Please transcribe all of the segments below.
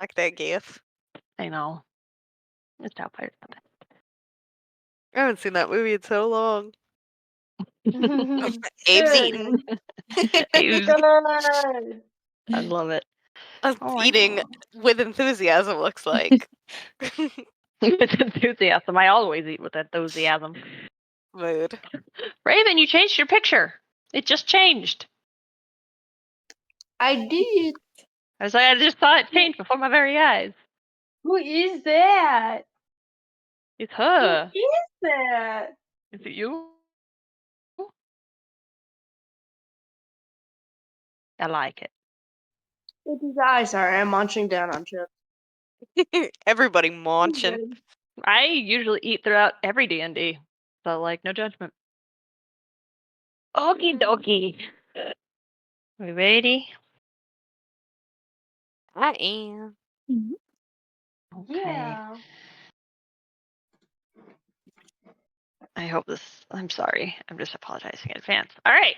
Like that gif. I know. It's Doubtfire's the best. I haven't seen that movie in so long. Abe's Good. eating. Abe's- Good. I love it. Eating with enthusiasm, looks like. With enthusiasm. I always eat with enthusiasm. Mood. Raven, you changed your picture. It just changed. I did. I just saw it change before my very eyes. Who is that? It's her. Who is that? Is it you? I like it. It is I. Sorry, I'm munching down on chips. Everybody munching. I usually eat throughout every D&D, so like no judgment. Okie dokie. We ready? I am. Okay. Yeah. I hope this. I'm sorry. I'm just apologizing in advance. All right.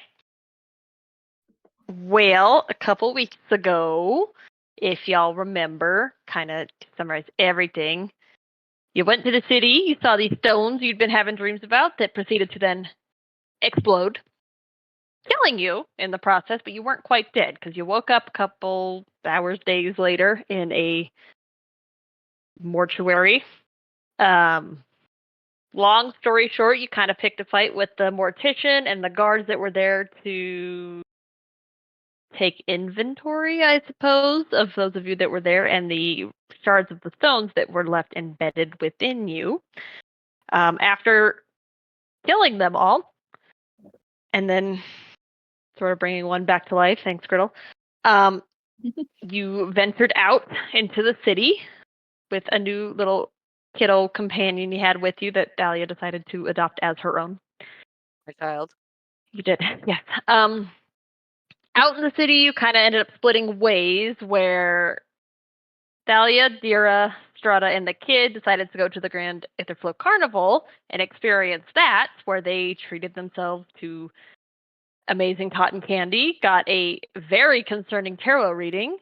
Well, a couple weeks ago, if y'all remember, kind of to summarize everything, you went to the city, you saw these stones you'd been having dreams about that proceeded to then explode, killing you in the process, but you weren't quite dead because you woke up a couple hours, days later in a mortuary. Long story short, you kind of picked a fight with the mortician and the guards that were there to take inventory, I suppose, of those of you that were there and the shards of the stones that were left embedded within you. After killing them all, and then sort of bringing one back to life, thanks, Griddle, you ventured out into the city with a new little kiddo companion you had with you that Dahlia decided to adopt as her own. My child. You did, yes. Out in the city, you kind of ended up splitting ways where Thalia, Dira, Strata, and the kid decided to go to the Grand Itherflow Carnival and experience that, where they treated themselves to amazing cotton candy, got a very concerning tarot reading,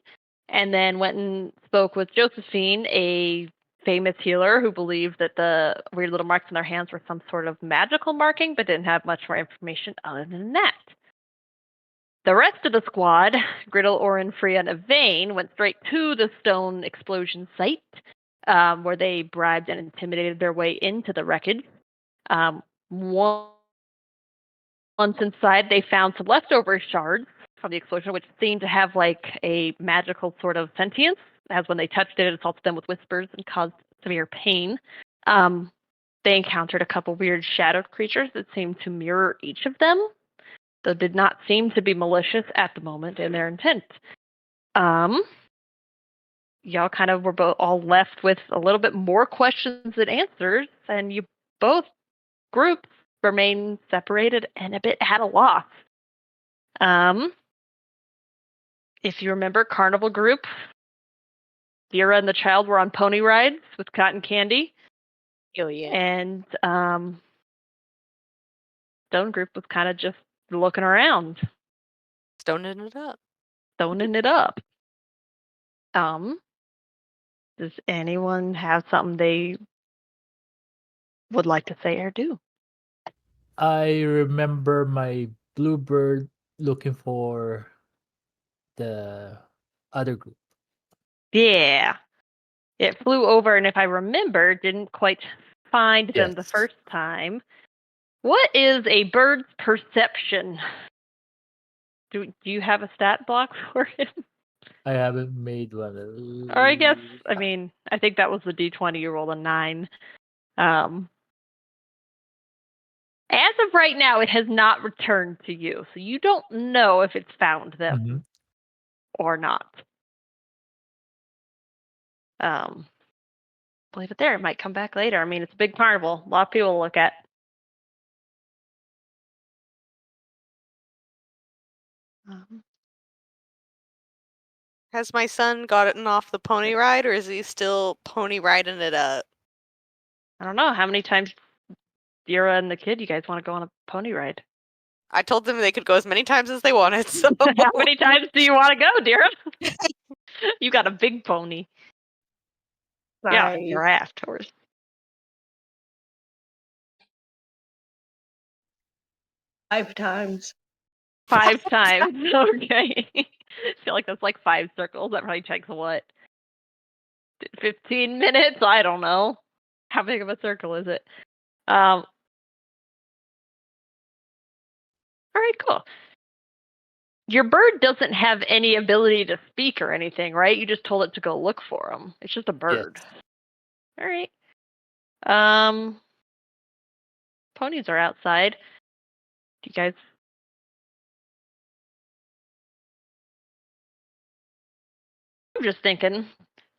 and then went and spoke with Josephine, a famous healer who believed that the weird little marks on their hands were some sort of magical marking, but didn't have much more information other than that. The rest of the squad, Griddle, Orin, Freya, and Evane, went straight to the stone explosion site, where they bribed and intimidated their way into the wreckage. Once inside, they found some leftover shards from the explosion, which seemed to have like a magical sort of sentience, as when they touched it, it assaulted them with whispers and caused severe pain. They encountered a couple weird shadowed creatures that seemed to mirror each of them, though did not seem to be malicious at the moment in their intent. Y'all kind of were all left with a little bit more questions than answers, and you both groups remain separated and a bit at a loss. If you remember, Carnival Group, Dira and the child were on pony rides with cotton candy. Oh, yeah. And Stone Group was kind of just looking around. Stoning it up. Stoning it up. Does anyone have something they would like to say or do? I remember my bluebird looking for the other group. Yeah. It flew over, and if I remember, didn't quite find them the Yes. first time. What is a bird's perception? Do you have a stat block for it? I haven't made one. Or I guess, I mean, I think that was the D20, you rolled a 9. As of right now, it has not returned to you, so you don't know if it's found them or not. Leave it there. It might come back later. I mean, it's a big carnival. A lot of people to look at. Has my son gotten off the pony ride, or is he still pony riding it up? I don't know. How many times Dira and the kid, you guys want to go on a pony ride? I told them they could go as many times as they wanted, so... How many times do you want to go, Dira? You got a big pony. Yeah, 5. giraffe tours. 5 times. 5 times. Okay. I feel like that's like 5 circles. That probably takes what? 15 minutes? I don't know. How big of a circle is it? All right, cool. Your bird doesn't have any ability to speak or anything, right? You just told it to go look for them. It's just a bird. Yes. All right. Ponies are outside. Do you guys? I'm just thinking.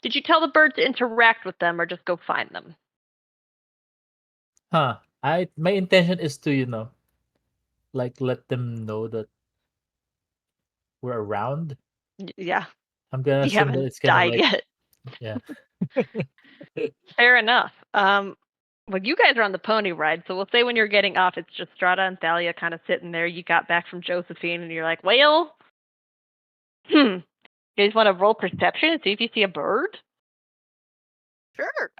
Did you tell the bird to interact with them or just go find them? Huh. My intention is to, like let them know that we're around. Yeah. I'm gonna You assume that haven't it's gonna died like yet. yeah. Fair enough. Well, you guys are on the pony ride, so we'll say when you're getting off, it's just Strata and Thalia kind of sitting there. You got back from Josephine, and you're like, well, you guys want to roll perception and see if you see a bird? Sure.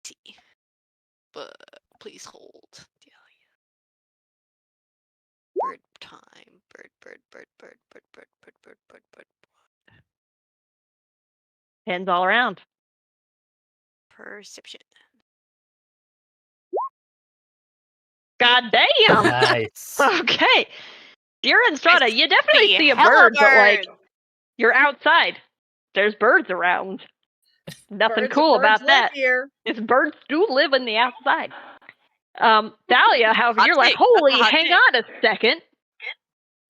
See. But please hold. Delia. Bird time. Bird. Hands all around. Perception. God damn! Nice. Okay. Deer and Strata, you definitely see a hella bird, but like, bird. you're outside. There's birds around. Nothing Birds cool and birds about that. live here. Is birds do live in the outside. Dahlia, however, Hot you're like, take. That's a holy, hot hang take. on a second.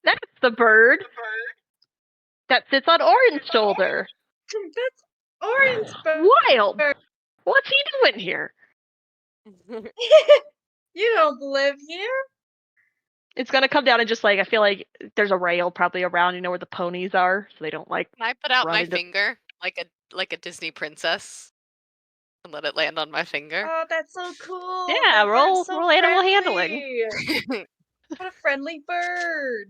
That's the bird that sits on Orin's shoulder. That's Orange bird. Wild. What's he doing here? You don't live here. It's gonna come down and just like, I feel like there's a rail probably around, where the ponies are, so they don't like. Can I put out run my into- finger like a Disney princess and let it land on my finger? Oh, that's so cool. Yeah, That roll bird's so animal friendly. handling. What a friendly bird.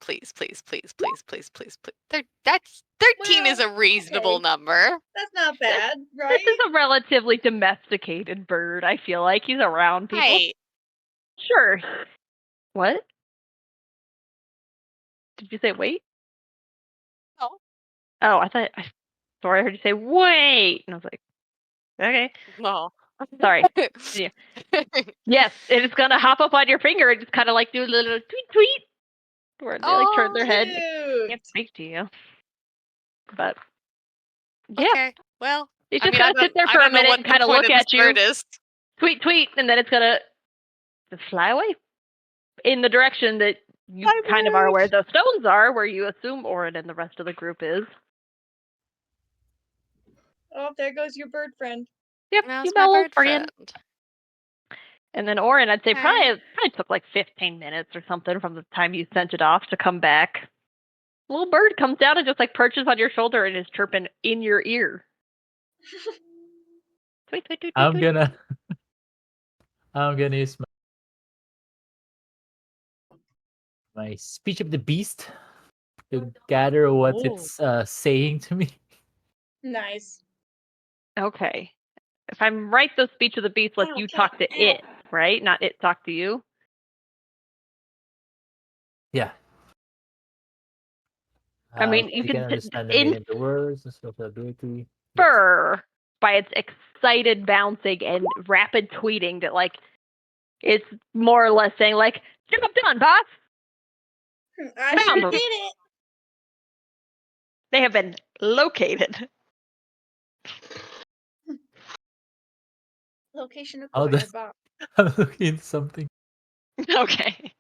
Please. That's 13 is Well, a reasonable okay. number. That's not bad, right? This is a relatively domesticated bird, I feel like. He's around people. Right. Sure. What? Did you say wait? No. Oh, I heard you say wait. And I was like, okay. No. Sorry. Yeah. Yes, it is going to hop up on your finger and just kind of like do a little tweet, where they like turn their head. I can't speak to you. But, yeah. Okay. Well, It's I just mean, going to sit there I for a don't know minute what and the kind of point look of this at you. bird is. Tweet, and then it's going to fly away in the direction that you kind of are where the stones are, where you assume Orin and the rest of the group is. Oh, there goes your bird friend. Yep, That you was my know, bird friend. friend. And then Orin, I'd say Okay. probably took like 15 minutes or something from the time you sent it off to come back. A little bird comes down and just like perches on your shoulder and is chirping in your ear. Tweet. I'm gonna use my speech of the beast to gather what it's saying to me. Nice. Okay. If I'm right, the speech of the beast lets you talk to it, right? Not it talk to you. Yeah. I mean, you can can understand the meaning of the words and stuff, the ability. infer by its excited bouncing and rapid tweeting that like it's more or less saying like, job done, boss. I Found sure them. did it. They have been located. Location Oh, acquired, Bob. I'm looking into something. Okay.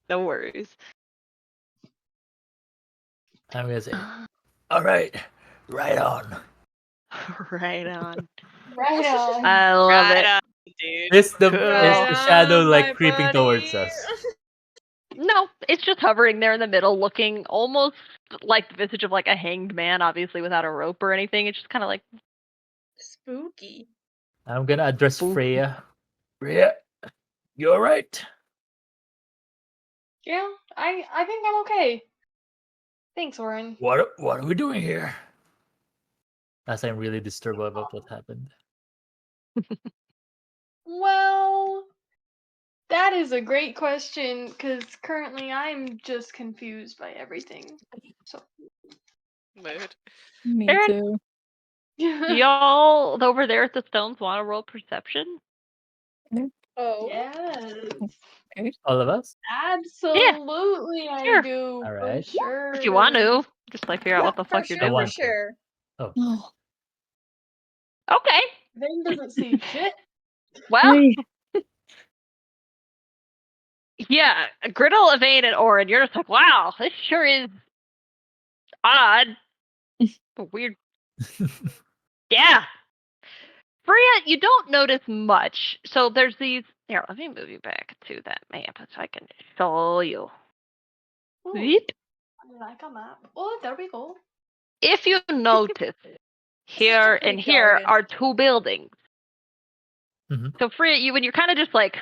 No worries. I'm gonna say, all right, right on. Right on. Right on. I love Right it. on, dude. It's the Cool. shadow on, like my creeping buddy. towards us. No, it's just hovering there in the middle, looking almost like the visage of like a hanged man, obviously without a rope or anything. It's just kind of like Spooky. I'm gonna address Spooky. Freya. Freya, you all right? Yeah, I think I'm okay. Thanks, Orin. What are we doing here? as I'm really disturbed about what happened. Well, that is a great question because currently I'm just confused by everything. So Mood. Me Aaron? too. Do y'all over there at the stones want to roll perception? Oh. yes, All of us? absolutely, I Sure. do All for right. sure. If you want to, just like figure out Yeah, what the fuck you're for doing. want to. sure. Oh, Oh. Okay. Vane doesn't see shit. Well, Hey. yeah, Griddle, Evade, and Orin, you're just like, wow, this sure is odd. But weird. Yeah. Freya, you don't notice much. So there's these. Here, let me move you back to that map so I can show you. Ooh, Yeep. I like a map. Oh, there we go. If you notice, here and pretty here garden. are two buildings. Mhm. So Freya, when you're kind of just like,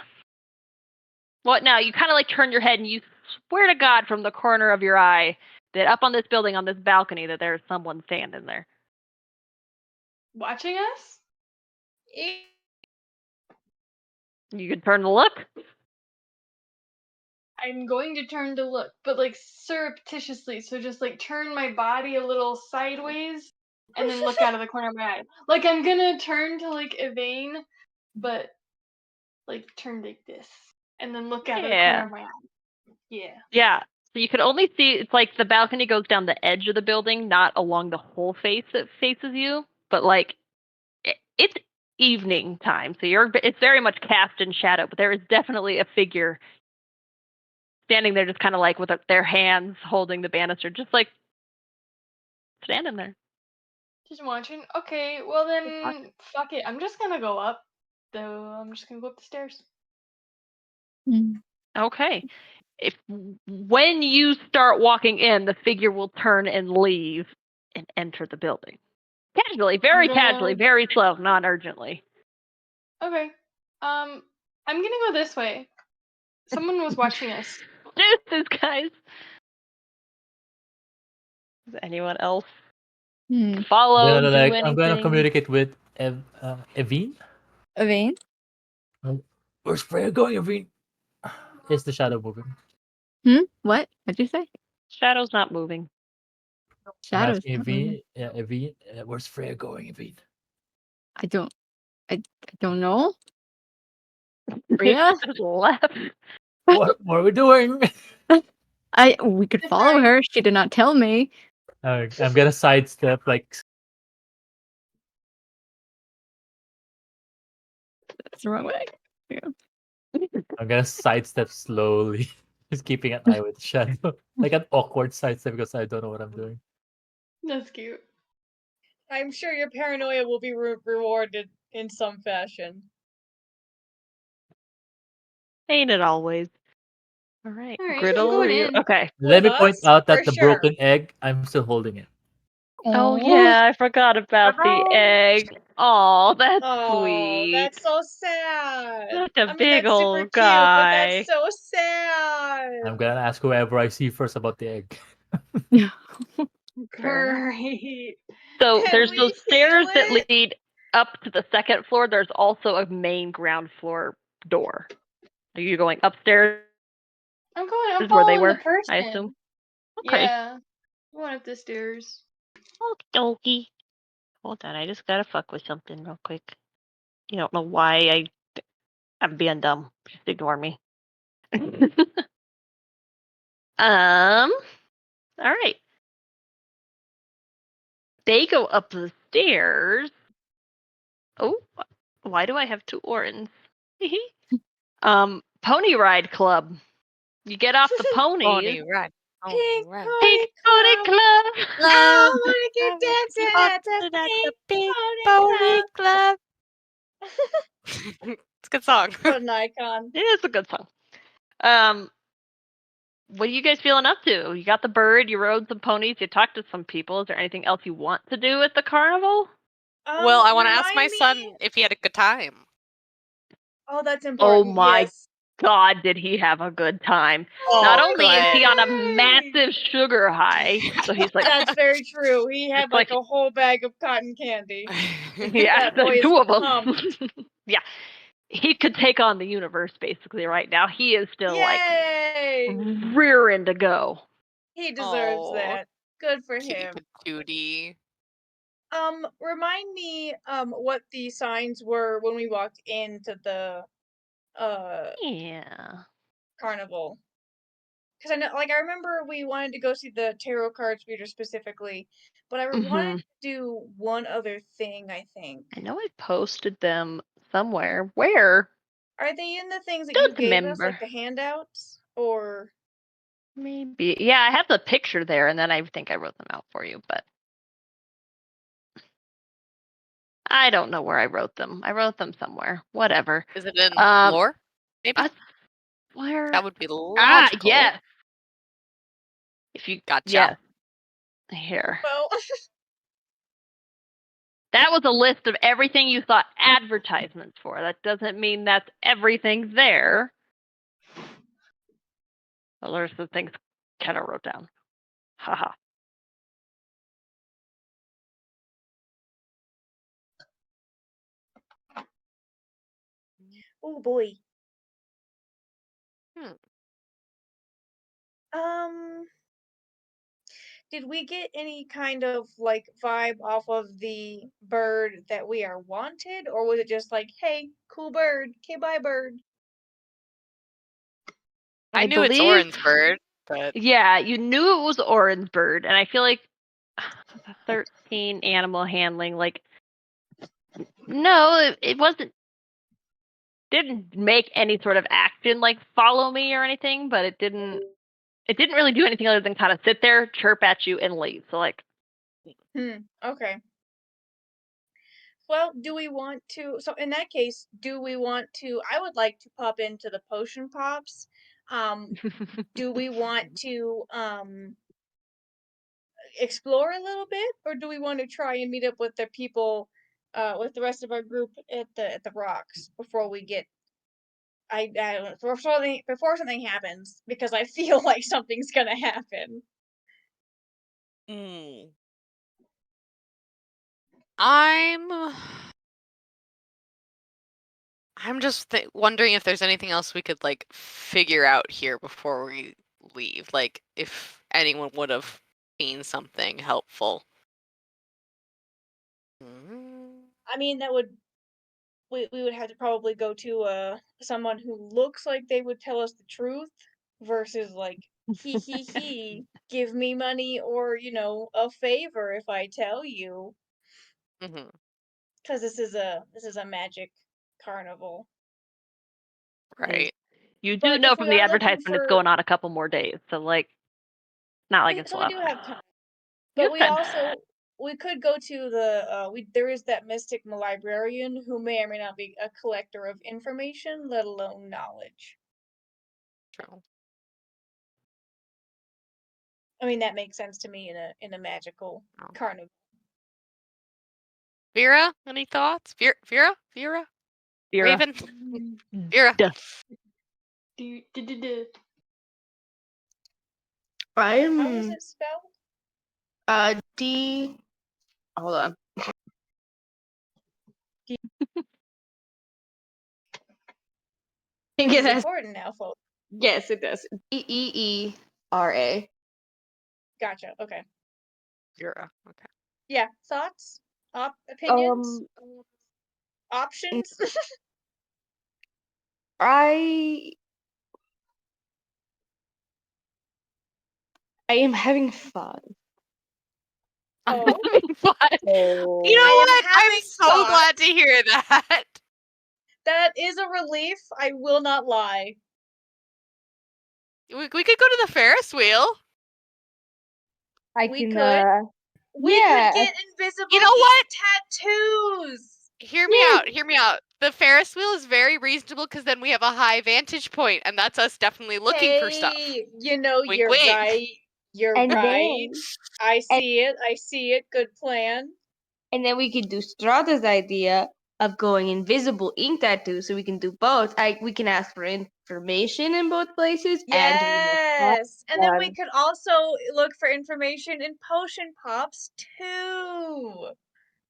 what now? You kind of like turn your head and you swear to God from the corner of your eye that up on this building, on this balcony, that there's someone standing there. Watching us? You can turn to look. I'm going to turn to look, but like surreptitiously. So just like turn my body a little sideways and then look out of the corner of my eye. Like I'm gonna turn to like Evane, but like turn like this. And then look out of the corner of my eye. Yeah. Yeah. So you can only see, it's like the balcony goes down the edge of the building, not along the whole face that faces you, but like it's evening time, so it's very much cast in shadow, but there is definitely a figure standing there just kind of like with their hands holding the banister, just like standing there. Just watching. Okay, well then watching. fuck it. I'm just gonna go up. Though I'm just gonna go up the stairs. Okay. When you start walking in, the figure will turn and leave and enter the building. Casually, very casually, very slow, not urgently. Okay. I'm gonna go this way. Someone was watching us. Deuces, guys. Does anyone else follow, do anything? I'm gonna communicate with Evine. Evane? Where's Freya going, Evine? Is the shadow moving? What? What'd you say? Shadow's not moving. I'm Shadows. asking Evine. Yeah, Evine. Where's Freya going, Evine? I don't know. Freya? Just left. What are we doing? We could follow her. She did not tell me. I'm gonna sidestep like. That's the wrong way. Yeah. I'm gonna sidestep slowly, just keeping an eye with the shadow, like an awkward sidestep because I don't know what I'm doing. That's cute. I'm sure your paranoia will be rewarded in some fashion. Ain't it always? All right. Alright, I'm Griddle, going are you in. okay? Let me With point us? out that For the sure. broken egg, I'm still holding it. Oh yeah, I forgot about the egg. Oh, that's Oh, sweet. that's so sad. Such a I mean, big that's super old cute, but guy. that's so sad. I'm gonna ask whoever I see first about the egg. Great. So Can there's we those feel stairs that it? lead up to the second floor. There's also a main ground floor door. Are you going upstairs? I'm going. I'm Is where they following were, the person. I assume. Okay. Yeah. I'm going up the stairs. Okie dokie. Hold on, I just gotta fuck with something real quick. You don't know why I'm being dumb. Just ignore me. All right. They go up the stairs. Oh, why do I have two Orins? Pony Ride Club. You get off the ponies. Pony ride. Pink Pony ride. Pink Pony Club. I wanna get dancing at the At the Pink big Pony pony club. It's a good song. What an icon. It is a good song. What are you guys feeling up to? You got the bird, you rode some ponies, you talked to some people. Is there anything else you want to do at the carnival? Well, I want to ask Remind my me- son if he had a good time. Oh, that's important. my Yes. God, did he have a good time. Oh, Not only is he on a Yay! massive sugar high, so he's like, That's very true. He had It's like- a whole bag of cotton candy. yeah, That boy is two of them. pumped. Yeah. He could take on the universe basically right now. He is still Yay! like rearing to go. He deserves Oh, that. Good for cutie him. patootie. Remind me what the signs were when we walked into the Yeah. carnival. Because I know, like, I remember we wanted to go see the tarot card reader specifically, but I wanted to do one other thing. I think. I know I posted them somewhere. Where? Are they in the things that Don't you gave us, remember. like the handouts, or? Maybe. Yeah, I have the picture there, and then I think I wrote them out for you, but I don't know where I wrote them. I wrote them somewhere. Whatever. Is it in Um, lore? Maybe Where? that would be logical. Yes. If you Gotcha. Yes. Here. Well, That was a list of everything you thought advertisements for. That doesn't mean that's everything there. Well, there's some things Kenna wrote down. Haha. oh boy. Hmm. Did we get any kind of like vibe off of the bird that we are wanted, or was it just like, hey, cool bird, okay, bye bird? I knew it's believe- Orange Bird, but Yeah, you knew it was Orange Bird, and I feel like 13 animal handling, like, no, it wasn't, didn't make any sort of action like follow me or anything, but it didn't really do anything other than kind of sit there, chirp at you, and leave. So like, Okay. Well, do we want to? So in that case, do we want to? I would like to pop into the potion pops. Do we want to explore a little bit, or do we want to try and meet up with the people, with the rest of our group at the rocks before we get? I don't know, before something happens, because I feel like something's gonna happen. I'm just wondering if there's anything else we could like figure out here before we leave. Like if anyone would have seen something helpful. I mean, that would we would have to probably go to someone who looks like they would tell us the truth versus like he give me money or a favor if I tell you, Mhm. because this is a magic carnival. Right. you do But know if from we the are looking advertisement it's for, going on a couple more days. So like, not like it's so a we lot. do have time. You But we could. also we could go to the there is that mystic librarian who may or may not be a collector of information, let alone knowledge. True. I mean, that makes sense to me in a magical Oh. carnival. Vera, any thoughts? Vera? Raven? Vera. Duh. How is I'm it spelled? D. Hold on. I think This it is has. important now, folks. Yes, it does. Deera. Gotcha. Okay. Vera. Okay. Yeah. Thoughts? Opinions? Options? I am having fun. Oh. But Oh. You know I am what? I'm having so glad thoughts. to hear that. That is a relief. I will not lie. We could go to the Ferris wheel. I We can. could. We Yeah. could get invisible You know what? tattoos. Hear me out. Hear me out. The Ferris wheel is very reasonable because then we have a high vantage point, and that's us definitely looking for stuff. Hey, Wink, you're wink. right. You're And right. then, I see it. I see it. Good plan. and then we could do Strada's idea of going invisible ink tattoo, so we can do both. We can ask for information in both places, and we must have Yes. And then we one. could also look for information in potion pops too.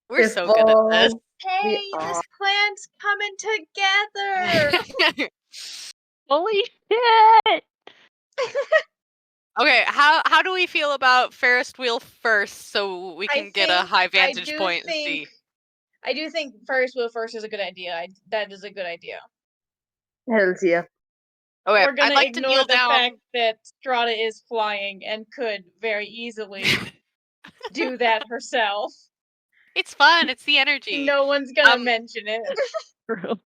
We're so good at this. Hey, this plan's coming together. Holy shit! Okay, how do we feel about Ferris wheel first so we can get a high vantage point and see? I do think Ferris wheel first is a good idea. That is a good idea. Hells yeah. Okay, We're gonna I'd like to ignore kneel the down. fact that Strata is flying and could very easily do that herself. It's fun. It's the energy. No one's gonna mention it. True.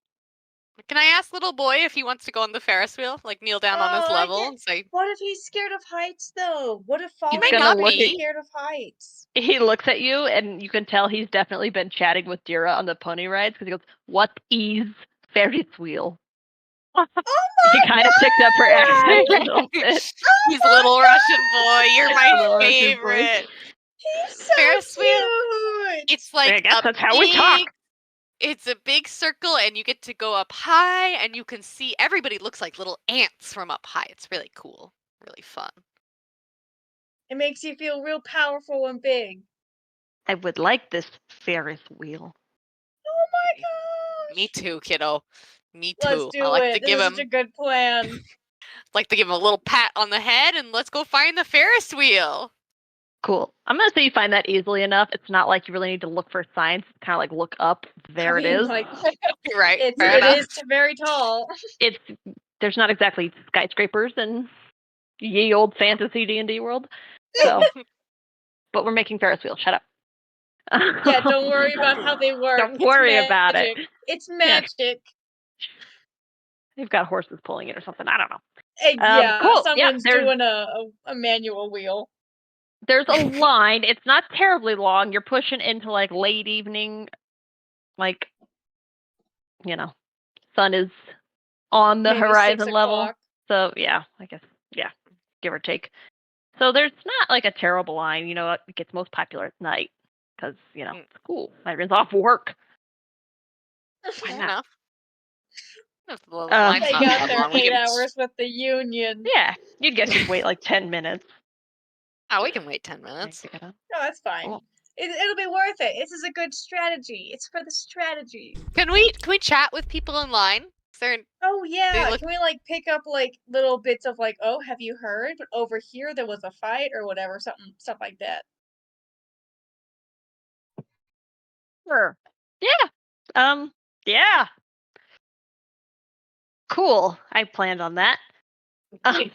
Can I ask little boy if he wants to go on the Ferris wheel? Like kneel down on his Oh, I level get- and say, What if he's scared of heights, though? What if falling might gonna not look is be. scared of heights? He looks at you, and you can tell he's definitely been chatting with Dira on the pony rides because he goes, "What is Ferris wheel?" Oh He my kind of picked up her accent a little bit. He's a little Russian boy. You're my Little Russian boy. favorite. He's so Ferris wheel? cute. It's like I guess a that's how we talk. It's a big circle, and you get to go up high, and you can see everybody looks like little ants from up high. It's really cool, really fun. It makes you feel real powerful and big. I would like this Ferris wheel. Oh my gosh. Me too, kiddo. Me too. Let's do I like it. to This give is him such a good plan. like to give him a little pat on the head, and let's go find the Ferris wheel. Cool. I'm gonna say you find that easily enough. It's not like you really need to look for signs. It's kind of like look up. There I it mean, is. like, Right. it fair enough. is very tall. It's there's not exactly skyscrapers in ye old fantasy D&D world. So, but we're making Ferris wheel. Shut up. Yeah, don't worry about how they work. Don't worry about it. magic. It's magic. They've got horses pulling it or something. I don't know. Yeah, cool. someone's there's doing a manual wheel. there's a line. It's not terribly long. You're pushing into like late evening, like sun is on the Maybe 6 horizon level. o'clock. So yeah, I guess give or take. So there's not like a terrible line. It gets most popular at night because it's cool. Everyone's off work. Fair not? enough. If the Um, line's They not got that their long, we 8 can- hours with the union. Yeah, you'd guess you'd wait like 10 minutes. Oh, we can wait 10 minutes. No, that's fine. Cool. It'll be worth it. This is a good strategy. It's for the strategy. Can we chat with people in line? Is there Oh yeah, look- can we like pick up like little bits of like, oh, have you heard? But over here there was a fight or whatever, stuff like that. Sure. Yeah. Yeah. Cool. I planned on that. You Of course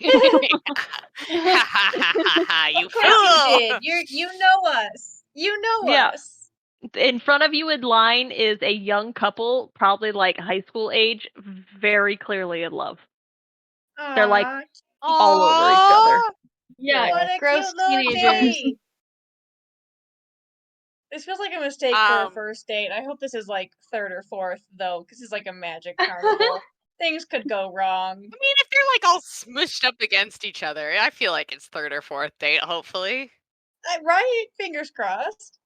you fool! did. You know us. You know Yeah. us. In front of you in line is a young couple, probably like high school age, very clearly in love. They're like Aw, all over each other. Yeah, what a gross cute little teenagers. date. This feels like a mistake for a Um, first date. I hope this is like third or fourth though, because it's like a magic carnival. Things could go wrong. I mean, if they're like all smushed up against each other, I feel like it's third or fourth date, hopefully. Right? Fingers crossed.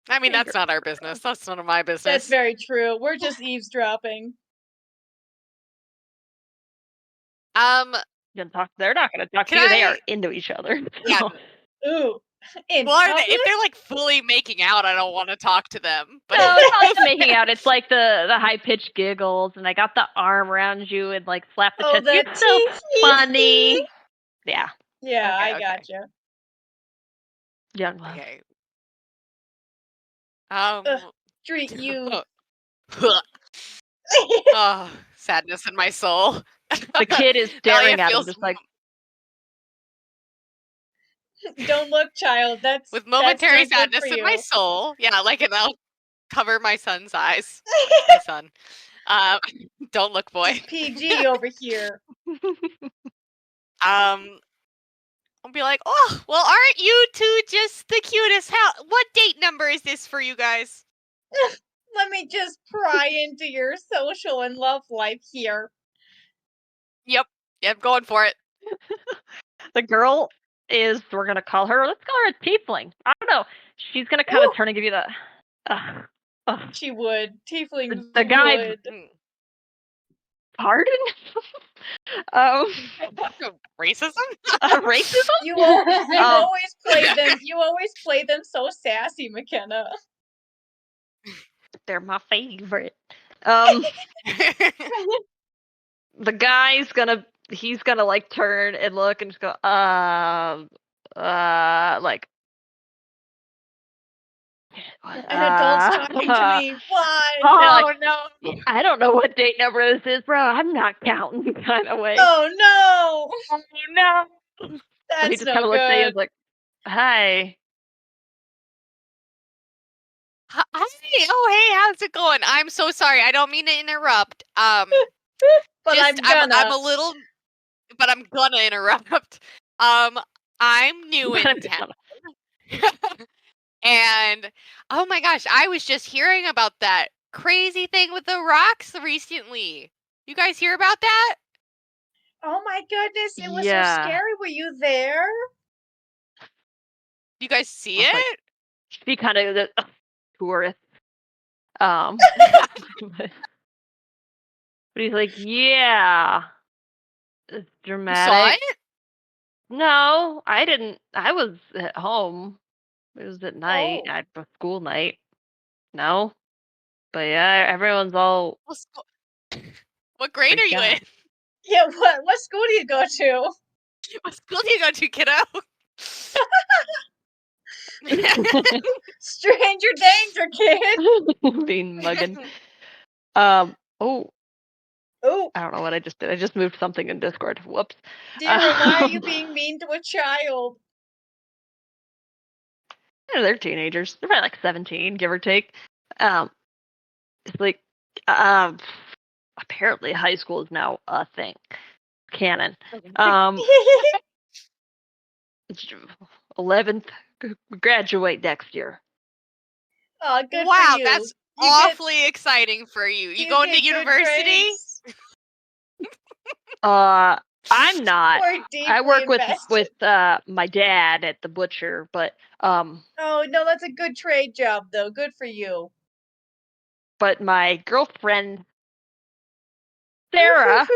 I mean, that's not our business. That's none of my business. That's very true. We're just eavesdropping. They're not going to talk to Can you. They I- are into each other. Yeah. Ooh. In Well, public? if they're like fully making out, I don't want to talk to them. But No, it's not like the making out. It's like the high pitched giggles, and I got the arm around you and like slap the chest. the You're so funny. Yeah, Yeah, Okay, I okay. gotcha. young love. Okay. Treat you. Oh, sadness in my soul. The kid is Dahlia staring at him, feels just like Don't look, child. That's with momentary that's not good sadness for in my you. soul. Yeah, like, and I'll cover my son's eyes. My son. Don't look, boy. It's PG over here. I'll be like, oh, well, aren't you two just the cutest? What date number is this for you guys? Let me just pry into your social and love life here. Yep, going for it. the girl is. We're gonna call her. Let's call her a tiefling. I don't know. She's gonna kind of turn and give you the. She would. Tieflings The guy- would. Pardon? um, Racism? racism? You always Um, play them. You always play them so sassy, McKenna. They're my favorite. The guy's he's gonna like turn and look and just go, like. An adult's talking to me. Why? Oh like, no! I don't know what date number this is, bro. I'm not counting, kind of way. Oh no! Oh no! So he That's just kind no of looks at you and good. is like, "Hi." Hi. Oh, hey, how's it going? I'm so sorry. I don't mean to interrupt. But just, I'm I'm gonna. a little, but I'm gonna interrupt. I'm new But I'm in just town. gonna- And oh my gosh, I was just hearing about that crazy thing with the rocks recently. You guys hear about that? Oh my goodness! It was so Yeah. scary. Were you there? You guys see I was it? like- She kind of tourist. But he's like, yeah, it's You saw dramatic. it? No, I didn't. I was at home. It was at night. Oh. At a school night. No, but yeah, everyone's all What school- What grade are freaked you out. in? Yeah. What school do you go to? What school do you go to, kiddo? Stranger danger, kid. Being mugging. Oh, Oh, I don't know what I just did. I just moved something in Discord. Whoops. Dira, why are you being mean to a child? Yeah, they're teenagers. They're probably like 17, give or take. It's like, apparently high school is now a thing. Canon. 11th, graduate next year. Oh, good Wow, for you. that's You awfully exciting for you. You going to get good university? grades. I'm not. We're deeply I work invested. with my dad at the butcher, but Oh no, that's a good trade job though. Good for you. but my girlfriend Sarah,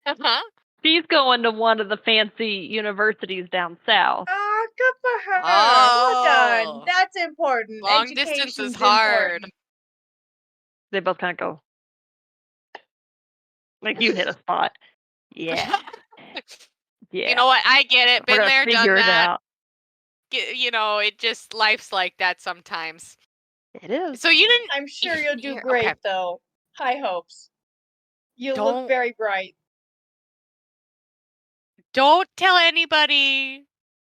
Uh-huh. she's going to one of the fancy universities down south. Oh, good for her. Oh. Well done. That's important. Long distance is Education's hard. important. They both kind of go like you hit a spot. Yeah. Yeah. You know what? I get it. We're Been gonna there, done figure it that. out. You know, it just life's like that sometimes. It is. So you didn't. I'm sure you'll do Here, great okay. though. High hopes. You Don't- look very bright. Don't tell anybody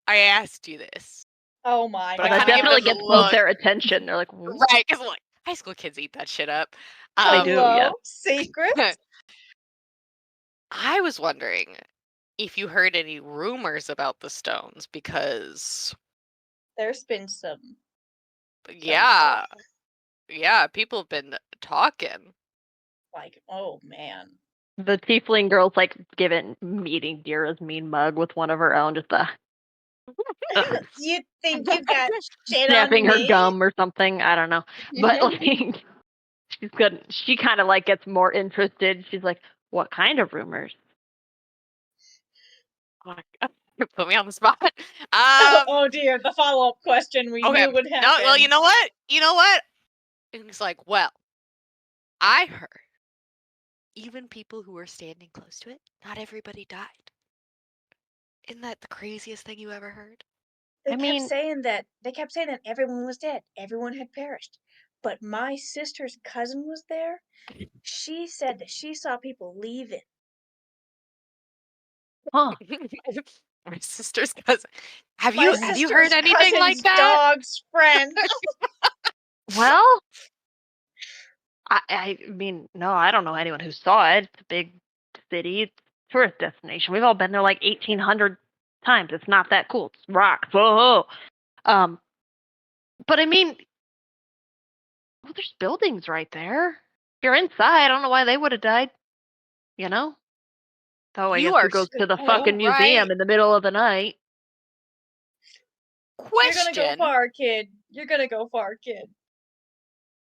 I asked you this. Oh my But But I that kinda give definitely them a gets both look. their attention. They're like, "Whoa." Right, because like high school kids eat that shit up. They do, Hello? yeah. Secrets? I was wondering if you heard any rumors about the stones because There's been some. yeah, people have been talking. Like, oh man. The tiefling girl's like meeting Dira's mean mug with one of her own, just You think you got shit on snapping her me? gum or something. I don't know. But like she's good. She kind of like gets more interested. She's like, "What kind of rumors?" Put me on the spot. Oh dear, the follow-up question we Okay. knew would happen. No, well, you know what? It's like, well, I heard even people who were standing close to it, not everybody died. Isn't that the craziest thing you ever heard? They I kept mean- saying that everyone was dead. Everyone had perished. But my sister's cousin was there. She said that she saw people leaving. Huh. My sister's cousin. Have My you sister's heard anything like cousin's that? dog's friend. Well, I mean, no, I don't know anyone who saw it. It's a big city, it's a tourist destination. We've all been there like 1,800 times. It's not that cool. It's rocks. Whoa. But I mean, well, there's buildings right there. If you're inside, I don't know why they would have died. You know? So I You guess are who goes to the so fucking museum right. in the middle of the night? You're gonna go Question. far, kid. You're gonna go far, kid.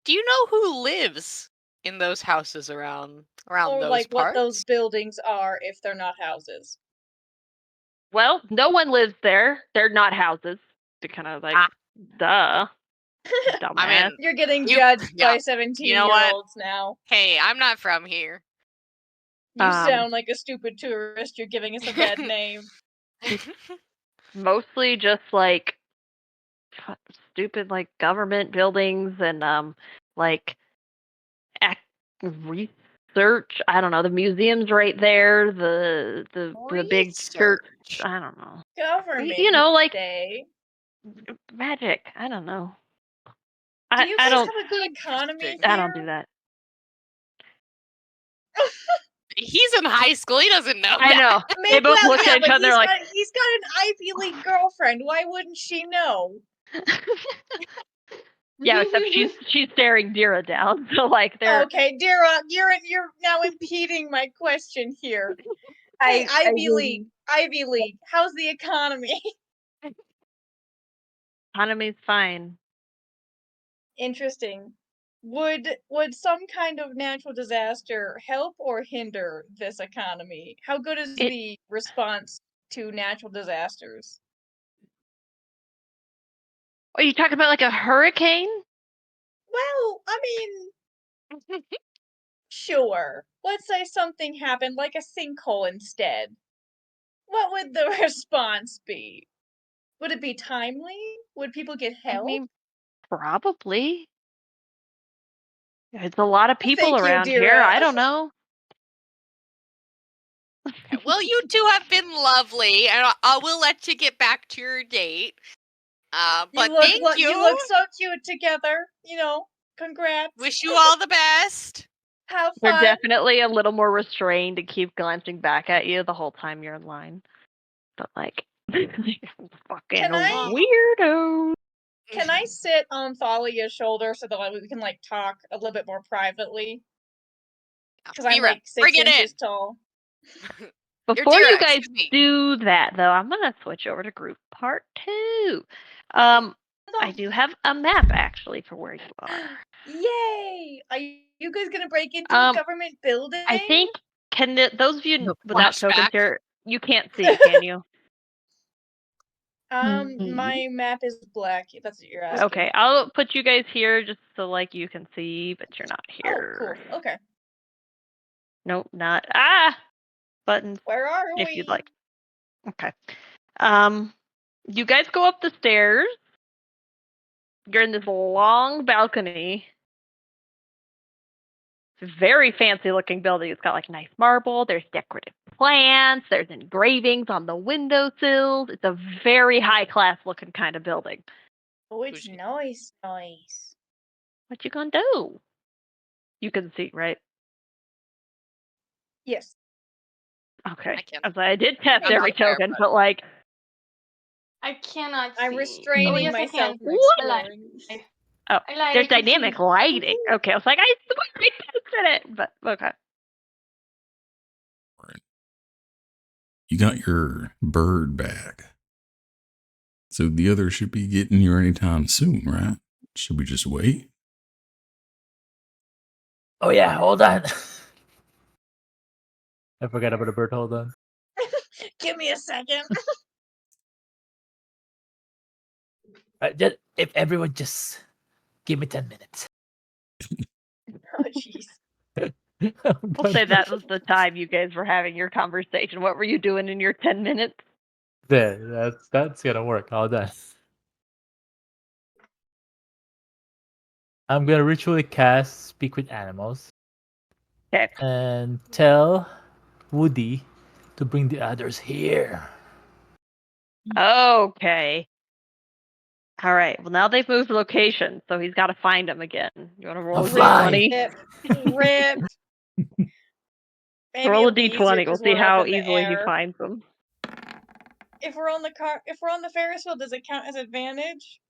Do you know who lives in those houses around Or those like what parts? those buildings are if they're not houses. Well, no one lives there. They're not houses. They're kind of like, Ah. duh. Dumbass. I mean, You're getting You- judged yeah. by 17 You know year what? olds now. hey, I'm not from here. You sound like a stupid tourist. You're giving us a bad name. Mostly just like stupid like government buildings and like research. I don't know. The museum's right there. The big church. Research. I don't know. Government. You know, like day. magic. I don't know. Do you I guys don't. have a good economy Interesting. here? I don't do that. He's in high school. He doesn't know. I that. know. Maybe, They both look at each but other like. he's got an Ivy League girlfriend. Why wouldn't she know? Yeah, except she's staring Dira down. So like they're. Okay, Dira, you're now impeding my question here. Hey, Ivy League. How's the economy? Economy's fine. Interesting. Would some kind of natural disaster help or hinder this economy? How good is the response to natural disasters? Are you talking about like a hurricane? Well, I mean, sure. Let's say something happened, like a sinkhole instead. What would the response be? Would it be timely? Would people get help? I mean, probably. It's a lot of people Thank you, around here. Dira. I don't know. Well, you two have been lovely, and I will let you get back to your date. But thank you. You look so cute together. Congrats. Wish you all the best. Have They're fun. definitely a little more restrained and keep glancing back at you the whole time you're in line. But like, fucking Can I- weirdo. Can I sit on Thalia's shoulder so that we can talk a little bit more privately? Because I'm Dira, like 6 bring it inches in. tall. Before Dira, you guys excuse me. do that, though, I'm gonna switch over to group part 2. I do have a map actually for where you are. Yay! Are you guys gonna break into a government building? I think those of you No, without tokens flashback. here, you can't see it, can you? My map is black. If that's what you're asking. Okay, I'll put you guys here just so like you can see, but you're not here. Oh, cool. Okay. Nope, not buttons. Where are If we? you'd like. Okay. You guys go up the stairs. You're in this long balcony. It's a very fancy looking building. It's got like nice marble. There's decorative plants. There's engravings on the windowsills. It's a very high class looking kind of building. Oh, it's nice. What you gonna do? You can see, right? Yes. Okay. I can. I did test I'm every not there, token, but- but like. I cannot see. I'm restraining Oh, yes, I myself can. from I lied. exploring. Oh, I lied. there's I can see. dynamic lighting. Okay, I was like, I tested it, but okay. You got your bird back. So the other should be getting here anytime soon, right? Should we just wait? Oh yeah, hold on. I forgot about the bird. Hold on. Give me a second. If everyone just give me 10 minutes. Oh, jeez. We'll say that was the time you guys were having your conversation. What were you doing in your 10 minutes? There, that's gonna work. Hold on. I'm gonna ritually cast Speak with Animals. Okay. And tell Woody to bring the others here. Okay. All right. Well, now they've moved location, so he's got to find them again. You want to roll a fine. d20? Ripped. Maybe Roll a it'll be easier d20. We'll 'cause see we're up how in the easily he air. finds them. If we're on the Ferris wheel, does it count as advantage?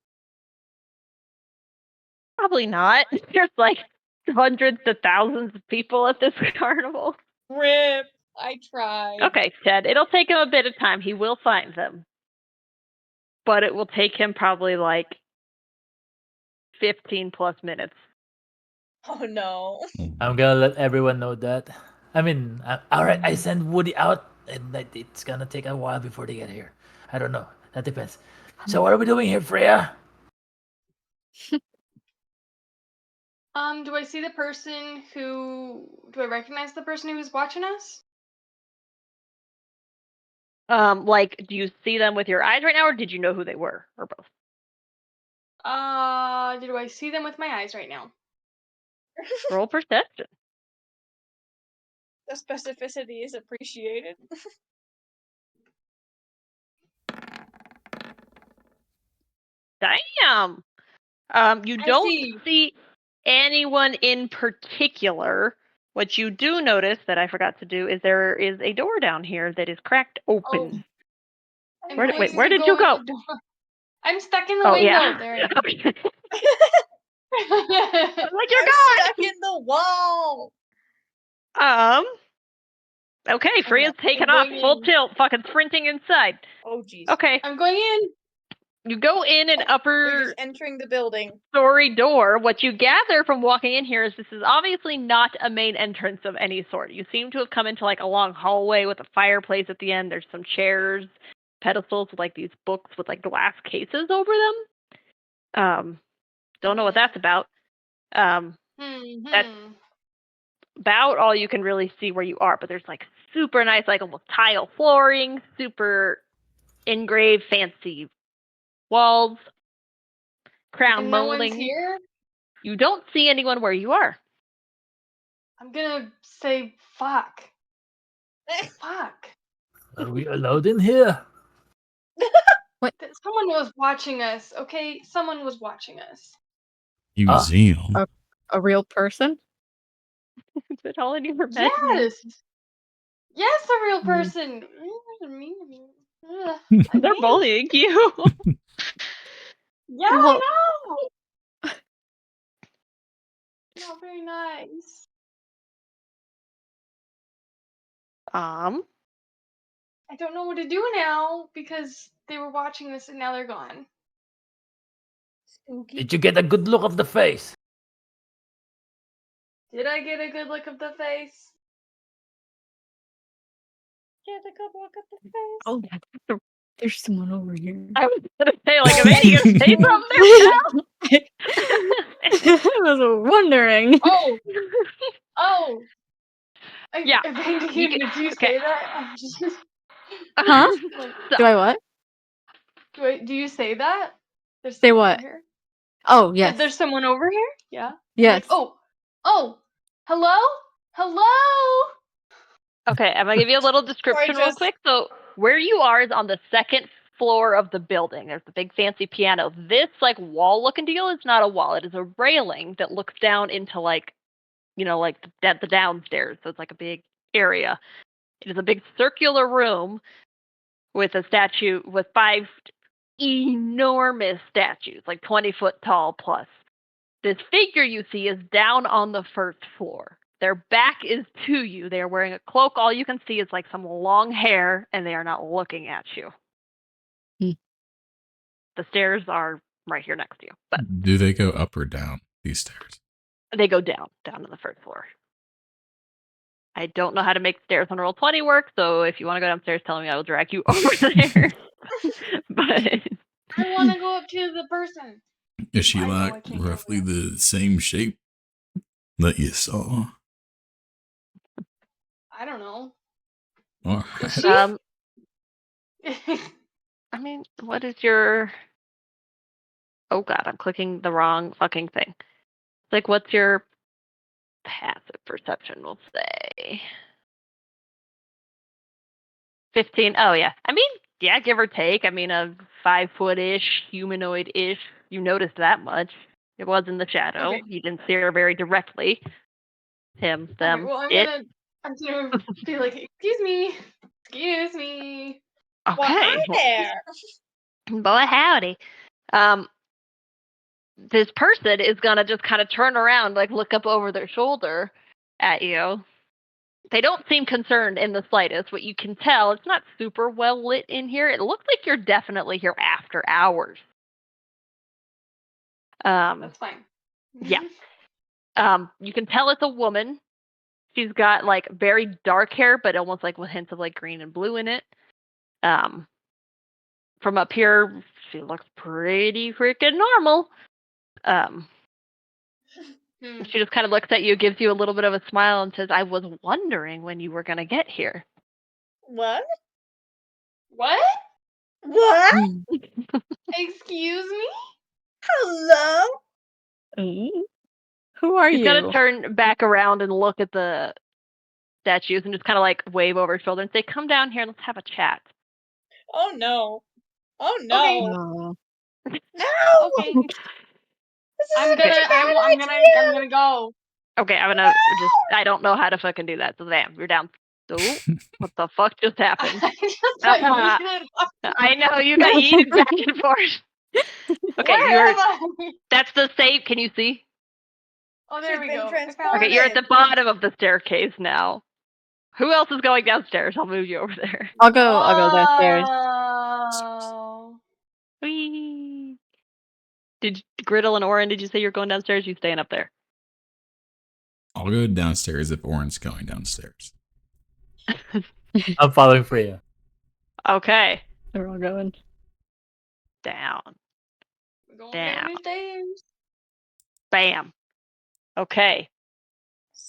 Probably not. There's like hundreds to thousands of people at this carnival. Rip. I tried. Okay, Ted. It'll take him a bit of time. He will find them. But it will take him probably like 15 plus minutes. Oh no. I'm gonna let everyone know that. I mean, alright, I send Woody out, and it's gonna take a while before they get here. I don't know. That depends. So what are we doing here, Freya? Do I see the person who? Do I recognize the person who was watching us? Like, do you see them with your eyes right now, or did you know who they were, or both? Do I see them with my eyes right now? Roll perception. The specificity is appreciated. Damn. You I don't see. see anyone in particular. What you do notice that I forgot to do is there is a door down here that is cracked open. I'm Where going where to did you in go? the door. I'm stuck in the Oh window. yeah. There I am. Okay. Like you're I'm stuck in the wall. gone. Okay, Freya's I'm taken off going full in. tilt, fucking sprinting inside. Oh jeez. Okay, I'm going in. you go in an We're upper just entering the building. story door. What you gather from walking in here is this is obviously not a main entrance of any sort. You seem to have come into like a long hallway with a fireplace at the end. There's some chairs, pedestals with like these books with like glass cases over them. Don't know what that's about. That's about all you can really see where you are, but there's like super nice, like almost tile flooring, super engraved fancy walls, crown And no one's molding. here. You don't see anyone where you are. I'm gonna say fuck. Fuck. Are we allowed in here? Someone was watching us. Okay, someone was watching us. Museum. A real person? Is it all in your imagination? Yes, a real person. They're bullying you. Yeah, Well- I know. Not very nice. I don't know what to do now because they were watching this and now they're gone. Spooky. Did you get a good look of the face? Did I get a good look of the face? Get a good look at the face. Oh, there's someone over here. I was gonna say, like, if you gonna say something I was wondering. Oh. Yeah. Did You you okay. say that? I'm just Huh? like, Do I what? do you say that? There's Say someone what? over here? Oh, That yes. there's someone over here? Yeah. Yes. Like, oh, hello? Hello? Okay, I'm gonna give you a little description real just- quick. So where you are is on the second floor of the building. There's the big fancy piano. This like wall looking deal is not a wall. It is a railing that looks down into like, you know, like the downstairs. So it's like a big area. It is a big circular room with a statue with 5 enormous statues, like 20-foot tall plus. This figure you see is down on the first floor. Their back is to you. They are wearing a cloak. All you can see is like some long hair, and they are not looking at you. The stairs are right here next to you, but Do they go up or down these stairs? they go down to the first floor. I don't know how to make stairs on Roll20 work, so if you want to go downstairs, tell me. I will drag you over there. But I want to go up to the person. Is she I know I like can't go roughly there. the same shape that you saw? I don't know. All Is right. she? I mean, what is your... Oh god, I'm clicking the wrong fucking thing. Like, what's your passive perception, we'll say? 15. Oh, yeah. I mean, yeah, give or take. I mean, a 5-foot-ish, humanoid-ish. You noticed that much. It was in the shadow. Okay. You didn't see her very directly. Him, them, Okay, well, it. I'm gonna be like, excuse me. Excuse me. Okay. Well, hi there. Boy, howdy. This person is gonna just kind of turn around, like look up over their shoulder at you. They don't seem concerned in the slightest. What you can tell, it's not super well lit in here. It looks like you're definitely here after hours. That's fine. Yeah. You can tell it's a woman. She's got like very dark hair, but almost like with hints of like green and blue in it. From up here, she looks pretty freaking normal. She just kind of looks at you, gives you a little bit of a smile, and says, "I was wondering when you were gonna get here." What? What? What? Excuse me? Hello? Who are She's you? gonna turn back around and look at the statues and just kind of like wave over her shoulder and say, "Come down here and let's have a chat." Oh no. Oh Okay. no. Oh. No! Okay. This is I'm such a gonna bad I'm idea! gonna go. Okay, I'm gonna just. I don't know how to fucking do that. So bam, you're down. Oh, what the fuck just I happened? just got yeeted off. I know you got yeeted back and forth. Okay, Where am I? that's the same. Can you see? Oh, there She's we been go. I found transported. Okay, you're at the bottom of the staircase now. Who else is going downstairs? I'll move you over there. I'll go downstairs. Oh. Whee! Did Griddle and Oren? Did you say you're going downstairs? You staying up there? I'll go downstairs if Oren's going downstairs. I'm following Freya. Okay, They're all going. down. We're going Down. down the stairs. Bam. Okay.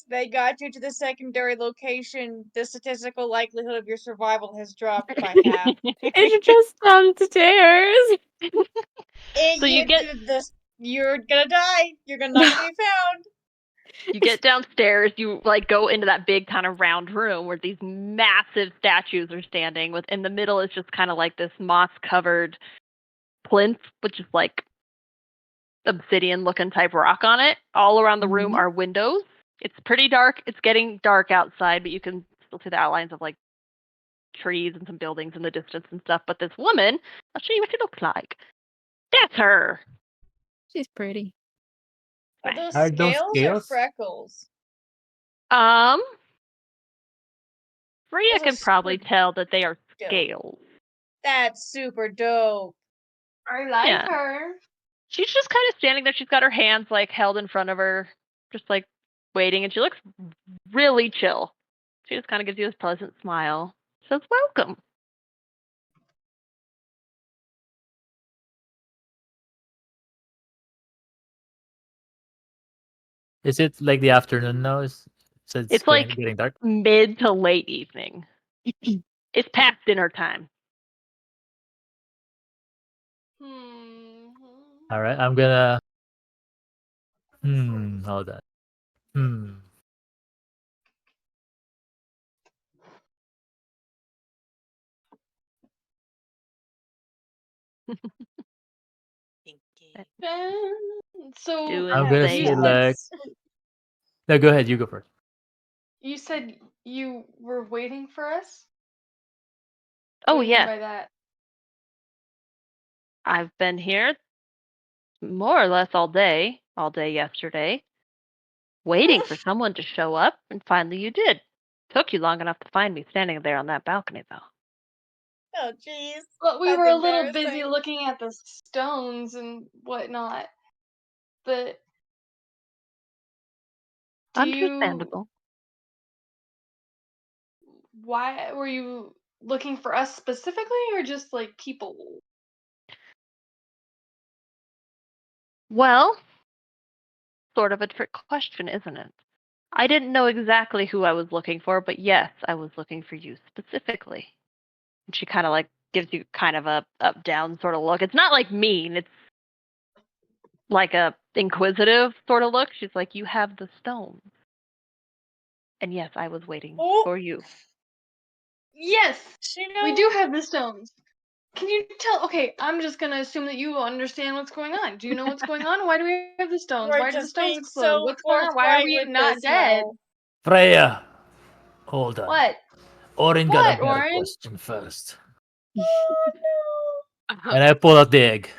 They got you to the secondary location. The statistical likelihood of your survival has dropped by half. It's just downstairs. So you get You're gonna die. You're gonna not gonna be found. you get downstairs. You like go into that big kind of round room where these massive statues are standing. With in the middle is just kind of like this moss-covered plinth, which is like obsidian-looking type rock on it. All around the room are windows. It's pretty dark. It's getting dark outside, but you can still see the outlines of like trees and some buildings in the distance and stuff. But this woman, I'll show you what she looks like. That's her. She's pretty. Are those Are those scales or scales? freckles? Freya Those are can probably super tell that they are dope. scales. That's super dope. I like Yeah. her. She's just kind of standing there. She's got her hands like held in front of her, just like waiting, and she looks really chill. She just kind of gives you this pleasant smile. Says, "Welcome." Is it like the afternoon now? So It's like getting dark. mid to late evening. It's past dinner time. All right, I'm gonna. Hold on. So Doing I'm gonna things. say like. No, go ahead. You go first. you said you were waiting for us? Oh What do you mean yeah, by that? I've been here more or less all day yesterday, waiting for someone to show up, and finally you did. Took you long enough to find me standing there on that balcony, though. Oh, jeez. Well, we That's were a little busy embarrassing. looking at the stones and whatnot. But Understandable. why were you looking for us specifically, or just like people? Well, sort of a trick question, isn't it? I didn't know exactly who I was looking for, but yes, I was looking for you specifically. And she kind of like gives you kind of a up down sort of look. It's not like mean, it's like a inquisitive sort of look. She's like, "You have the stones." And yes, I was waiting for you. Yes, She we knows. do have the stones. Can you tell? Okay, I'm just gonna assume that you understand what's going on. Do you know what's going on? Why do we have the stones? We're Why did the just stones being explode? so What's going on? Why are we forthright with not this dead? now. Freya, hold on. What? Orin got What, a better Orin? question first, Oh and I pull out the egg.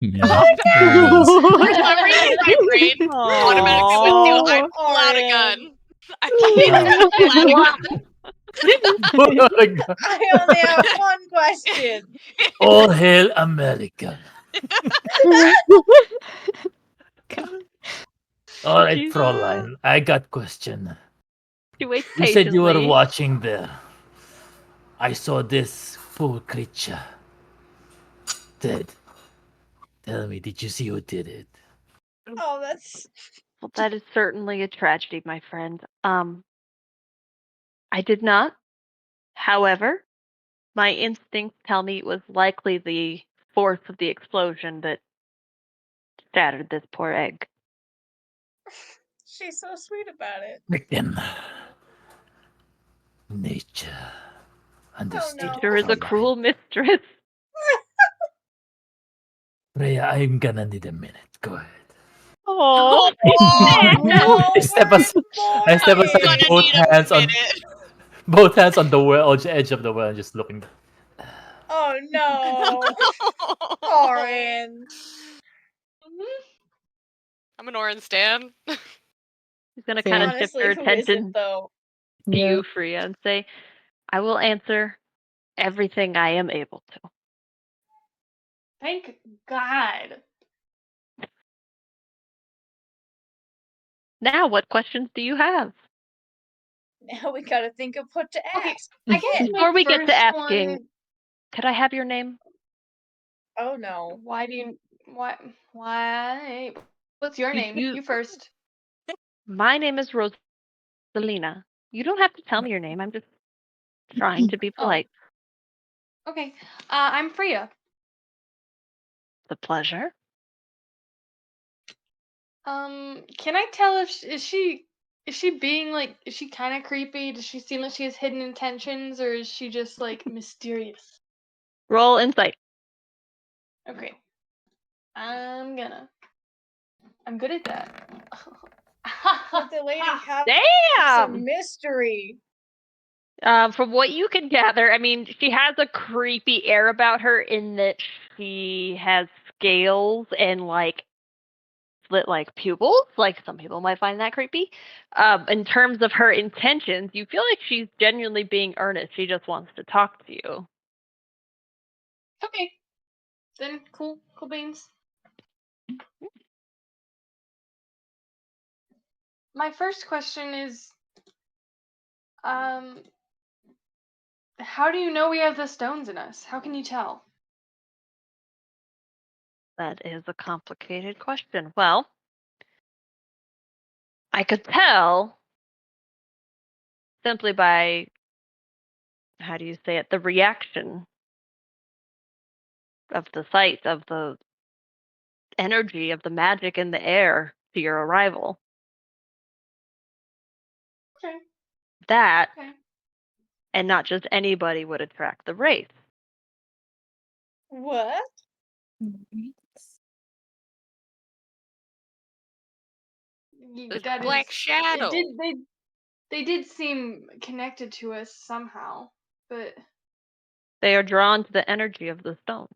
Yeah. For He does. some reason, my brain automatically went to I no. pull out a Orin. gun. I can't pull out a gun. Pull out a gun. I only have one question. All hail America. All All right, She's- Fräulein, I got question. She waits You said you were patiently. watching there. I saw this poor creature dead. Tell me, did you see who did it? Oh, that's Well, that is certainly a tragedy, my friend. I did not. However, my instincts tell me it was likely the force of the explosion that shattered this poor egg. she's so sweet about it. Again, nature. Understood. no. Nature is a Fräulein. cruel mistress. Freya, I'm gonna need a minute. Go ahead. Oh, Oh, I step my aside. I step aside, Gonna boy. both need a hands on minute. both hands on the well, edge of the well, and just looking. Oh no, Orin. I'm an Orin stan. She's gonna kind of shift Honestly, her who attention isn't though? to you, Freya, and say, "I will answer everything I am able to." Thank God. Now, what questions do you have? Now we gotta think of what to Okay, ask. I guess my Before we get to first asking, one- could I have your name? Oh no. Why do you why? What's your name? you- You first. My name is Rosalina. You don't have to tell me your name. I'm just trying to be Oh. polite. Okay. I'm Freya. The pleasure. Can I tell if is she being like, is she kind of creepy? Does she seem like she has hidden intentions, or is she just like mysterious? Roll insight. Okay. I'm good at that. Let the lady have Damn! some mystery. From what you can gather, I mean, she has a creepy air about her in that she has scales and like split like pupils. Like some people might find that creepy. In terms of her intentions, you feel like she's genuinely being earnest. She just wants to talk to you. Okay. Then cool beans. My first question is, how do you know we have the stones in us? How can you tell? That is a complicated question. Well, I could tell simply by, how do you say it, the reaction of the sight, of the energy, of the magic in the air to your arrival. Okay. That, Okay. and not just anybody, would attract the wraith. What? The That Black is. Shadow. They did seem connected to us somehow, but They are drawn to the energy of the stones.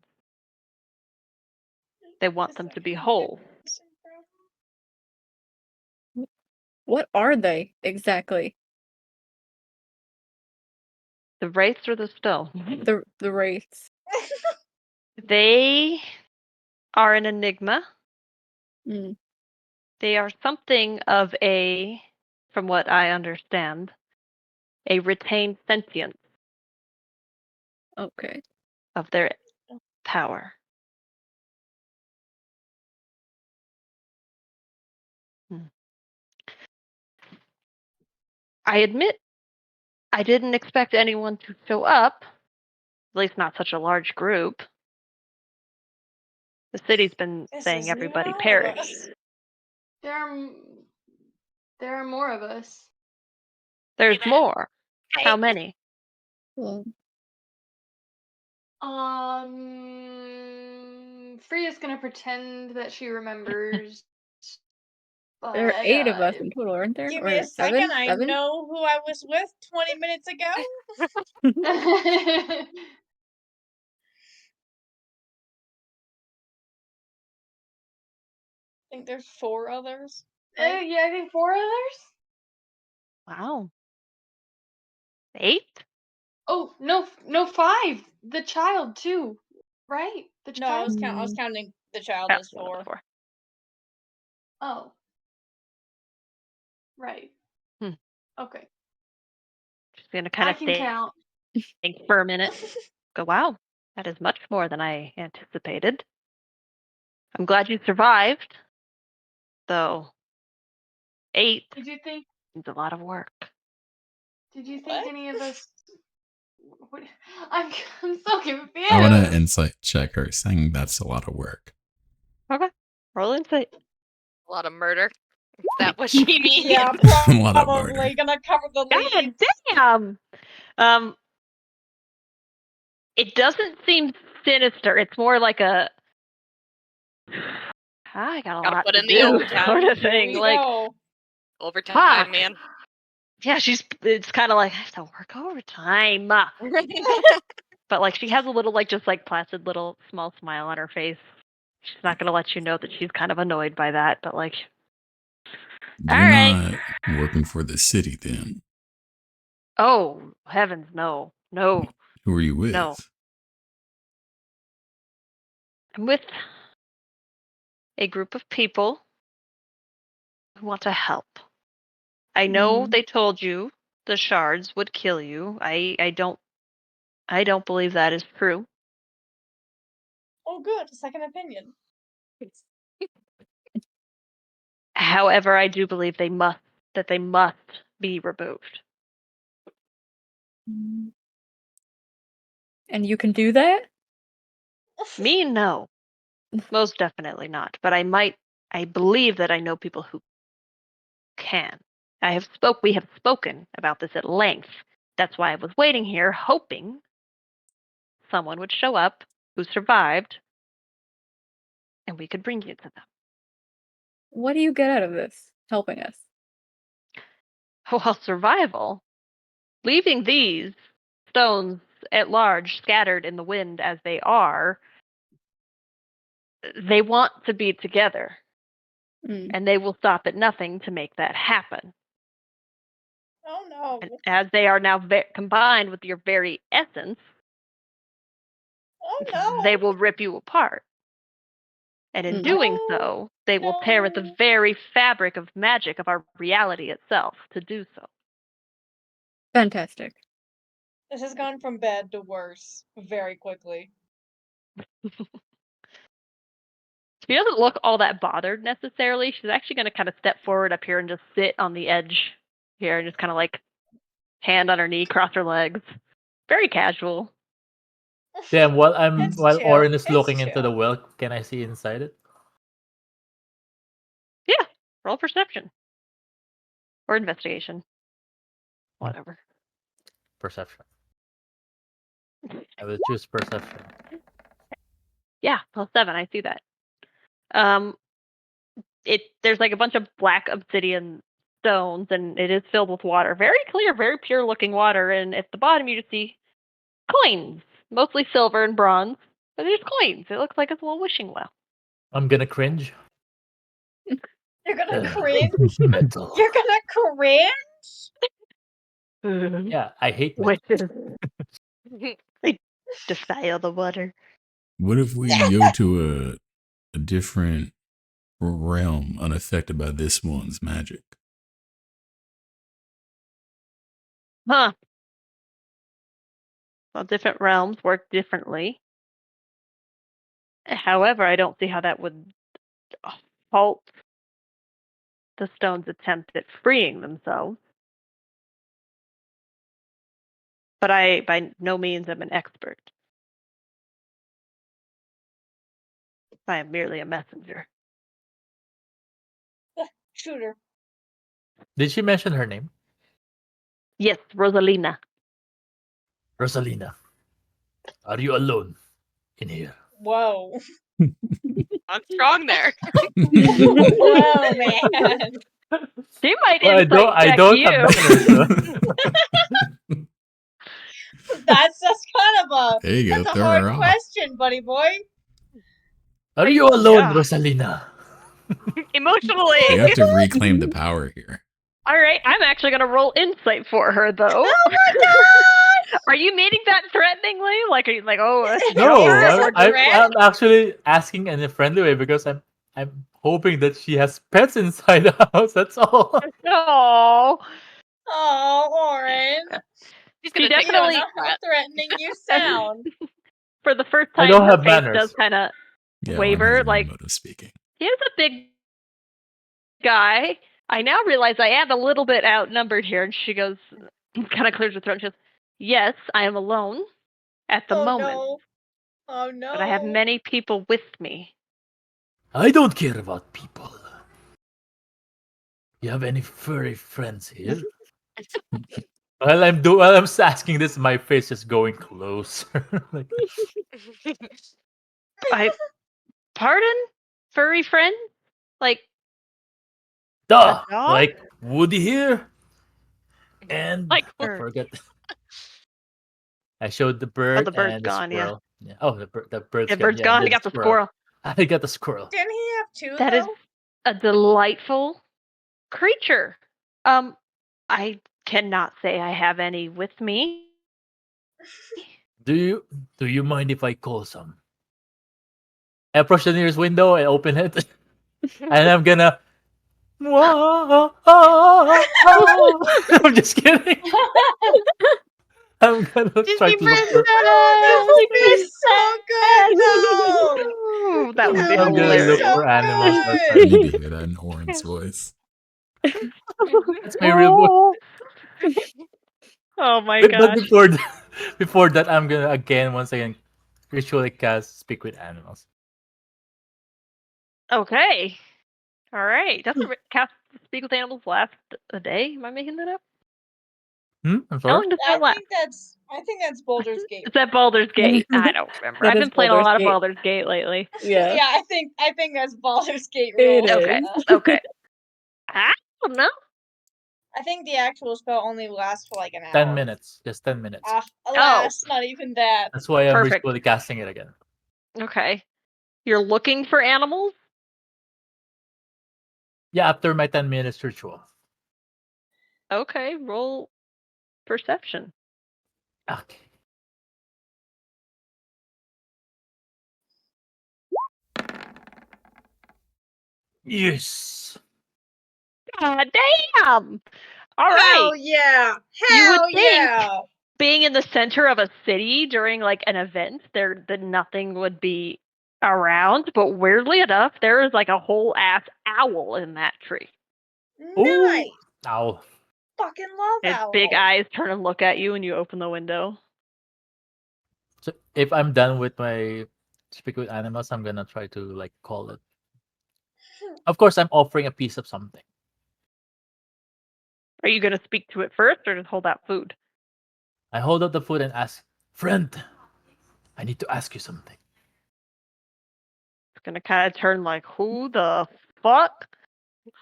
They want Is them there to be any whole. difference in problem? What are they exactly? The wraiths or the stones? The wraiths. They are an enigma. Mm, They are something of a, from what I understand, a retained sentience okay. of their power. I admit I didn't expect anyone to show up, at least not such a large group. The city's been This saying isn't even everybody all of perish. us. there are more of us. There's Hey, more. Hey, How many? Well, Freya's gonna pretend that she remembers. there are But 8 of us in total, aren't there? Give me a Or second. 7? I 7? know who I was with 20 minutes ago. I think there's 4 others. Right? yeah, I think 4 others. Wow. 8? Oh no, 5. The child too, right? The No, I child. was counting the child Yeah, as 4. 4. Oh. Right. Hmm. Okay. She's gonna kind I of can count. think for a minute. Go, wow, that is much more than I anticipated. I'm glad you survived, though. 8 Did you think? is a lot of work. Did you think What? any of us? What, I'm so confused. I want to insight check her, saying that's a lot of work. Okay, roll insight. A lot of murder. Is that what she means? Yeah, A lot of murder. probably gonna cover the God leads. damn! It doesn't seem sinister. It's more like a I got a Gotta lot put to in the do overtime. sort of Here thing. we Like, go. Overtime, fuck. man. Yeah, it's kind of like I have to work overtime. But like she has a little like just like placid little small smile on her face. She's not gonna let you know that she's kind of annoyed by that, but like You're all right. not working for the city then. Oh, heavens no. No. Who are you with? No. I'm with a group of people who want to help. I know they told you the shards would kill you. I don't believe that is true. Oh, good. A second opinion. However, I do believe they must be removed. And you can do that? Me, no. Most definitely not. But I believe that I know people who can. We have spoken about this at length. That's why I was waiting here, hoping someone would show up who survived, and we could bring you to them. What do you get out of this? Helping us. Well, survival. Leaving these stones at large, scattered in the wind as they are, they want to be together. And they will stop at nothing to make that happen. Oh no. And as they are now combined with your very essence, Oh no. they will rip you apart. And in doing so, they will tear at the very fabric of magic of our reality itself to do so. Fantastic. This has gone from bad to worse very quickly. She doesn't look all that bothered necessarily. She's actually going to kind of step forward up here and just sit on the edge here and just kind of like hand on her knee, cross her legs. Very casual. Damn, while It's chill. Orin is It's looking into chill. the well, can I see inside it? Yeah, roll perception. Or investigation. Whatever. Perception. I will choose perception. Yeah, +7, I see that. There's like a bunch of black obsidian stones, and it is filled with water. Very clear, very pure looking water, and at the bottom you just see coins, mostly silver and bronze. But there's coins. It looks like it's a little wishing well. I'm gonna cringe. You're gonna cringe? Metal. You're gonna cringe? Yeah, I hate metal. Witches. They defile the water. What if we go to a different realm unaffected by this one's magic? Huh. Well, different realms work differently. However, I don't see how that would halt the stone's attempt at freeing themselves. But I, by no means, am an expert. I am merely a messenger. Shooter. Did she mention her name? Yes, Rosalina. Rosalina. Are you alone in here? Whoa. I'm strong there. Whoa, man. She might Well, insight I check don't you. have manners, That's just kind of a There you go. that's a Throw hard her off. question, buddy boy. Are you alone, Yeah. Rosalina? Emotionally. You have to reclaim the power here. All right, I'm actually going to roll insight for her, though. Oh my gosh! Are you meaning that threateningly? Like, are you like, oh, No, No, Is this a I'm threat? actually asking in a friendly way because I'm I'm hoping that she has pets inside the house. That's all. No. Oh, Oren. She's She gonna take You don't definitely- know how threatening you sound. For the first I time, don't her have face manners. does kind of Yeah, waver. Oren has a Like, mode of speaking. he is a big guy. I now realize I am a little bit outnumbered here. And she goes, kind of clears her throat. She goes, yes, I am alone at the Oh moment, no. Oh no. but I have many people with me. I don't care about people. You have any furry friends here? While I'm asking this, my face is going closer. Like, Pardon? Furry friend? Like, duh! dog? Like Woody here. And Like I fur. forget. I showed the bird the bird's and the gone, yeah. squirrel. Yeah. Oh, the bird's The gone. bird's Yeah, gone. and I then got the squirrel. I got the squirrel. Didn't he have two That is though? a delightful creature. I cannot say I have any with me. Do you mind if I call some? I approach the nearest window and open it, and I'm gonna. I'm just kidding. I'm gonna try to look for. Oh, this would be so good though. Ooh, that would be That I'm would gonna look hilarious. so for animals good. outside. I need to hear that in Oren's voice. That's my real voice. Oh my But gosh. before that, I'm gonna once again ritually cast Speak with Animals. Okay. All right. Doesn't cast speak with animals last a day? Am I making that up? I'm How sorry. long does that last? I think that's Baldur's Gate. Is that Baldur's Gate? I don't remember. That I've is been playing a Baldur's lot of Gate. Baldur's Gate lately. Yeah. Yeah, I think that's Baldur's Gate It rule. Okay. is. Okay. I don't know. I think the actual spell only lasts for like an hour. 10 minutes, just 10 minutes. Alas, not even that. That's why I'm Perfect. ritually casting it again. Okay. You're looking for animals? Yeah, after my 10 minutes ritual. Okay. Roll perception. Okay. Yes. God damn! All right. Hell yeah! You would Hell think yeah! being in the center of a city during like an event, that nothing would be around, but weirdly enough, there is like a whole ass owl in that tree. Nice. Ow. Fucking love Its owls. big eyes turn and look at you, and you open the window. So if I'm done with my Speak with Animals, I'm gonna try to like call it. Of course, I'm offering a piece of something. Are you gonna speak to it first, or just hold out food? I hold out the food and ask, friend, I need to ask you something. It's gonna kind of turn like, who the fuck?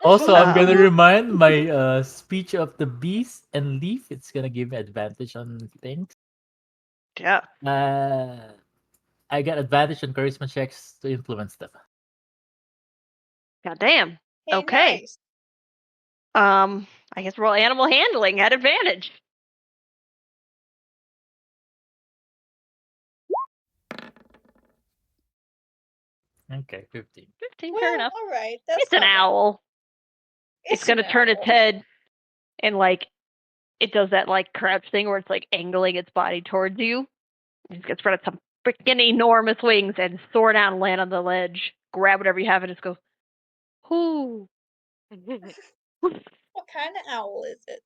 Also, I'm gonna Um, remind my speech of the beast and leaf. It's gonna give me advantage on things. Yeah. I get advantage on charisma checks to influence them. God damn. Hey, Okay. nice. I guess roll animal handling at advantage. Okay, 15. 15, Well, fair enough. all right. That's It's an not bad. owl. It's gonna an turn its owl. head and like it does that like crouch thing where it's like angling its body towards you. It's gonna spread out some freaking enormous wings and soar down and land on the ledge. Grab whatever you have and just go, whoo. What kind of owl is it?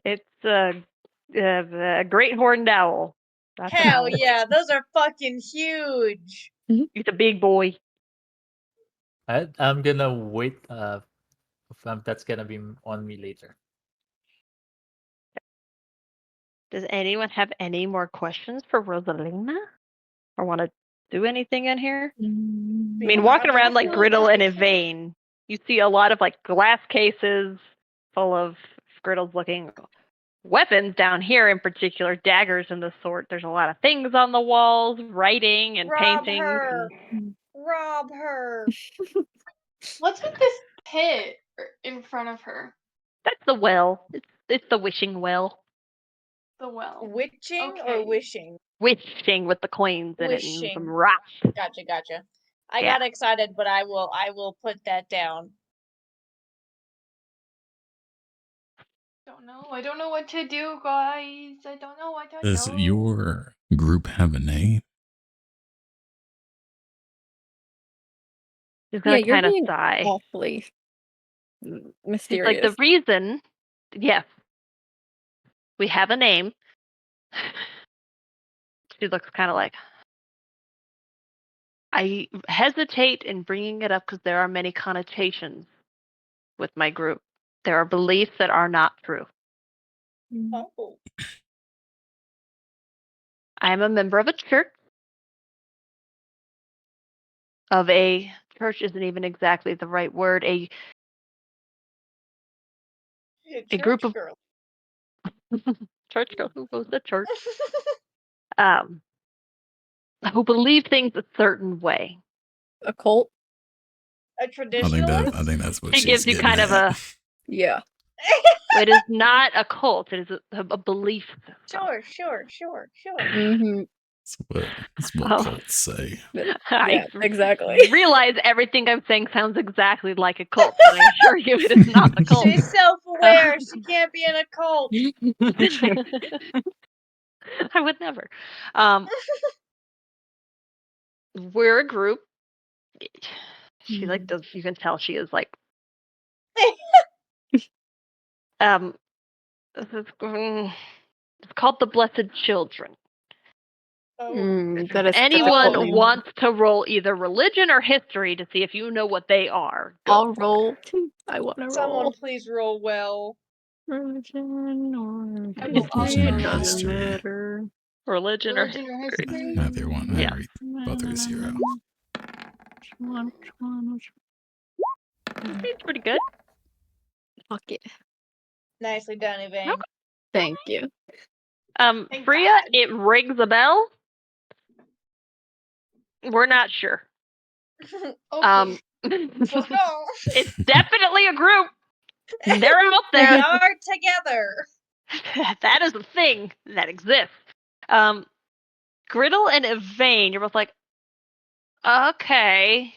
It's a great horned owl. That's an Hell owl. yeah, those are fucking huge. He's a big boy. I'm gonna wait. That's gonna be on me later. Does anyone have any more questions for Rosalina? Or want to do anything in here? I mean, walking around like Griddle and Yvain, you see a lot of like glass cases full of Griddle's looking weapons down here, in particular daggers and the sort. There's a lot of things on the walls, writing and Rob paintings. her. And... Rob her. What's with this pit in front of her? That's the well. It's the wishing well. The well. Witching Okay. or wishing? Wishing with the coins in it and some Wishing. rocks. Gotcha. I got excited, but I will put that down. I don't know what to do, guys. I don't know what to do. Does your group have a name? She's Yeah, gonna you're kind of being sigh. awfully She's like, mysterious. the reason, yes, we have a name. She looks kind of like, I hesitate in bringing it up because there are many connotations with my group. There are beliefs that are not true. Oh. I'm a member of a church. Of a church isn't even exactly the right word. A group of girl. church girl who goes to church. Who believe things a certain way. A cult? A traditionalist? I think that's what She she's gives you getting kind of at. a. Yeah. It is not a cult. It is a belief system. Sure. Mm-hmm. That's what cults say. Yeah, exactly. Realize everything I'm saying sounds exactly like a cult, but I assure you it is not a cult. She's self-aware. She can't be in a cult. I would never. We're a group. She like does. You can tell she is like. This is, it's called the Blessed Children. That If is such a cult anyone name. wants to roll either religion or history to see if you know what they are, go. I'll roll too. I want to Someone roll. please roll well. Religion or I will history, Religion it or doesn't history. matter. Religion or Religion or history. history? Neither one. Yeah. Both are 0. Which one? It's pretty good. Fuck it. Nicely done, Yvain. Okay. Thank you. Thank Freya, God. it rings a bell. We're not sure. Okay. We'll go. It's definitely a group. They're out They there. are together. That is a thing that exists. Griddle and Yvain, you're both like, okay.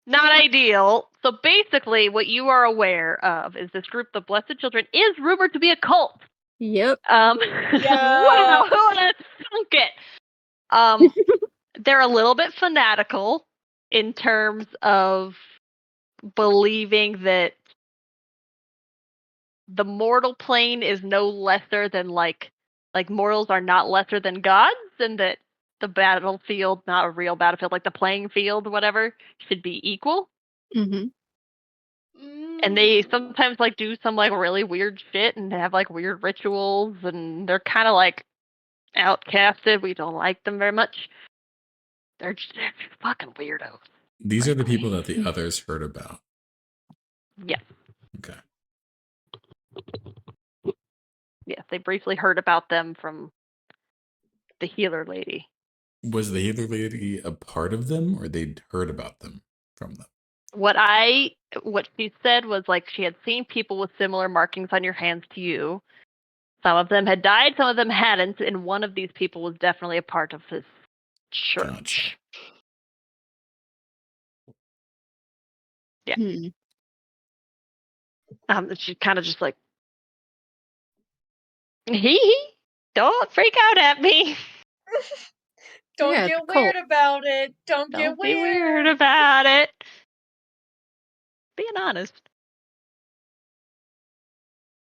Not ideal. So basically, what you are aware of is this group, the Blessed Children, is rumored to be a cult. Yep. Wow, who would have thunk it? They're a little bit fanatical in terms of believing that the mortal plane is no lesser than like mortals are not lesser than gods, and that the battlefield, not a real battlefield, like the playing field, whatever, should be equal. Mm-hmm. And they sometimes like do some like really weird shit and have like weird rituals, and they're kind of like outcasted. We don't like them very much. They're just fucking weirdos. These are the people that the others heard about. Yes. Okay. Yes, they briefly heard about them from the healer lady. Was the healer lady a part of them, or they'd heard about them from them? What she said was like she had seen people with similar markings on your hands to you. Some of them had died, some of them hadn't, and one of these people was definitely a part of his church. Gotcha. Yeah. She's kind of just like, don't freak out at me. Don't Yeah, get it's a cult. weird about it. Don't get Don't be weird weird. about it. Being honest.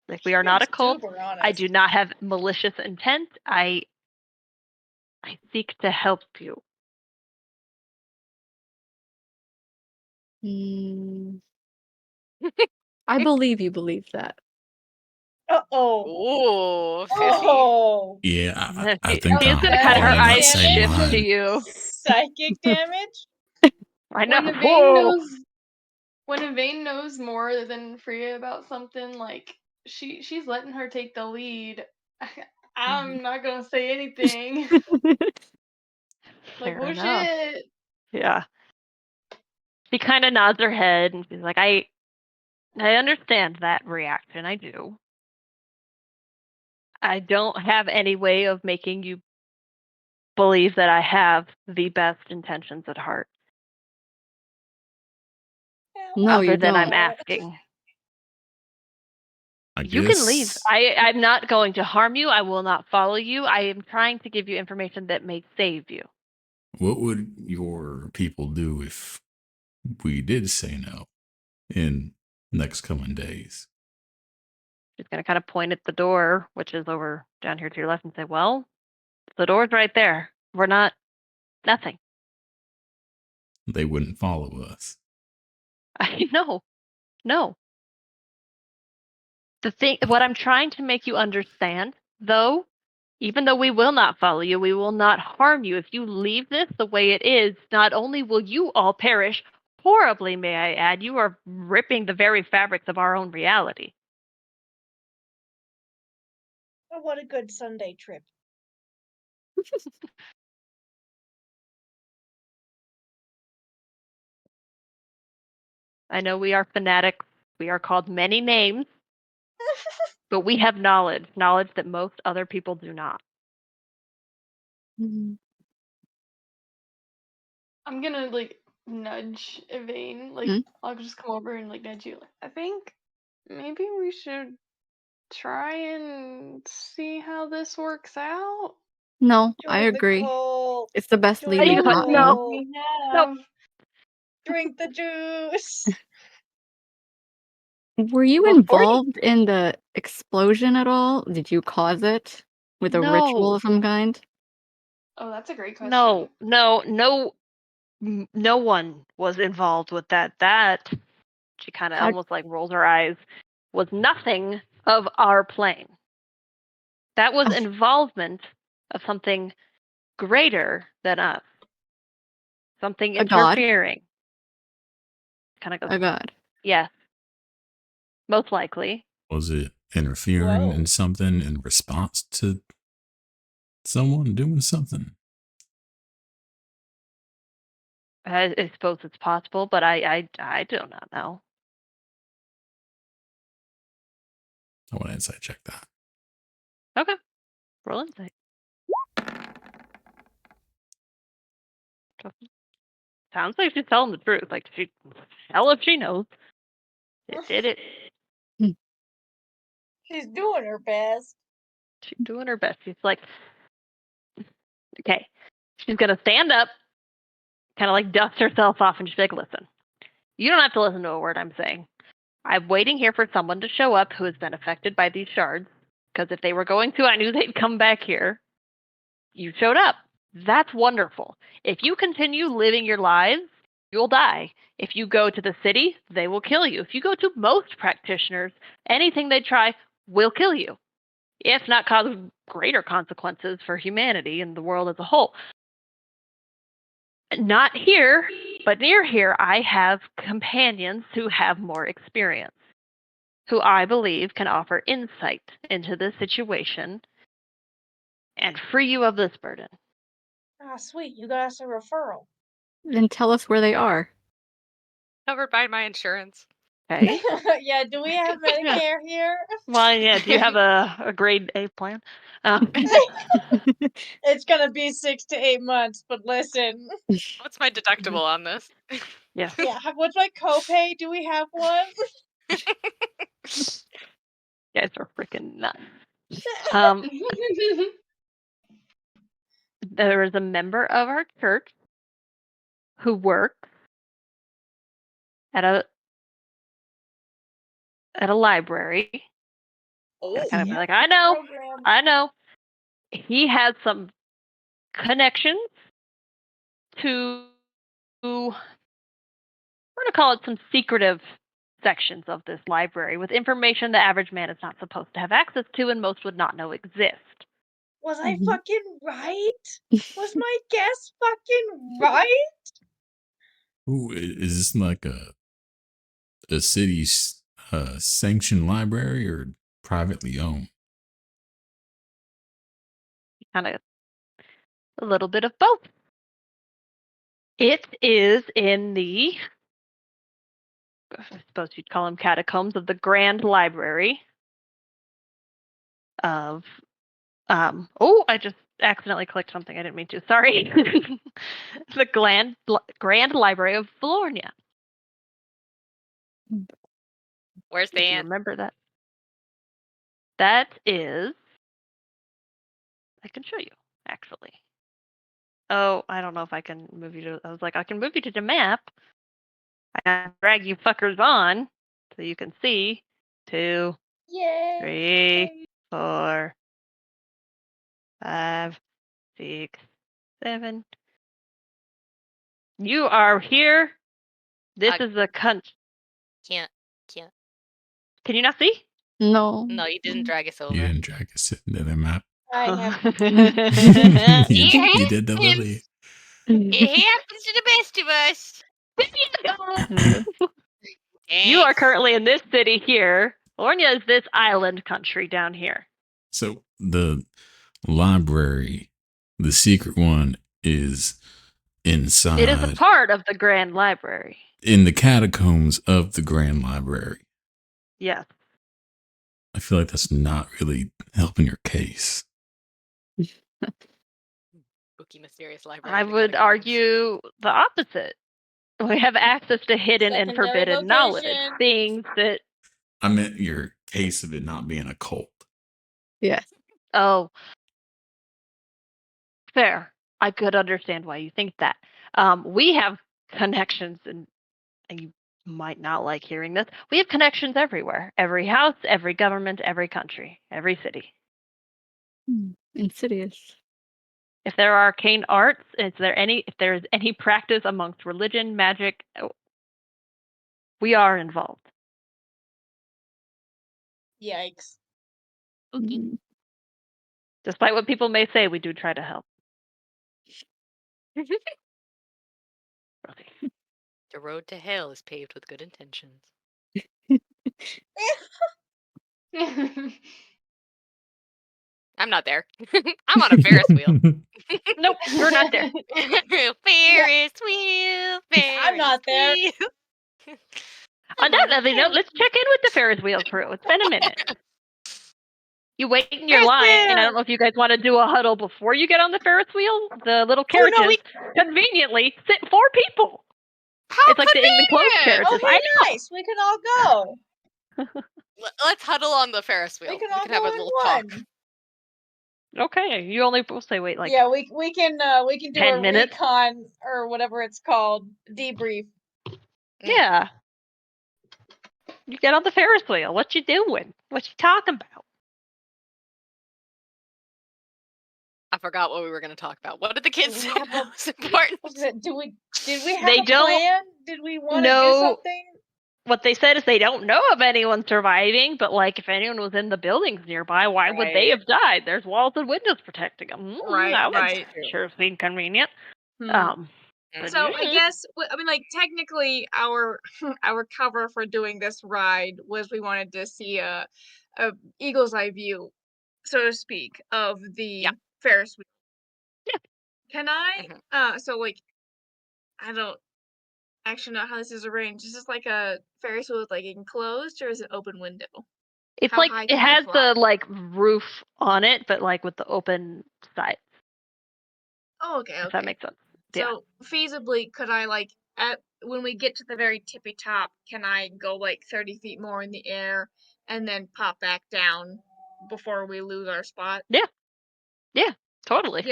Like, we are not a cult. Super honest. I do not have malicious intent. I seek to help you. I believe you believe that. Uh-oh. Ooh, fishy. Oh. Yeah, I think She's I'm gonna kind of her along that eyes same shift line. to you. Psychic damage? I know. When Yvain knows more than Freya about something, like she's letting her take the lead. I'm not gonna say anything. Like, Fair oh enough. shit. Yeah. She kind of nods her head and she's like, I understand that reaction. I do. I don't have any way of making you believe that I have the best intentions at heart. No, you Other than I'm don't. asking. I You can leave. guess I'm not going to harm you. I will not follow you. I am trying to give you information that may save you. what would your people do if we did say no in next coming days? She's going to kind of point at the door, which is over down here to your left, and say, well, the door's right there. We're not, nothing. They wouldn't follow us. I know. No. What I'm trying to make you understand, though, even though we will not follow you, we will not harm you. If you leave this the way it is, not only will you all perish, horribly, may I add, you are ripping the very fabrics of our own reality. Oh, what a good Sunday trip. I know we are fanatics. We are called many names, but we have knowledge that most other people do not. Mhm. I'm gonna like nudge Evane. Like Hmm? I'll just come over and like nudge you. Like, I think maybe we should try and see how this works out. No, I Join the agree. cult. It's the best Join I the leading just went, not no, to. cult. We no. have. Drink the juice. Were you Before you- involved in the explosion at all? Did you cause it with a ritual No, of some kind? Oh, that's a great question. no one was involved with that. That, she kind of How almost like rolls her eyes, was nothing of our plane. That was involvement of something greater than us. Something a god? interfering. Kind of goes, A god. yes, most likely. Was it interfering in Whoa. something in response to someone doing something? I suppose it's possible, but I do not know. I want to insight check that. Okay, roll insight. Sounds like she's telling the truth. Like, she, hell if she knows. It did it. She's doing her best. She's doing her best. She's like, okay. She's gonna stand up, kind of like dust herself off, and just be like, listen, you don't have to listen to a word I'm saying. I'm waiting here for someone to show up who has been affected by these shards. Because if they were going to, I knew they'd come back here. You showed up. That's wonderful. If you continue living your lives, you'll die. If you go to the city, they will kill you. If you go to most practitioners, anything they try will kill you, if not cause greater consequences for humanity and the world as a whole. Not here, but near here, I have companions who have more experience, who I believe can offer insight into this situation and free you of this burden. Ah, sweet. You got us a referral. Then tell us where they are. Covered by my insurance. Okay. Yeah, do we have Medicare here? Well, yeah. Do you have a grade A plan? It's gonna be 6 to 8 months, but listen. What's my deductible on this? Yes. Yeah, what's my copay? Do we have one? You guys are freaking nuts. There is a member of our church who works at a library. Oh, Kind of be yeah. like, I know. He has some connections to, we're gonna call it some secretive sections of this library with information the average man is not supposed to have access to and most would not know exist. Was I Mhm. fucking right? Was my guess fucking right? Ooh, is this like a city's sanctioned library or privately owned? Kind of a little bit of both. It is in the, I suppose you'd call them catacombs of the Grand Library of, I just accidentally clicked something I didn't mean to. Sorry. The Grand Library of Bologna. Where's If you Dan? remember that. That is. I can show you, actually. Oh, I don't know if I can move you to. I was like, I can move you to the map. I can drag you fuckers on so you can see. 2, Yay! 3, 4, 5, 6, 7. You are here. This is the country. Can't. Can you not see? No. No, you didn't drag us You over. didn't drag us into the map. I have. You did that, Lily. It happens to the best of us. You are Thanks. currently in this city here. Bologna is this island country down here. So the library, the secret one, is inside. It is a part of the Grand Library. In the catacombs of the Grand Library. Yes. I feel like that's not really helping your case. Spooky, mysterious library. I in the would catacombs. argue the opposite. We have access to hidden and Secondary forbidden knowledge, location. things that. I meant your case of it not being a cult. Yes. Oh, fair. I could understand why you think that. We have connections, and you might not like hearing this. We have connections everywhere. Every house, every government, every country, every city. Insidious. If there are arcane arts, if there is any practice amongst religion, magic, we are involved. Yikes. Mm. Despite what people may say, we do try to help. The road to hell is paved with good intentions. I'm not there. I'm on a Ferris wheel. Nope, we're not there. Ferris wheel. I'm not there. Wheel. On that level note, let's check in with the Ferris wheel crew. It's been a minute. You wait in your Ferris line, and I wheel! don't know if you guys want to do a huddle before you get on the Ferris wheel. The little carriages we- conveniently sit 4 people. How It's like the enclosed convenient! carriages. Okay, I know. nice. We can all go. Let's huddle on the Ferris wheel. We can all have go a in little talk. one. Okay, you only will say wait like Yeah, we can do 10 a minutes. recon or whatever it's called, debrief. Yeah. You get on the Ferris wheel. What you doing? What you talking about? I forgot what we were going to talk about. What did the kids say Yeah, but- was important? Did we have They a don't plan? Did we want to do know- something? What they said is they don't know of anyone surviving, but like if anyone was in the buildings nearby, why would they Right. have died? There's walls and windows protecting them. Right, That would right. sure seem convenient. Hmm. But So I guess I mean, like technically, our our cover for doing this ride was we wanted to see a eagle's eye view, so to speak, of the Ferris wheel. Yeah. Can I? Mhm. So like, I don't actually know how this is arranged. Is this like a Ferris wheel with like enclosed, or is it open window? it's How like high it can we has fly? the like roof on it, but like with the open side. Oh, okay, If that okay. makes sense. Yeah. So feasibly, could I like when we get to the very tippy top, can I go like 30 feet more in the air and then pop back down before we lose our spot? Yeah, totally.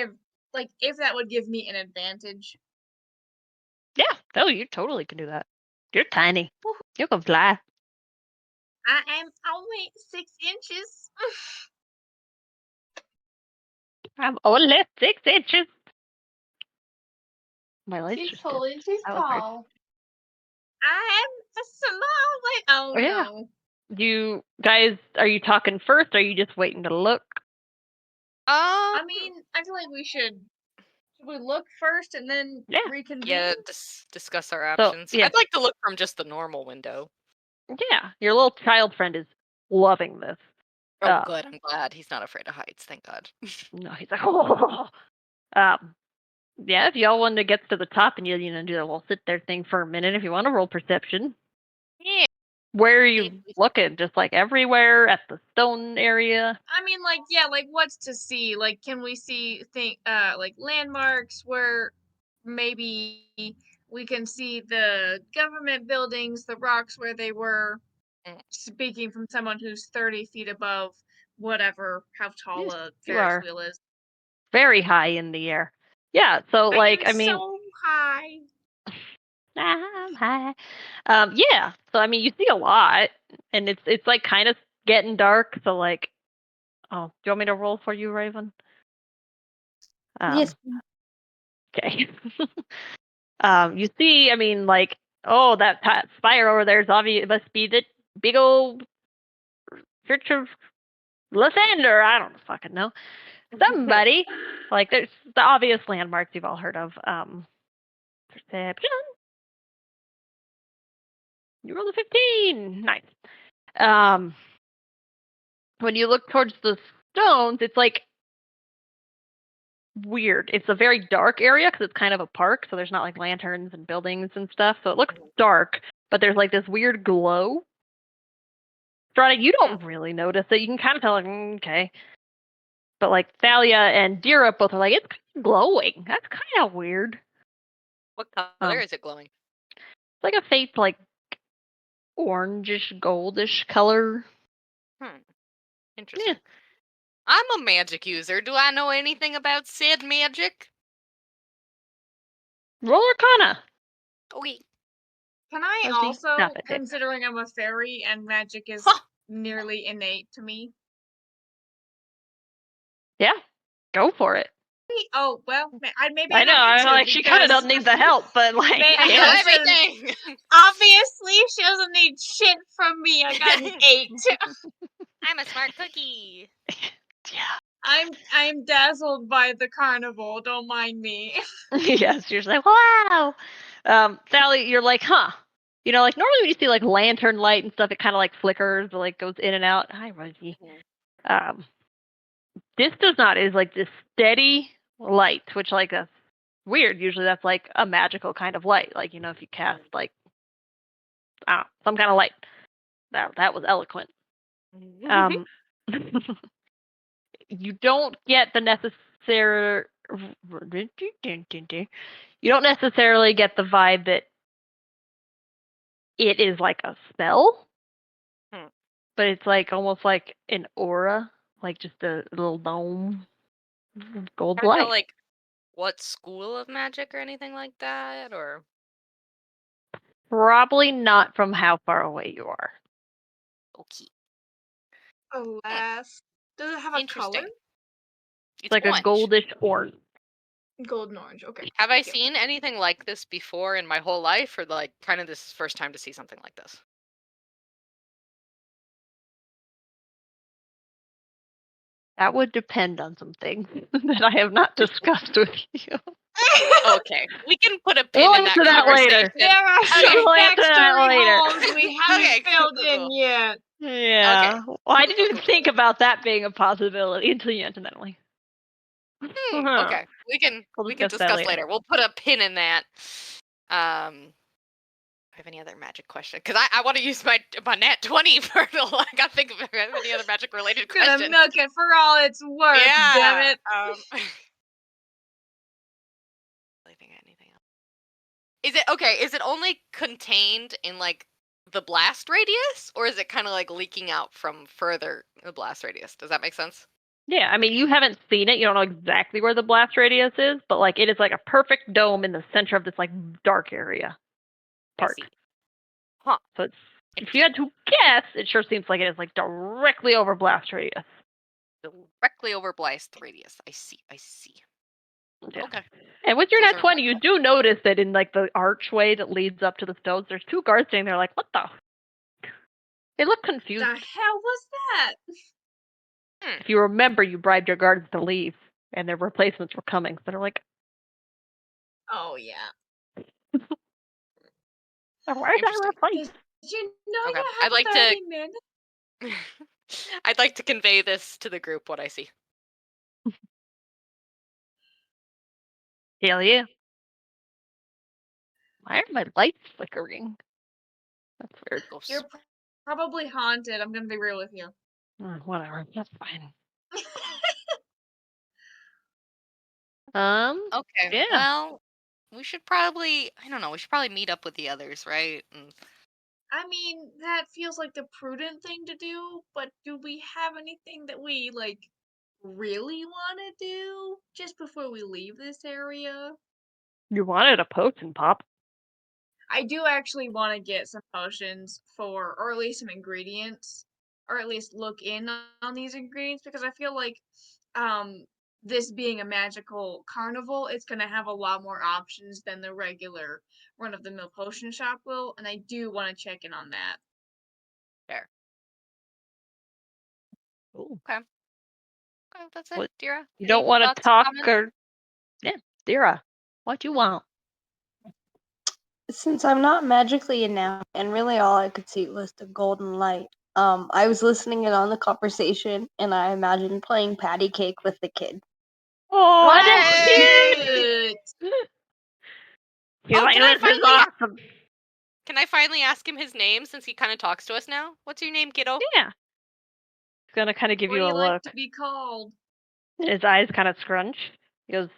Like if that would give me an advantage. Yeah, no, you totally can do that. You're tiny. You can fly. I am only 6 inches. I'm only 6 inches. My legs She's just tall. dipped. She's That was weird. tall. I am a small Oh Oh, yeah. no. You guys, are you talking first? Or are you just waiting to look? I mean, I feel like we should we look first and then Yeah. reconvene? Yeah, discuss our So, options. yeah. I'd like to look from just the normal window. Yeah, your little child friend is loving this. Oh, good. I'm glad he's not afraid of heights. Thank God. No, he's like, oh. Yeah, if y'all want to get to the top and you know do the little sit there thing for a minute, if you want to roll perception. Yeah. Where are you looking? Just like everywhere at the stone area? I mean, like, yeah, like what's to see? Like, can we see like landmarks where maybe we can see the government buildings, the rocks where they were? Mm. Speaking from someone who's 30 feet above whatever, how tall Yes, a you Ferris are. wheel is. Very high in the air. Yeah, so like I am I mean so high. I'm high. Yeah. So I mean you see a lot and it's like kind of getting dark, so like oh, do you want me to roll for you, Raven? Yes. Okay. You see, I mean, like, oh, that spire over there is obvious. Must be the big old Church of Lysander. I don't fucking know. Somebody. Like, there's the obvious landmarks you've all heard of. Perception. You rolled a 15. Nice. When you look towards the stones, it's like weird. It's a very dark area because it's kind of a park, so there's not like lanterns and buildings and stuff. So it looks dark, but there's like this weird glow. Strada, you don't really notice it. You can kind of tell, like, okay. But like Thalia and Dira both are like, it's kind of glowing. That's kind of weird. What color is it glowing? It's like a faint, like orangish, goldish color. Interesting. Yeah. I'm a magic user. Do I know anything about said magic? Roll Arcana. Okay. Can I Let's see. also, Stop it. considering I'm a fairy and magic is nearly innate to me? Yeah, go for it. Oh, well, maybe I know, don't need to, like, she kind of doesn't need the help, but like, I know everything. Obviously, she doesn't need shit from me. I got an 8. I'm a smart cookie. Yeah. I'm dazzled by the carnival. Don't mind me. Yes, you're just like, wow. Sally, you're like, huh. You know, like normally when you see like lantern light and stuff, it kind of like flickers or like goes in and out. Hi, Rosie. This does not. It is like this steady light, which like that's weird. Usually that's like a magical kind of light. Like, you know, if you cast like I don't know, some kind of light. That was eloquent. You don't get the necessary. You don't necessarily get the vibe that it is like a spell, but it's like almost like an aura, like just a little dome, gold Can I light. tell, like, what school of magic or anything like that, or? Probably not from how far away you are. Okay. Alas. Does it have a color? It's like orange. a goldish orange. Golden orange, okay. Have I seen anything like this before in my whole life, or like kind of this first time to see something like this? That would depend on some things that I have not discussed with you. Okay, we can put a pin We'll in that answer that conversation. later. There are We'll some answer that backstory later. holes we haven't filled in yet. Yeah. Okay. Well, I didn't even think about that being a possibility until you mentioned that, Emily. Okay, we can discuss later. We'll put a pin in that. Do I have any other magic question? Because I want to use my nat 20 for I gotta think of any other magic related questions. Gonna milk it for all it's worth, damn it. Anything else? Is it okay? Is it only contained in like the blast radius, or is it kind of like leaking out from further the blast radius? Does that make sense? Yeah, I mean, you haven't seen it. You don't know exactly where the blast radius is, but like it is like a perfect dome in the center of this like dark area park. Huh. So it's, if you had to guess, it sure seems like it is like directly over blast radius. Directly over blast radius. I see. Yeah. Okay. And with your nat 20, you do notice that in like the archway that leads up to the stones, there's 2 guards standing there like, what the? They look confused. The hell was that? If you remember, you bribed your guards to leave, and their replacements were coming. So they're like, oh, yeah. Where's that replacement? Did you know Okay. you have I'd like 30 minutes? I'd like to convey this to the group, what I see. Hell yeah. Why are my lights flickering? That's weird. You're Probably haunted. I'm gonna be real with you. Whatever, that's fine. Okay. Yeah. Well, we should probably, I don't know, we should probably meet up with the others, right? And I mean, that feels like the prudent thing to do, but do we have anything that we, like, really want to do just before we leave this area? You wanted a potion pop. I do actually want to get some potions or at least some ingredients, or at least look in on these ingredients because I feel like, this being a magical carnival, it's gonna have a lot more options than the regular run-of-the-mill potion shop will, and I do want to check in on that. there. Ooh. Okay. Okay, that's it, What- Dira. You Any don't want to thoughts, talk comments? or... Yeah, Dira, what you want? Since I'm not magically enamored, and really all I could see was the golden light, I was listening in on the conversation, and I imagined playing patty cake with the kid. Oh, What? that's cute! Cute. He's Oh, like, can I this is awesome. Can I finally ask him his name since he kind of talks to us now? What's your name, kiddo? Yeah. He's gonna kind of give What you do a you like look. to be called? His eyes kind of scrunch. He goes,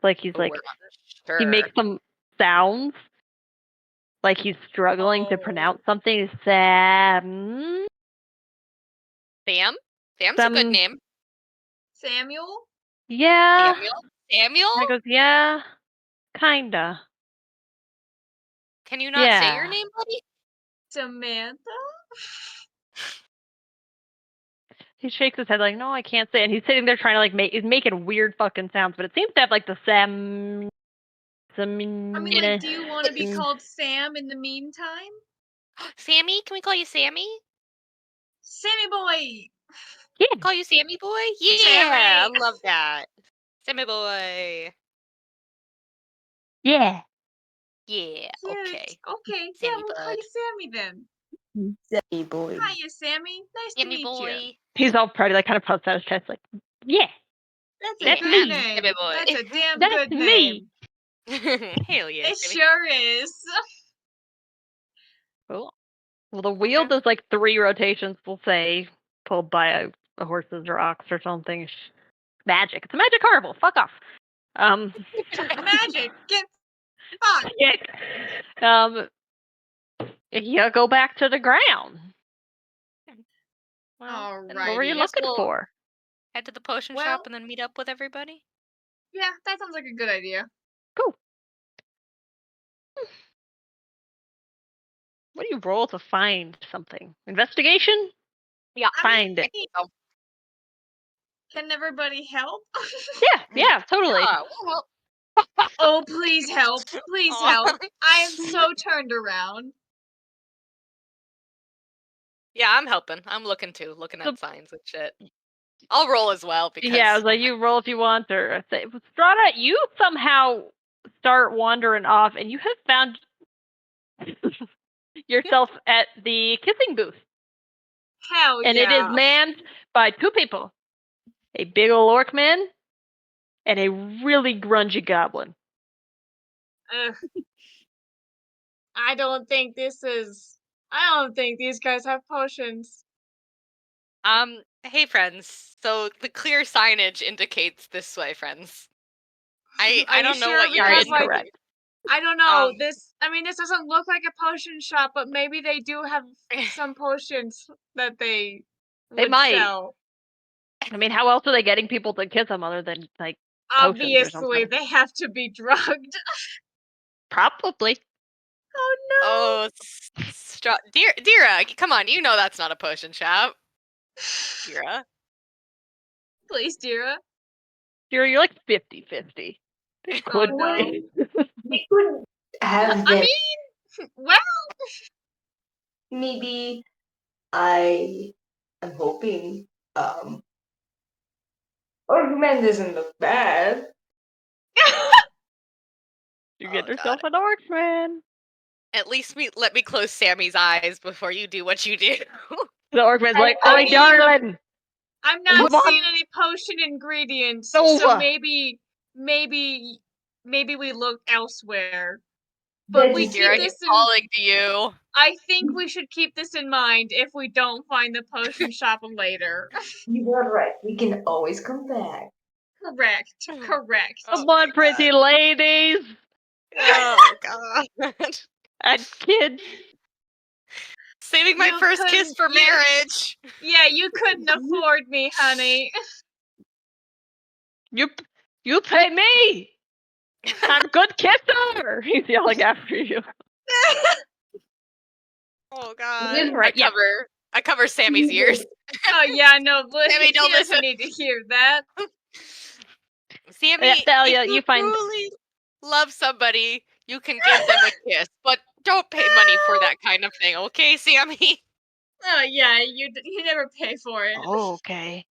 Like he's Oh, like, we're not he sure. makes some sounds. Like he's struggling to Oh. pronounce something. Sam. Sam? Sam's a good name. Samuel? Yeah. Samuel? Samuel? I goes, yeah, kinda. Can you not say your Yeah. name, buddy? Samantha? He shakes his head like, no, I can't say it. And he's sitting there trying to like he's making weird fucking sounds, but it seems to have like the Sam. I mean, like, do you want to be called Sam in the meantime? Sammy? Can we call you Sammy? Sammy boy! Yeah. Call you Sammy boy? Yeah, Sammy! I love that. Sammy boy. Yeah. Yeah, Cute. okay. Okay, yeah, Sammy we'll call bud. you Sammy then. Sammy boy. Hiya, Sammy. Nice to Sammy meet you. boy. He's all proud, like kind of puffs out his chest, like, yeah, That's a That's good me. name. Sammy boy. That's a damn that's good me. name. Hell yeah, It Sammy. sure is. Cool. Well, the wheel does like 3 rotations, we'll say, pulled by a horse's or ox or something. Magic. It's a magic carnival. Fuck off. Magic. Get fucked. Yeah. You go back to the ground. Well, then What were you Alrighty. looking we'll for? head to the potion Well- shop and then meet up with everybody? Yeah, that sounds like a good idea. Cool. What do you roll to find something? Investigation? Yeah. Find it. So, Can everybody help? Yeah, totally. yeah, well, Oh, please help. Please Aw. help. I am so turned around. yeah, I'm helping. I'm looking too, looking So- at signs and shit. I'll roll as well because Yeah, I was like, you roll if you want, or Strata, you somehow start wandering off, and you have found yourself at the kissing booth, Hell and yeah. it is manned by 2 people: a big ol' orc man and a really grungy goblin. Ugh. I don't think these guys have potions. Hey friends. So the clear signage indicates this way, friends. I Are you don't know sure? what you're Because, in. like, Incorrect. I don't know. Um, This doesn't look like a potion shop, but maybe they do have some potions that they would might. sell. I mean, how else are they getting people to kiss them other than like potions or Obviously, something? they have to be drugged. Probably. Oh no! Oh, Dira, come on, you know that's not a potion shop. Dira. Please, Dira. You're like 50-50. It could no. be. We could have I them. mean, well, Maybe I am hoping Orgman doesn't look bad. You Oh, get God. yourself an orc, man. At least let me close Sammy's eyes before you do what you do. The orc man's like, I oi, mean, darling! I'm not Come on. seeing any potion ingredients, No. so maybe we look elsewhere. But we That's keep Kira, this he's in. calling to you. I think we should keep this in mind if we don't find the potion shop later. You are right. We can always come back. Correct. Correct. Oh Come on, my pretty God. ladies Oh God. and kids. Saving my You first kiss couldn't- for you- marriage. Yeah, you couldn't afford me, honey. You pay me. I'm a good kisser. He's yelling after you. Oh God. Right, yeah. I cover Sammy's ears. Oh yeah, no, but Sammy, he don't doesn't listen. need to hear that. Sammy, Thalia, if you find truly love somebody, you can give them a kiss, but don't pay money for that kind of thing, okay, Sammy? Oh yeah, you never pay for it. Oh, okay.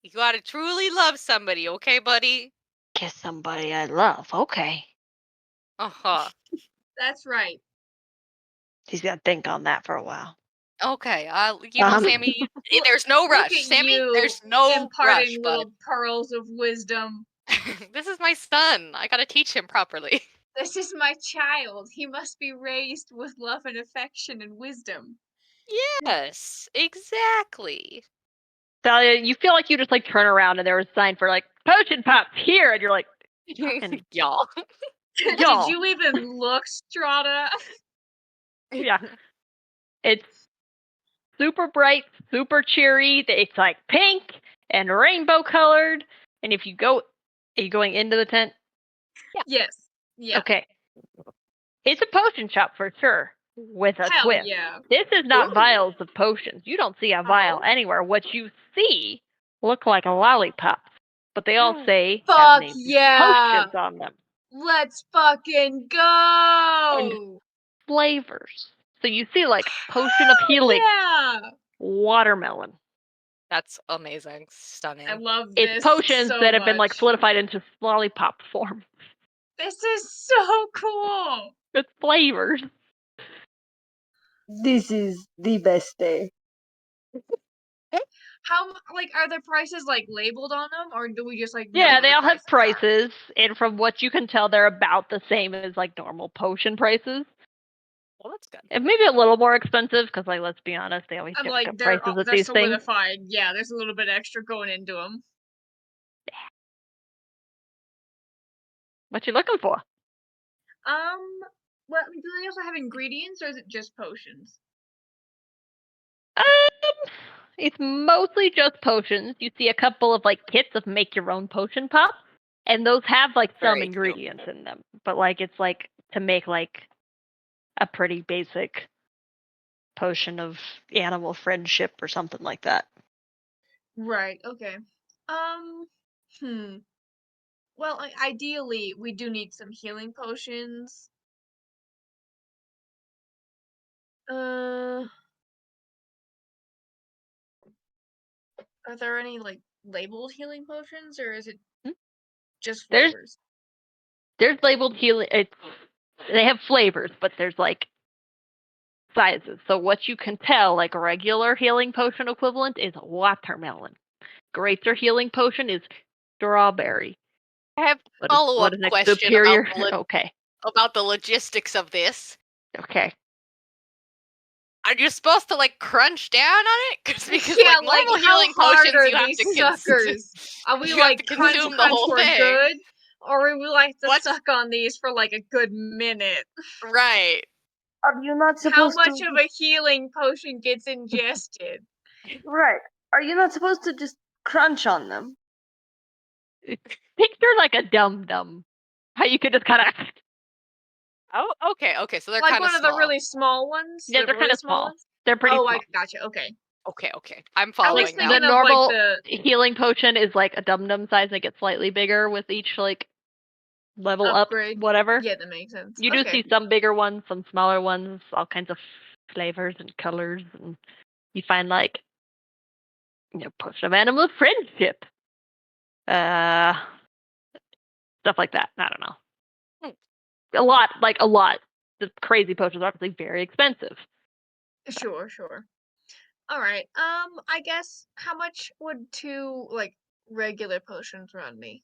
You gotta truly love somebody, okay, buddy? Kiss somebody I love. Okay. Uh-huh. That's right. He's gonna think on that for a while. Okay, Um, Sammy, there's no Look rush. at Sammy, you there's no rush, imparting bud. little pearls of wisdom. This is my son. I gotta teach him properly. This is my child. He must be raised with love and affection and wisdom. Yes, exactly. Thalia, you feel like you just like turn around and there was a sign for like potion pops here, and you're like, fucking Y'all. y'all. Did you even look, Strata? Yeah. It's super bright, super cheery. It's like pink and rainbow colored. And if you go, are you going into the tent? Yes. Yeah. Okay. It's a potion shop for sure, with a Hell twist. yeah. This is not Ooh. vials of potions. You don't see a vial Oh. anywhere. What you see look like a lollipop, but they all say have Fuck names yeah. potions on them. Let's fucking go. Flavors. So you see like potion of Hell healing, yeah. watermelon. That's amazing. Stunning. I love It's this potions so that have been like much. solidified into lollipop form. This is so cool. It's flavors. This is the best day. How like are the prices like labeled on them, or do we just like? know Yeah, what they the all have prices are? prices, and from what you can tell, they're about the same as like normal potion prices. Well, that's good. And maybe a little more expensive, because like let's be honest, they always I'm jack like up they're prices at they're these things. solidified. Yeah, there's a little bit extra going into them. What you looking for? Well, do they also have ingredients, or is it just potions? It's mostly just potions. You see a couple of like kits of make your own potion pops, and those have like some Very cute. ingredients in them. But like it's like to make like a pretty basic potion of animal friendship or something like that. Right. Okay. Hmm. Well, ideally, we do need some healing potions. Are there any like labeled healing potions, or is it just There's flavors? There's labeled healing. They have flavors, but there's like sizes. So what you can tell, like a regular healing potion equivalent, is watermelon. Greater healing potion is strawberry. I have a What follow-up is next? question Superior. about Okay. the logistics of this. Okay. Are you supposed to like crunch down on it? Because Yeah, like normal like, how healing hard potions, are you have these to suckers? Are we you have like to crunch, consume the crunch, whole we're thing. good, or we like to What's- suck on these for like a good minute? Right. Are you not How supposed much to? of a healing potion gets ingested? Right. Are you not supposed to just crunch on them? Picture like a dum dum. How you could just kind of. Oh, okay. So they're Like kind one of small. the really small ones? Yeah, The they're really kind of small. ones? They're pretty Oh, small. I gotcha. Okay. Okay. I'm I following was now. thinking The of normal like the. healing potion is like a dum dum size, and it gets slightly bigger with each like level Upgrade. up, whatever. Yeah, that makes sense. You do Okay. see some bigger ones, some smaller ones, all kinds of flavors and colors, and you find like, potion of animal friendship, stuff like that. I don't know. A lot. The crazy potions are obviously very expensive. Sure. All right. I guess how much would 2 like regular potions run me?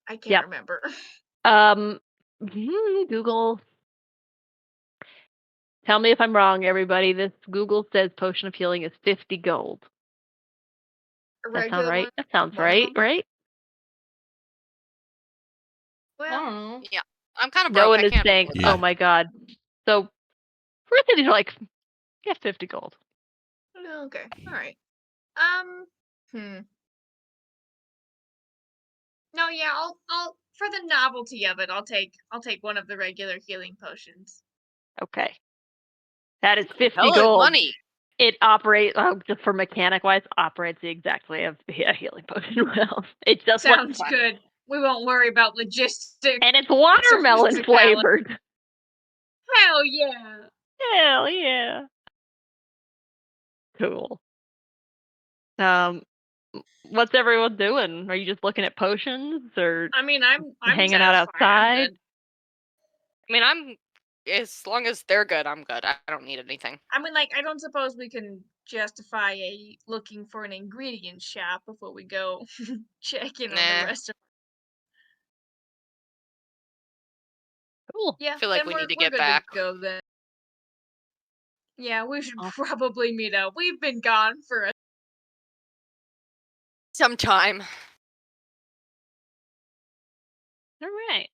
I can't Yep. remember. Google. Tell me if I'm wrong, everybody. This Google says potion of healing is 50 gold. A That sound regular right? one. That sounds one of right, them? right? I Well, don't know. Yeah, I'm kind of broke. Rowan I is can't saying, afford Yeah. "Oh my god." So, first these are like, get 50 gold. okay, all right. No, yeah, I'll for the novelty of it, I'll take one of the regular healing potions. Okay. That is 50 hell of gold. money. It operates, just for mechanic wise, operates the exact way of a healing potion will. It just works Sounds fine. good. We won't worry about logistics. And it's watermelon Sophisticality. flavored. Hell yeah! Hell yeah. Cool. What's everyone doing? Are you just looking at potions or I mean, I'm hanging out satisfied. I'm outside? good. I mean, as long as they're good, I'm good. I don't need anything. I mean, like, I don't suppose we can justify looking for an ingredient shop before we go check in on the Nah. rest of. Cool. Yeah, I feel like then we we're need to we're get good back to go then. Yeah, we should Awesome. probably meet up. We've been gone for a. sometime. All right.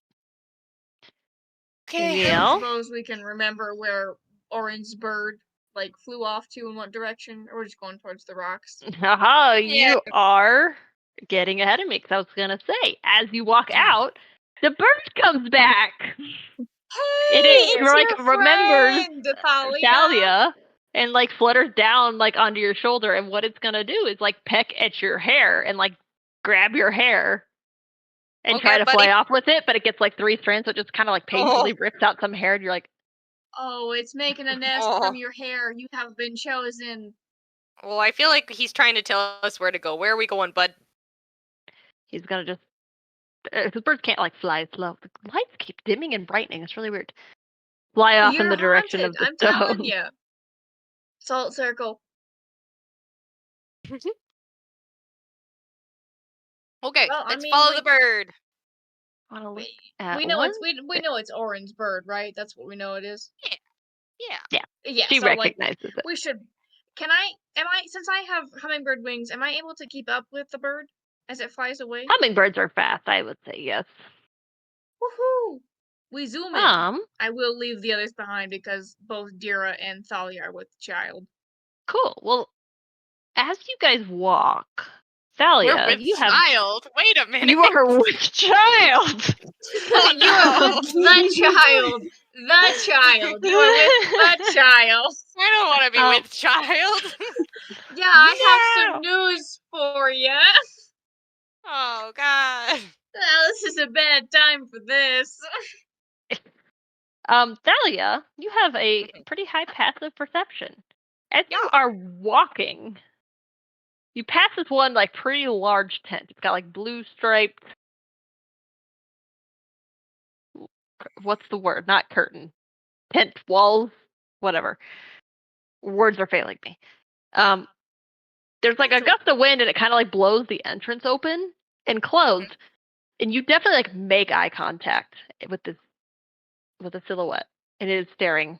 Okay. I don't Well, suppose we can remember where Orange Bird like flew off to in what direction, or we're just going towards the rocks. haha, Yeah. you are getting ahead of me because I was going to say, as you walk out, the bird comes back. Hey, It it's like your remembers friend, Thalia. Dahlia and like flutters down like onto your shoulder, and what it's gonna do is like peck at your hair and like grab your hair and try Okay, to buddy. fly off with it, but it gets like 3 strands, so it just kind of like painfully rips out some hair, and you're like, Oh, it's making a nest Oh. from your hair. You have been chosen. Well, I feel like he's trying to tell us where to go. Where are we going, bud? he's gonna just. Because birds can't like fly slow. The lights keep dimming and brightening. It's really weird. Fly off in You're the direction haunted. of the I'm telling stone. you. Salt circle. Okay, Well, I let's mean, follow like, the bird. Wanna look we at know one? it's we know it's Orange Bird, right? That's what we know it is. Yeah. Yeah, Yeah. she So like, recognizes it. we should. Since I have hummingbird wings, am I able to keep up with the bird as it flies away? Hummingbirds are fast, I would say yes. Woohoo! We zoom in. I will leave the others behind because both Dira and Thalia are with the child. Cool. Well, as you guys walk, We're Thalia, with you have child. Wait a minute. you are with child. Oh, You are no. with the child. The child. You are with the child. I don't want to be Oh. with child. Yeah, I have No. some news for you. Oh God. Well, this is a bad time for this. Thalia, you have a pretty high passive perception. As you Yeah. are walking, you pass this one like pretty large tent. It's got like blue striped. What's the word? Not curtain. Tent walls. Whatever. Words are failing me. There's like a gust of wind, and it kind of like blows the entrance open and closed. And you definitely like make eye contact with the silhouette, and it is staring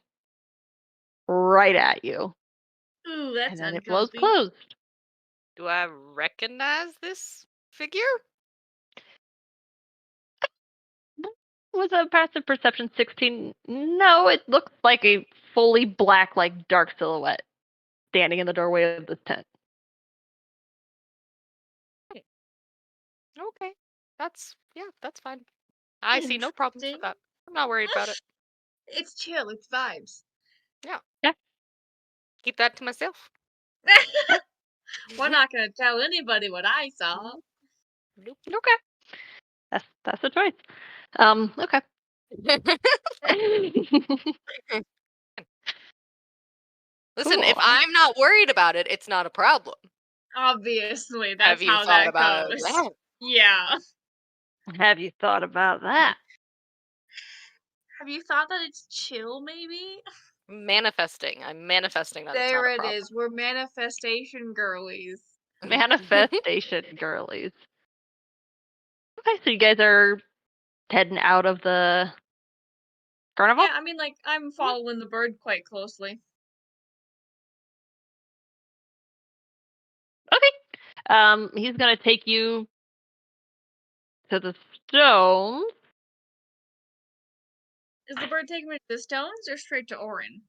right at you. Ooh, that's And then it blows uncomfy. closed. Do I recognize this figure? Was a passive perception 16? No, it looks like a fully black, like dark silhouette standing in the doorway of this tent. Okay. That's fine. I see no problems with that. I'm not worried about it. It's chill. It's vibes. Yeah. Keep that to myself. We're not gonna tell anybody what I saw. Nope. Okay. That's a choice. Okay. Listen, if Cool. I'm not worried about it, it's not a problem. Obviously, Have that's you how thought that about goes. that? Yeah. Have you thought about that? Have you thought that it's chill, maybe? Manifesting. I'm manifesting that it's not There a it problem. is. We're manifestation girlies. Manifestation girlies. Okay, so you guys are heading out of the carnival? Yeah, I mean, like, I'm following the bird quite closely. Okay. He's gonna take you to the stones. Is the bird taking me to the stones or straight to Orin?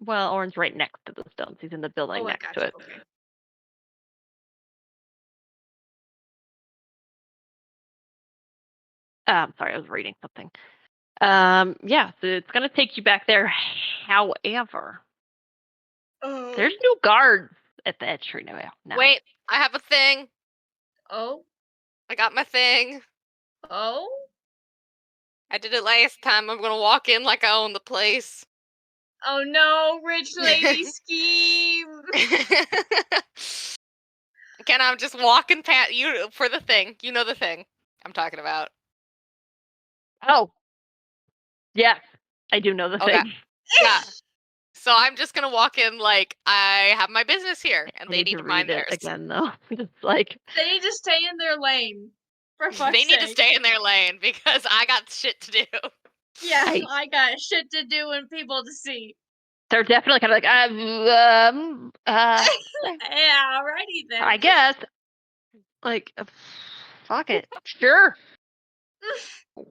Well, Orin's right next to the stones. He's in the building Oh, I next to gotcha. it. Okay. Sorry, I was reading something. Yeah, so it's gonna take you back there. However, there's new guards at the entry now. Wait, I have a thing. Oh. I got my thing. Oh. I did it last time. I'm gonna walk in like I own the place. Oh no, rich lady scheme. Again, I'm just walking past you for the thing. You know the thing I'm talking about. Oh, yes, I do know the Okay. thing. Yeah. So I'm just gonna walk in like I have my business here, and I they need to mind read it theirs. again, though. Just like They need to stay in their lane. For fuck's They need to sake. stay in their lane because I got shit to do. Yeah, I got shit to do and people to see. they're definitely kind of like, Yeah, alrighty then. I guess, like, fuck it, sure.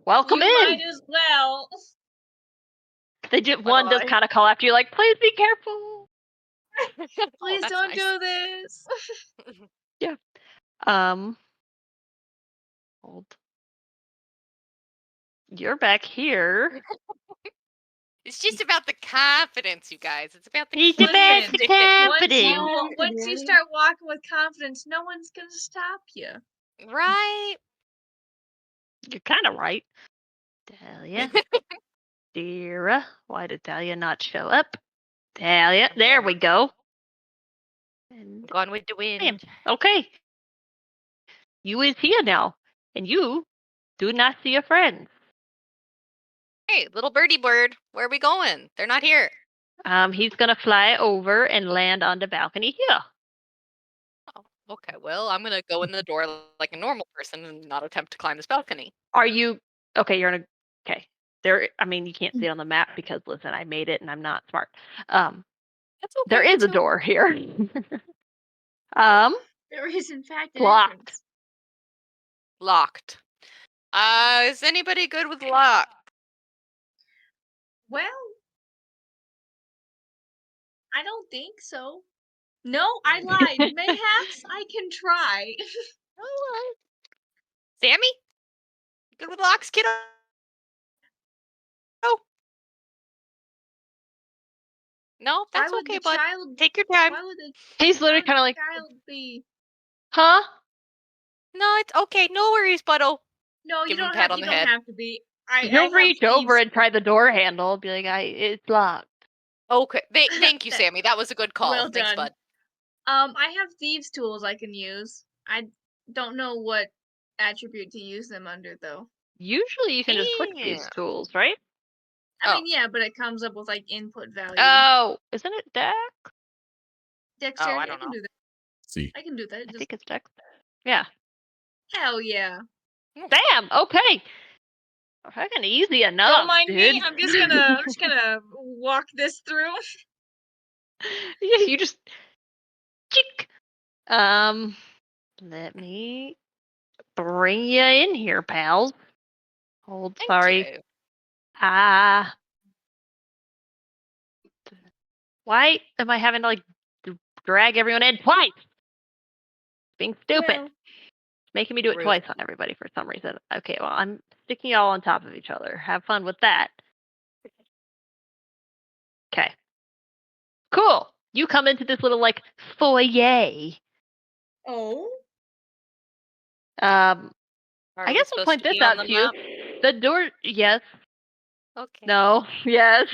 Welcome you in. might as well. They just one does kind of call after you, like, please be careful. Please that's don't nice. do this. Yeah. Hold. You're back here. It's just about the confidence, you guys. It's about the It's about the confidence. Once you start walking with confidence, no one's gonna stop you. Right? You're kind of right. Dahlia. Dira. Why did Dahlia not show up? Dahlia. There we go. And Gone with the wind. bam. Okay. You is here now. And you do not see your friends. Hey, little birdie bird, where are we going? They're not here. He's gonna fly over and land on the balcony here. Oh, okay. Well, I'm gonna go in the door like a normal person and not attempt to climb this balcony. Are you okay? You're in a okay. There. I mean, you can't see it on the map because listen, I made it and I'm not smart. That's okay. There is a too. door here. There is in fact an locked. entrance. Locked. Is anybody good with lock? Well, I don't think so. No, I lied. Mayhaps I can try. Alright. Sammy? Good with locks, kiddo? No, that's Why would okay, the bud. child? Take your time. Why would the He's literally kind of like, child be? huh? No, it's okay. No worries, buddo. No, Give you him a don't pat have. on You the don't head. have to be. He'll I reach have over thieves. and try the door handle. Be like, it's locked. Okay. Thank you, Sammy. That was a good call. Well Thanks, done. bud. I have thieves' tools I can use. I don't know what attribute to use them under though. Usually you can just click these Damn. tools, right? I mean, yeah, but it comes up with like input value. Oh, isn't it Dex? Dexterity, I I don't can know. do that. See. I can do that. I Just think it's Dex. Yeah. hell yeah. Damn. Okay. Fucking easy enough, Don't mind dude. me. I'm just gonna walk this through. Yeah, you just chick. Let me bring you in here, pals. Hold, Thank sorry. you. Why am I having to like drag everyone in twice? Being stupid. Well, Making me do it Rude. twice on everybody for some reason. Okay, well, I'm sticking y'all on top of each other. Have fun with that. Okay. Cool. You come into this little like foyer. oh. Are I we guess I'll supposed point to this be on out the to you. map? The door, yes. Okay. No, yes.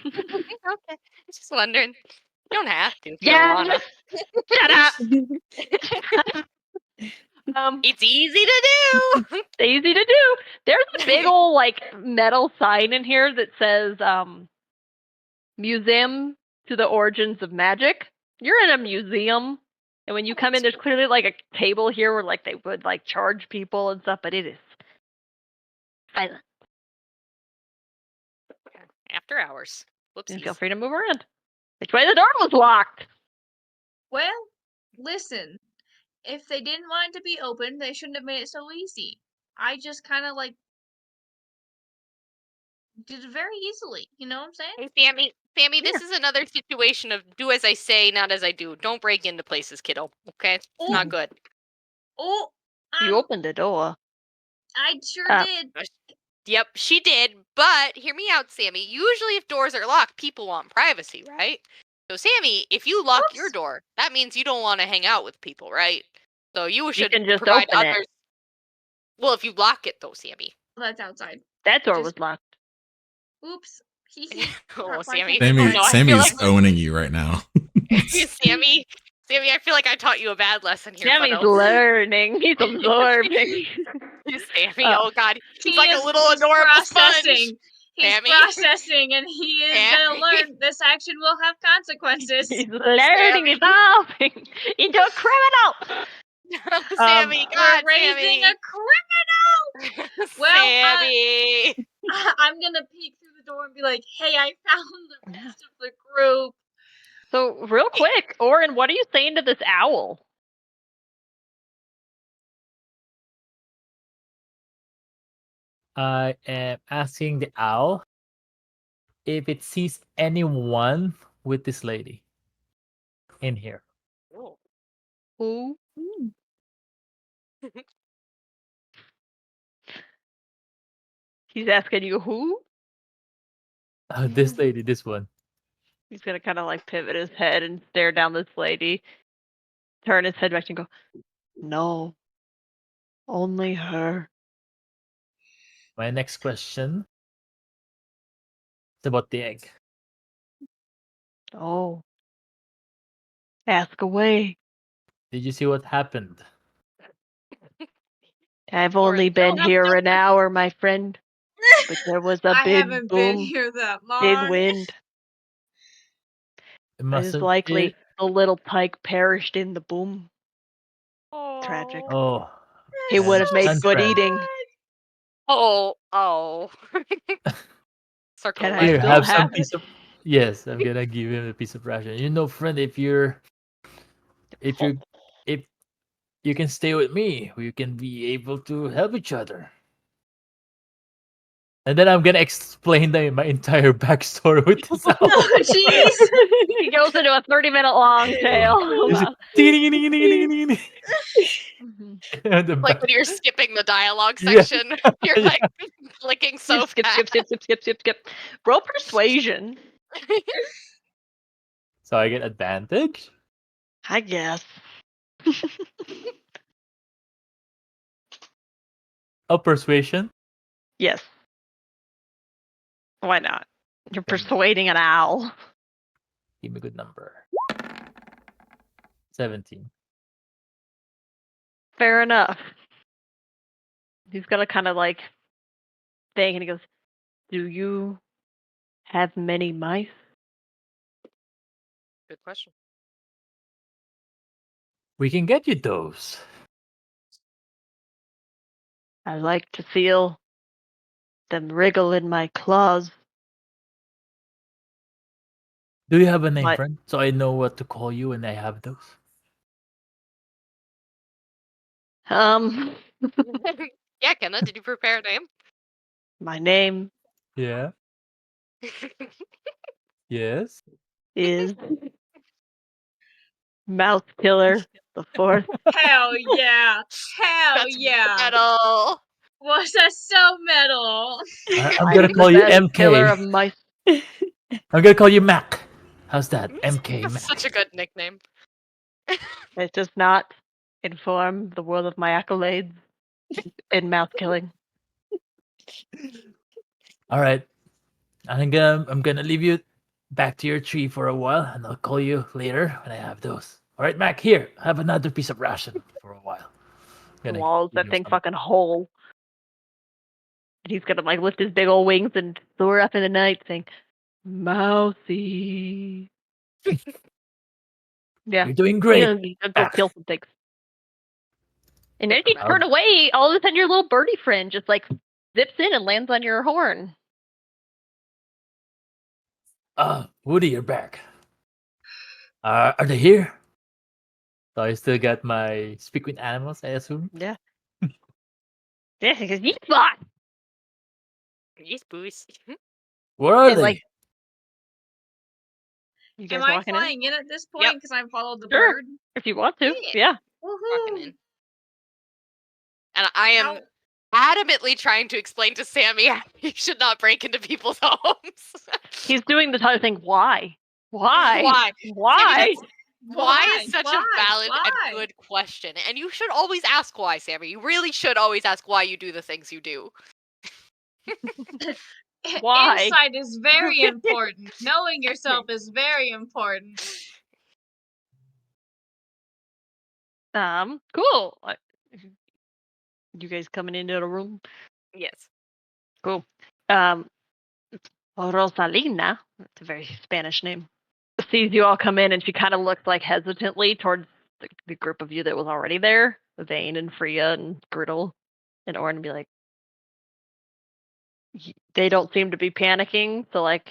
Okay. Just wondering. You don't have to if you Yes. don't wanna. Shut up. It's easy to do. It's easy to do. There's a big old like metal sign in here that says Museum to the Origins of Magic. You're in a museum. And when you come in, there's clearly like a table here where like they would like charge people and stuff, but it is Silent. After hours. And feel Whoopsies. free to move around. Which way the door was locked? Well, listen. If they didn't want it to be open, they shouldn't have made it so easy. I just kind of like did it very easily. You know what I'm saying? Hey, Sammy, this is another situation of do as I say, not as I do. Don't break into places, kiddo. Okay? It's not good. Oh, You opened the door. I sure did. Yep, she did. But hear me out, Sammy. Usually, if doors are locked, people want privacy, right? So, Sammy, if you lock your door, that means you don't want to hang out with people, right? So you should can just provide open it. others. Well, if you lock it, though, Sammy. That's outside. That door Just- was locked. Oops. Oh, Why Sammy. can't they No, find I feel Sammy's like- owning you right now. Sammy, I feel like I taught you a bad lesson here, Sammy's Funnel. learning. He's absorbing. Sammy, oh God, he's like a little he's adorable processing. sponge. He's Sammy. processing, and he is gonna Sammy. learn this action will have consequences. He's learning, evolving into a criminal. Sammy, God, We're raising Sammy. a criminal. Well, Sammy. I'm gonna peek through the door and be like, "Hey, I found the rest of the group." So, real quick, Orin, what are you saying to this owl? I am asking the owl if it sees anyone with this lady in here. Who? He's asking you who? This lady, this one. He's gonna kind of like pivot his head and stare down this lady, turn his head back and go, "No, only her." My next question is about the egg. Oh, ask away. Did you see what happened? I've only been here an hour, my friend, but there was a I big haven't been boom, here that long. big wind. It It must is have likely been. the little pike perished in the boom. Tragic. Oh, He would have made good unfriend. eating. Oh. Circle Can of I life. Here, still have some have piece of. Yes, I'm gonna give him a piece of ration. You know, friend, if you can stay with me, we can be able to help each other. And then I'm gonna explain my entire backstory with this owl. Oh, jeez. He goes into a 30-minute long tale. Is it ding-ding-ding-ding-ding-ding-ding? And the Like back- when you're skipping the dialogue Yeah. section, you're like clicking so skip, fast. skip. Roll persuasion. So I get advantage. I guess. Oh, persuasion. Yes. Why not? You're Okay. persuading an owl. Give me a good number. 17. Fair enough. He's gonna kind of like think, and he goes, "Do you have many mice?" Good question. We can get you those. I like to feel them wriggle in my claws. Do you have a name, What? friend? So I know what to call you when I have those. Yeah, Kenna, did you prepare a name? My name Yeah. Yes. is Mouse Killer the Fourth. Hell yeah. Hell That's yeah. metal. Was that so metal? I'm I gonna am call the you best killer of MK. mice. I'm gonna call you Mac. How's that? MK That's Mac. such a good nickname. It does not inform the world of my accolades in mouse killing. All right. I'm gonna leave you back to your tree for a while, and I'll call you later when I have those. All right, Mac. Here, have another piece of ration for a while. Gonna Walls give that you thing some- fucking whole. And he's gonna like lift his big old wings and soar up in the night saying, "Mousy." Yeah. You're doing great. You know, go Mac. kill some things. And then Good you for turn away, all of a sudden your little birdie friend just like zips in and lands on your horn. Woody, you're back. Are they here? So I still got my speak with animals, I assume. Yeah. Yeah, because you thought. Yes, boys. Where are And, they? like, you guys Am I walking in? flying in at this Yep. point because I followed the Sure. bird? If you want to. Yeah. Yeah. Walking Woohoo! in. And I am adamantly trying to explain to Sammy how he should not break into people's homes. He's doing the type of thing. Why? Why? Why? Why? Sammy, why is such Why? a valid Why? and good question. And you should always ask why, Sammy. You really should always ask why you do the things you do. Why? Insight is very important. Knowing yourself is very important. Cool. You guys coming into the room? Yes. Cool. Rosalina, that's a very Spanish name, sees you all come in, and she kind of looks like hesitantly towards the group of you that was already there, Vane and Freya and Griddle and Orin, and be like, they don't seem to be panicking, so like,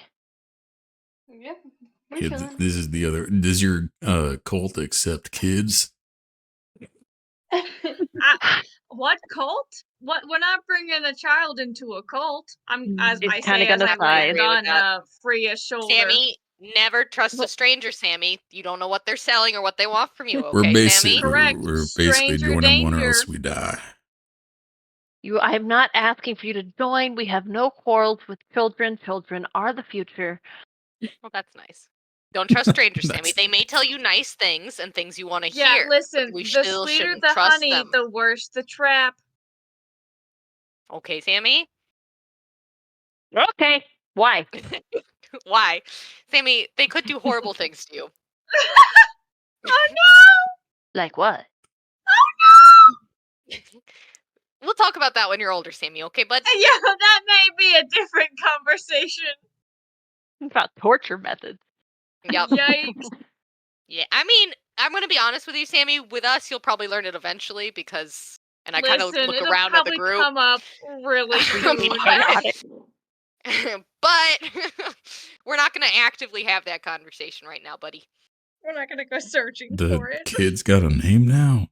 Yeah, we're Yeah, chilling. this is the other. Does your cult accept kids? What cult? What? We're not bringing a child into a cult. As It's I kinda say as gonna I side. land Agree with on Freya's shoulder. Sammy, never trust a But- stranger, Sammy. You don't know what they're selling or what they want from you, We're okay, basically Sammy? Correct. we're basically Stranger joining one or danger. else we die. I'm not asking for you to join. We have no quarrels with children. Children are the future. Well, that's nice. Don't trust strangers, Sammy. That's- They may tell you nice things and things you want to Yeah, hear. listen. We The still sweeter shouldn't the trust honey, them. the worse the trap. Okay, Sammy? Okay. Why? Why? Sammy, they could do horrible things to you. Oh no! Like what? We'll talk about that when you're older, Sammy, okay, bud? Yeah, that may be a different conversation. About torture methods. Yep. Yikes. Yeah, I mean, I'm gonna be honest with you, Sammy. With us, you'll probably learn it eventually because, and I kind of Listen, look it'll around at the probably group. come up really soon. Chaotic. But we're not gonna actively have that conversation right now, buddy. We're not gonna go searching The for it. kid's got a name now.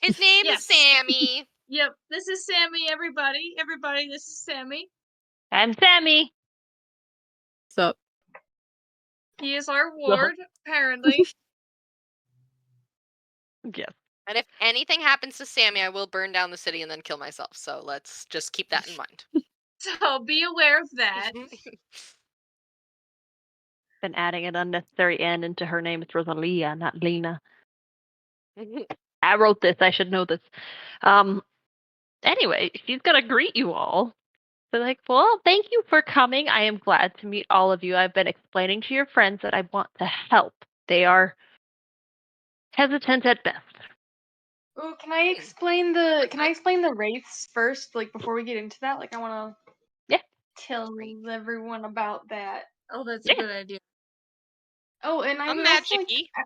His name Yes. is Sammy. Yep, this is Sammy, everybody. Everybody, this is Sammy. I'm Sammy. So He is our ward, apparently. Yes. And if anything happens to Sammy, I will burn down the city and then kill myself. So let's just keep that in mind. So be aware of that. Been adding an unnecessary N into her name. It's Rosalia, not Lena. I wrote this. I should know this. Anyway, she's gonna greet you all. So like, well, thank you for coming. I am glad to meet all of you. I've been explaining to your friends that I want to help. They are hesitant at best. Oh, can I explain the wraiths first, like before we get into that? Like I wanna tell everyone about that. Oh, that's Yeah. a good idea. Oh, and I I'm would also like magic-y.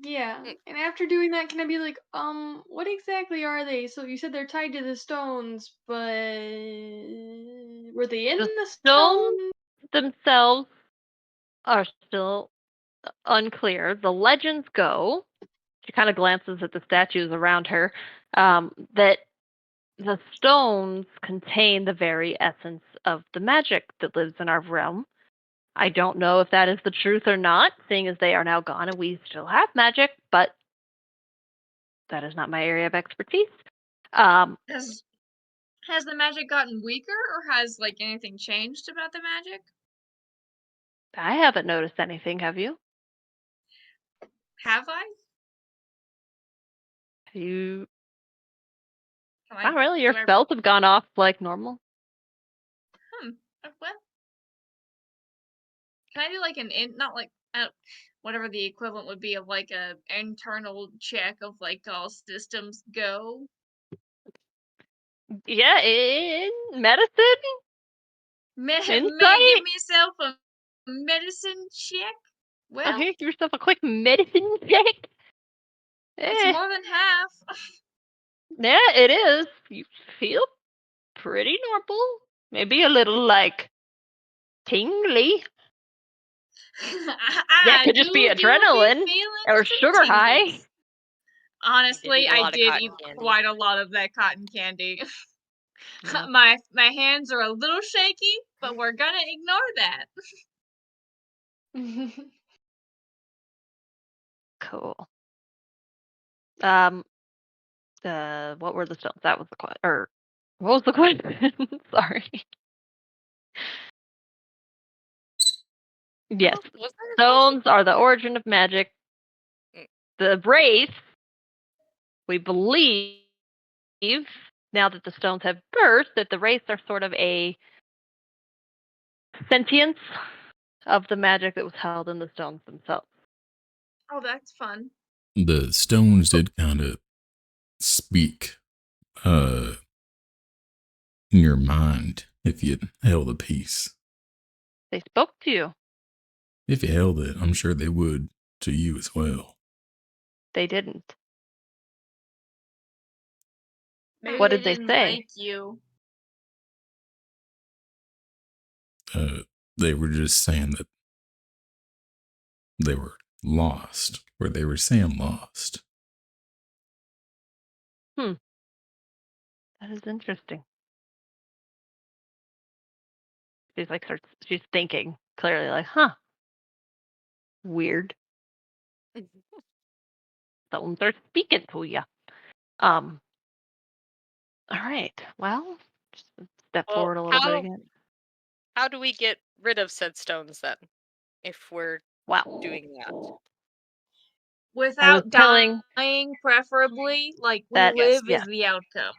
yeah. And after doing that, can I be like, what exactly are they? So you said they're tied to the stones, but were they in The the stones stone? themselves are still unclear. The legends go, she kind of glances at the statues around her, that the stones contain the very essence of the magic that lives in our realm. I don't know if that is the truth or not, seeing as they are now gone and we still have magic, but that is not my area of expertise. Has the magic gotten weaker, or has like anything changed about the magic? I haven't noticed anything, have you? Have I? You Can I not really. Your do I- spells have gone off like normal. What? Can I do like not like whatever the equivalent would be of like a internal check of like all systems go? Yeah, in medicine? Give Insight? myself a medicine check. Well, Give yourself a quick medicine check. it's more than half. Yeah, it is. You feel pretty normal. Maybe a little, like, tingly. That could just be adrenaline or sugar high. Honestly, eat a I lot of did cotton eat candy. quite a lot of that cotton candy. Mm. My hands are a little shaky, but we're gonna ignore that. Cool. What were the stones? That was the question. Or what was the question? Sorry. Yes. Was there a question? Stones are the origin of magic. Mm. The race, we believe, now that the stones have burst, that the race are sort of a sentience of the magic that was held in the stones themselves. Oh, that's fun. The stones did kind of speak in your mind if you held a piece. They spoke to you. If you held it, I'm sure they would to you as well. They didn't. Maybe What they did they didn't say? like you. They were just saying that they were lost, or they were saying lost. That is interesting. She's thinking clearly, like, weird. Stones are speaking to you. All right. Well, just step Well, forward a little bit again. How do we get rid of said stones then? If we're Wow. doing that. Without telling- dying, preferably. Like, we That- live yes. is the outcome.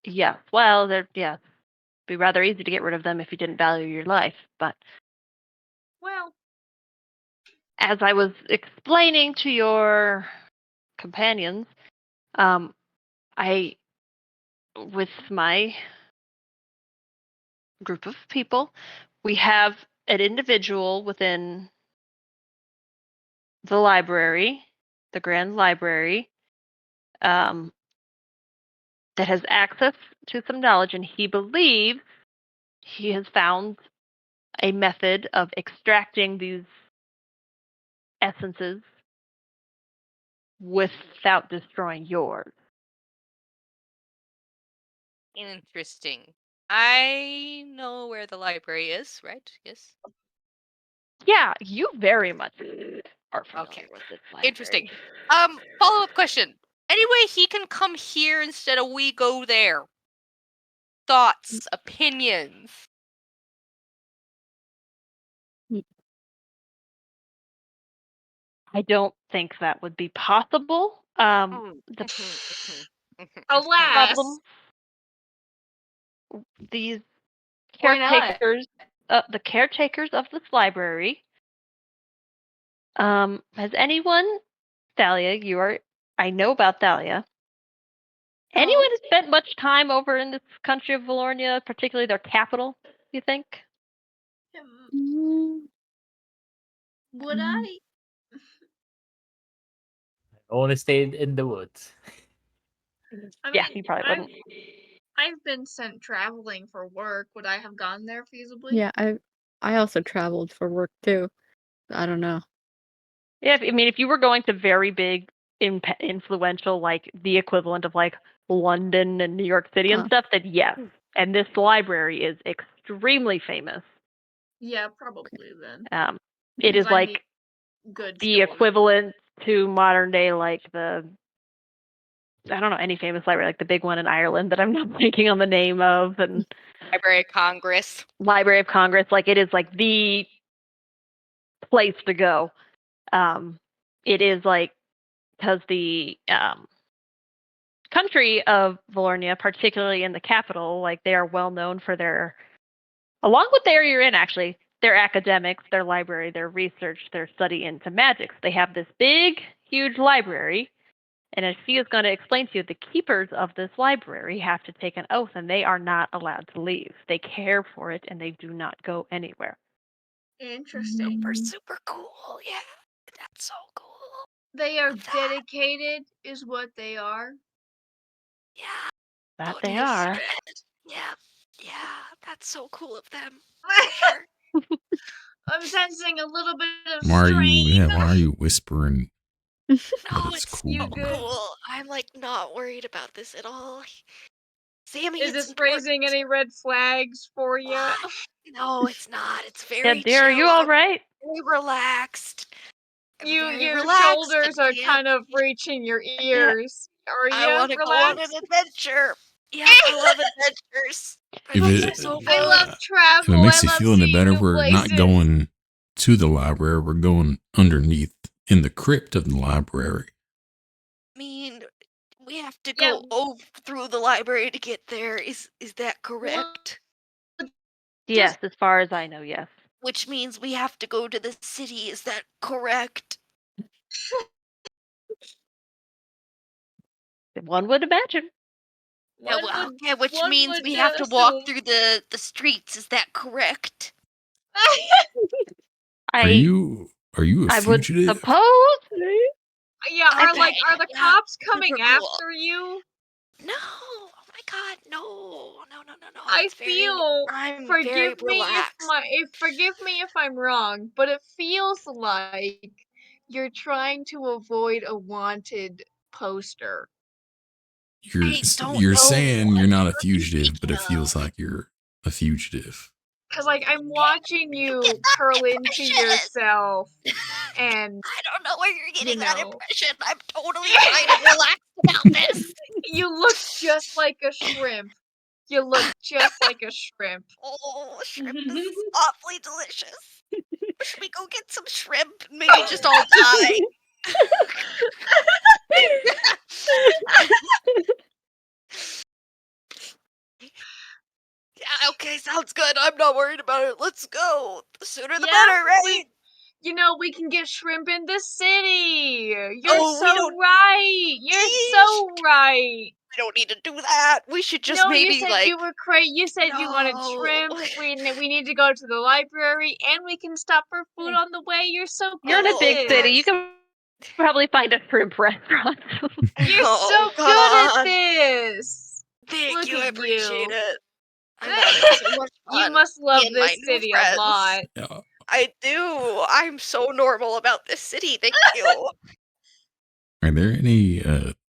Yeah. Well, it'd be rather easy to get rid of them if you didn't value your life. But Well, as I was explaining to your companions, with my group of people, we have an individual within the library, the Grand Library, that has access to some knowledge, and he believes he has found a method of extracting these essences without destroying yours. Interesting. I know where the library is, right? Yes. Yeah, you very much are familiar Okay. with this library. Interesting. Follow-up question. Anyway, he can come here instead of we go there. Thoughts, opinions. I don't think that would be possible. The alas. problem, these Why not? caretakers, the caretakers of this library. Has anyone, Thalia, I know about Thalia. Anyone has spent much time over in this country of Valornia, particularly their capital, you think? Would I? Only stayed in the woods. I Yeah, mean, you probably wouldn't. I've been sent traveling for work. Would I have gone there feasibly? Yeah, I also traveled for work too. I don't know. Yeah, if you were going to very big, influential, like the equivalent of like London and New York City and stuff, then yes. And this library is extremely famous. Yeah, probably then. It is Because I like need good the stories. equivalent to modern day, like I don't know, any famous library, like the big one in Ireland that I'm not thinking on the name of, and Library of Congress. Library of Congress. Like it is like the place to go. It is like, because the country of Valornia, particularly in the capital, like they are well known for their, along with the area you're in actually, their academics, their library, their research, their study into magics. They have this big, huge library, and as she is going to explain to you, the keepers of this library have to take an oath, and they are not allowed to leave. They care for it, and they do not go anywhere. Interesting. Super cool. Yeah. That's so cool. They are Love that. dedicated, is what they are. Yeah. That Don't they need are. it. Yeah, that's so cool of them. Sure. I'm sensing a little bit of Why are strain. you? Yeah, why are you whispering that No, it's it's cool? You so good? cool. I'm like not worried about this at all. Sammy, Is it's this important. raising any red flags for you? No, it's not. It's Yeah, very dear, are chill. you all I'm right? very relaxed. I'm very Your relaxed. shoulders I are can't. kind of reaching your ears. Are I you want to go on an relaxed? adventure. Yep, I love adventures. If Adventures it are so I fun. love if it travel. makes I you love feel any seeing better, new we're not places. going to the library. We're going underneath in the crypt of the library. I mean, we have to Yeah. go through the library to get there. Is that correct? Yes, as far as I know, yes. Which means we have to go to the city. Is that correct? One would imagine. Yeah, One well, would, okay, which one means would we have to walk assume. through the streets. Is that correct? Are you a I would fugitive? suppose. Yeah, are Okay, are the yeah, cops coming super cool. after you? No, oh my God, no. I It's very. feel. I'm very Forgive me relaxed. if I'm wrong, but it feels like you're trying to avoid a wanted poster. I don't You're know saying what you're not a you're fugitive, but thinking it feels of. like you're a fugitive. Cause like I'm watching You get you that curl into impression. yourself, and I don't know where you're getting that know. impression. I'm totally fine and relaxed about this. you look just like a shrimp. You look just like a shrimp. Oh, shrimp is awfully delicious. Should we go get some shrimp? Maybe just all die. Yeah, okay, sounds good. I'm not worried about it. Let's go. The sooner the better, right? We can get shrimp in the city. You're Oh, we so don't right. You're so right. We don't need to do that. We should just No, you maybe said you were you said you wanted shrimp. No. We need to go to the library, and we can stop for food on the way. You're so You're in good a at big city. this. You can probably find a shrimp restaurant. You're Oh, so good at God. this. Thank Look you. I at appreciate you. it. I'm having so much You fun. must love Me and my this new city a friends. lot. Yeah. I do. I'm so normal about this city. Thank you. Are there any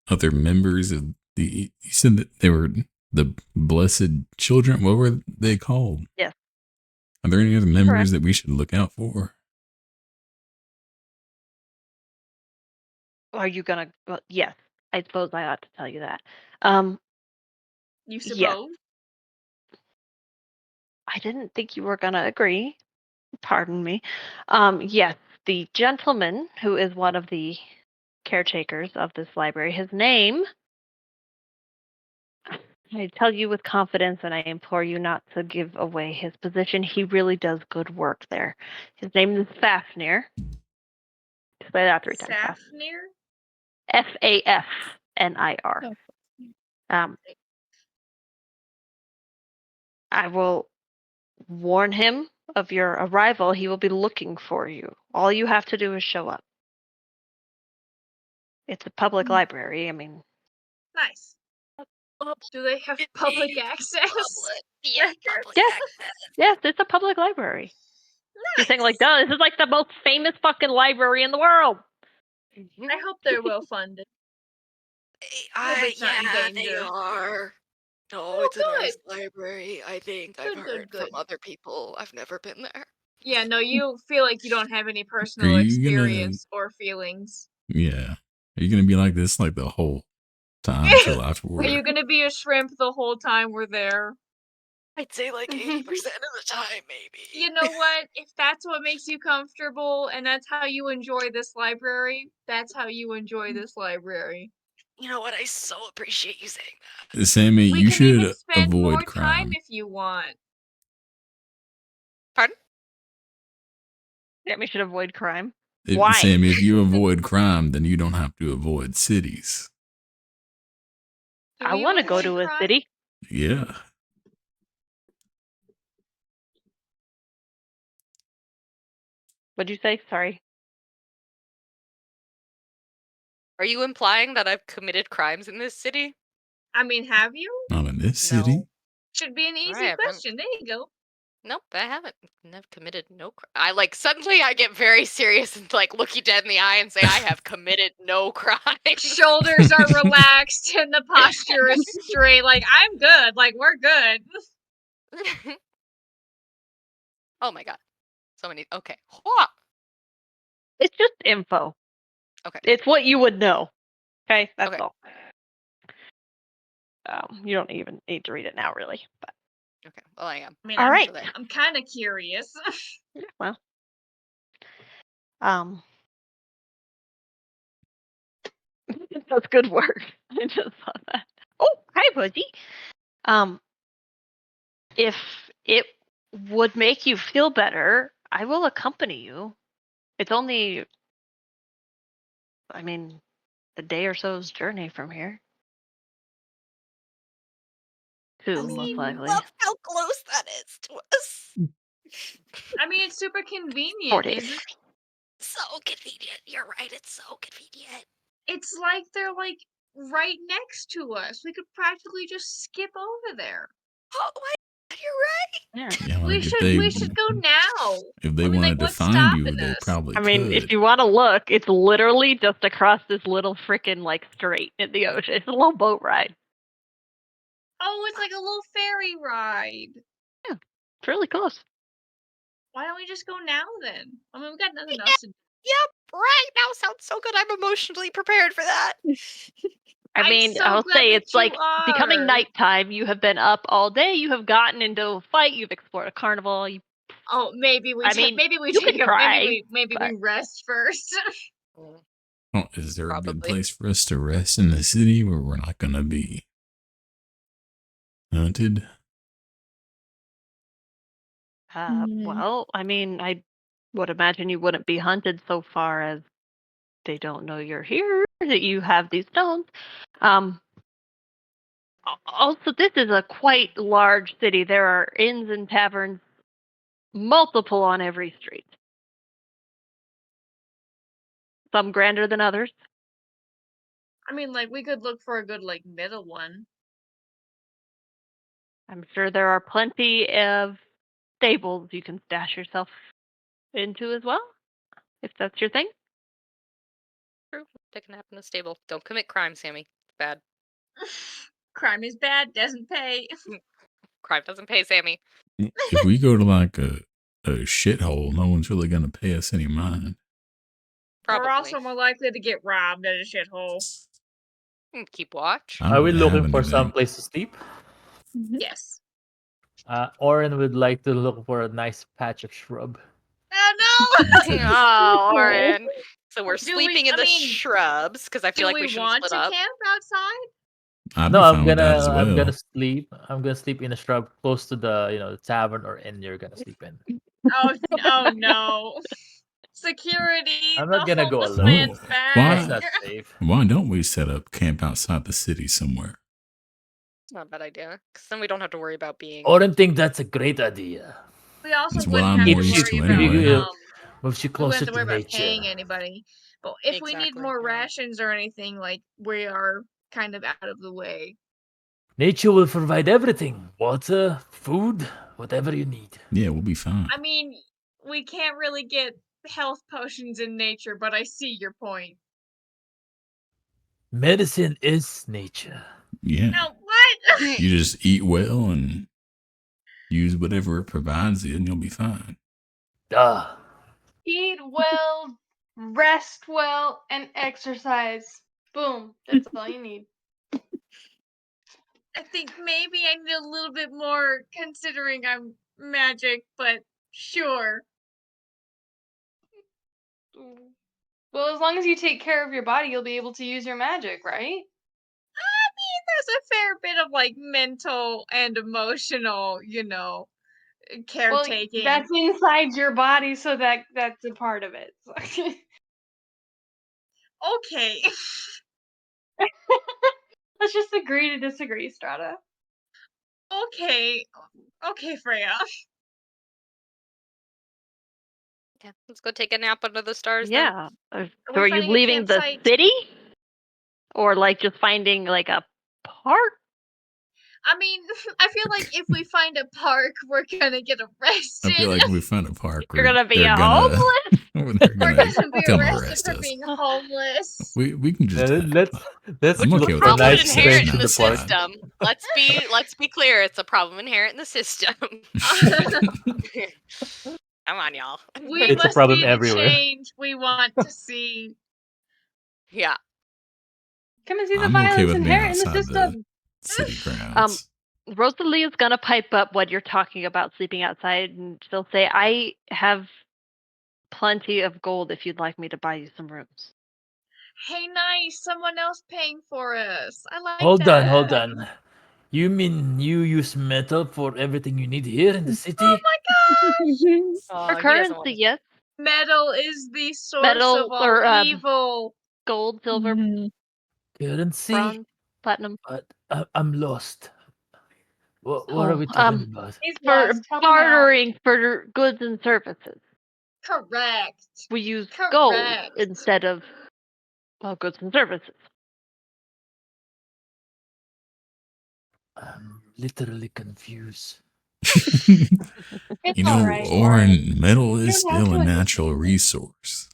other members of the? You said that they were the Blessed Children. What were they called? Yes. Are there any other members Correct. that we should look out for? Are you gonna? Well, yes, I suppose I ought to tell you that. You Yes. suppose? I didn't think you were gonna agree. Pardon me. Yes, the gentleman who is one of the caretakers of this library, his name, I tell you with confidence, and I implore you not to give away his position. He really does good work there. His name is Fafnir. Say that 3 times fast. Fafnir? Fafnir. I will warn him of your arrival. He will be looking for you. All you have to do is show up. It's a public library. I mean, Nice. Do they have public access? Yeah, Records? public Yes. access. yes, it's a public library. You're saying like, duh, this is like the most famous fucking library in the world. I hope they're well funded. Hope it's not in Yeah, they danger. are. No, Oh, it's a good. nice library. I think I've Good, heard good. from other people. I've never been there. Yeah, no, you feel like you don't have any personal you gonna- experience or feelings. Yeah. Are you gonna be like this like the whole time till Are afterward? you gonna be a shrimp the whole time we're there? I'd say like 80% of the time, maybe. You know what? If that's what makes you comfortable and that's how you enjoy this library, that's how you enjoy this library. You know what? I so appreciate you saying that. Sammy, We you can even should spend more avoid time crime. if you want. Pardon? Yeah, we should avoid crime. Why? Sammy, if you avoid crime, then you don't have to avoid cities. Do I we want to go avoid to a crime? city. Yeah. What'd you say? Sorry. Are you implying that I've committed crimes in this city? I mean, have you? Not in this city. Should be an easy haven't. question. There you go. Nope, I haven't. I've committed no crime. I like suddenly I get very serious and like look you dead in the eye and say I have committed no crime. Shoulders are relaxed and the posture is straight. Like, I'm good. Like, we're good. Oh my god. So many. Okay. Hwah! It's just info. Okay. It's what you would know. Okay, that's Okay. all. You don't even need to read it now, really. But Okay. Well, I am. I mean, all I'm, right. I'm kind of curious. Yeah, well, that's good work. I just saw that. Oh, hi, Fuzzy. If it would make you feel better, I will accompany you. It's only, I mean, a day or so's journey from here. Two, most likely. Love how close that is to us. I mean, it's super 4 convenient, days. isn't it? So convenient. You're right. It's so convenient. It's like they're like right next to us. We could practically just skip over there. Oh my god, you're right. Yeah. Yeah, like We should go now. if they I mean, like, wanted to what's find you, stopping they us? probably I mean, could. if you want to look, it's literally just across this little freaking like strait in the ocean. It's a little boat ride. Oh, it's like a little ferry ride. Yeah, it's really close. Why don't we just go now then? I mean, we've got nothing else to do. Yep, right. Now sounds so good. I'm emotionally prepared for that. I I'm mean, so I'll glad say that it's you like becoming are. nighttime. You have been up all day. You have gotten into a fight. You've explored a carnival. Oh, maybe we I mean, you can take a try, maybe we rest first. Oh, is there a good Probably. place for us to rest in the city where we're not going to be hunted? Well, I mean, I would imagine you wouldn't be hunted so far as they don't know you're here, that you have these stones. Also, this is a quite large city. There are inns and taverns, multiple on every street. Some grander than others. I mean, like, we could look for a good, like, middle one. I'm sure there are plenty of stables you can stash yourself into as well, if that's your thing. True. Take a nap in the stable. Don't commit crime, Sammy. It's bad. Crime is bad, doesn't pay. Crime doesn't pay, Sammy. If we go to like a shithole, no one's really going to pay us any mind. Probably. We're also more likely to get robbed at a shithole. Keep watch. I Are we don't have looking for anything. some place to sleep? Yes. Oren would like to look for a nice patch of shrub. Oh no! Oh, Oren. So we're Do we- sleeping in I the mean, shrubs because I feel like we shouldn't want split to up. camp outside? I'd No, be I'm fine with that as well. I'm gonna sleep. I'm gonna sleep in a shrub close to the the tavern or inn you're gonna sleep in. Oh no. Security, I'm the not gonna go homeless alone. man's Why? back. That's not safe. Why don't we set up camp outside the city somewhere? It's not a bad idea because then we don't have to worry about being. Oren think that's a great idea. We also That's what wouldn't I'm have more to used to worry anyway. about Moves you we wouldn't closer have to to worry about nature. paying anybody. But if we need Exactly, more yeah. rations or anything, like, we are kind of out of the way. Nature will provide everything: water, food, whatever you need. Yeah, we'll be fine. I mean, we can't really get health potions in nature, but I see your point. Medicine is nature. Yeah. Now, what? You just eat well and use whatever it provides you, and you'll be fine. Duh. Eat well, rest well, and exercise. Boom. That's all you need. I think maybe I need a little bit more considering I'm magic, but sure. Well, as long as you take care of your body, you'll be able to use your magic, right? I mean, there's a fair bit of, like, mental and emotional, Well, caretaking. that's inside your body, so that's a part of it. Okay. Let's just agree to disagree, Strata. Okay, Freya. Yeah, let's go take a nap under the stars. Yeah. So we are you finding a leaving the campsite? city? Or like just finding like a park? I mean, I feel like if we find a park, we're gonna get arrested. I feel like we find a park. You're gonna be they're homeless. they're We're gonna gonna be come arrested arrest for us. being homeless. We can just. Let's I'm okay look with for a that. Problem nice Set it inherent bench in in the the park. outside. system. Let's be clear. It's a problem inherent in the system. Come on, y'all. We It's a must problem be the everywhere. change we want to see. Yeah. Come and see the I'm okay violence with being inherent in the outside the system. city grounds. Rosalie is gonna pipe up when you're talking about sleeping outside, and she'll say, "I have plenty of gold if you'd like me to buy you some rooms." Hey, nice, someone else paying for us. I like Hold that. on. You mean you use metal for everything you need here in the city? Oh my gosh! Oh, For he doesn't currency, want to. yes. Metal is the source Metal of all or evil. gold, silver, Currency? bronze, platinum. But I'm lost. What are Oh, we talking about? He's for lost. Help him out. bartering for goods and services. Correct. We use Correct. gold instead of goods and services. I'm literally confused. It's You all know, right, Orin, metal You is don't have still to a natural understand. resource.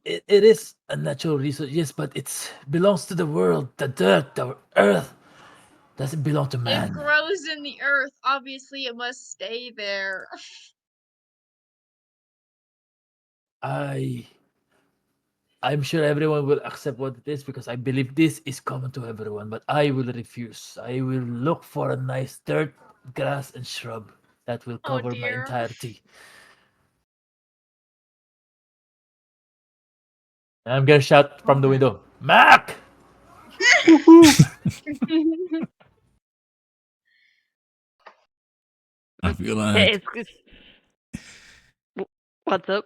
It is a natural resource, yes, but it belongs to the world, the dirt, the earth. Doesn't belong to It man. grows in the earth. Obviously, it must stay there. I'm sure everyone will accept what it is because I believe this is common to everyone, but I will refuse. I will look for a nice dirt, grass, and shrub that will Oh cover my dear. entirety. And I'm gonna shout from the window, Mac! I feel like What's up?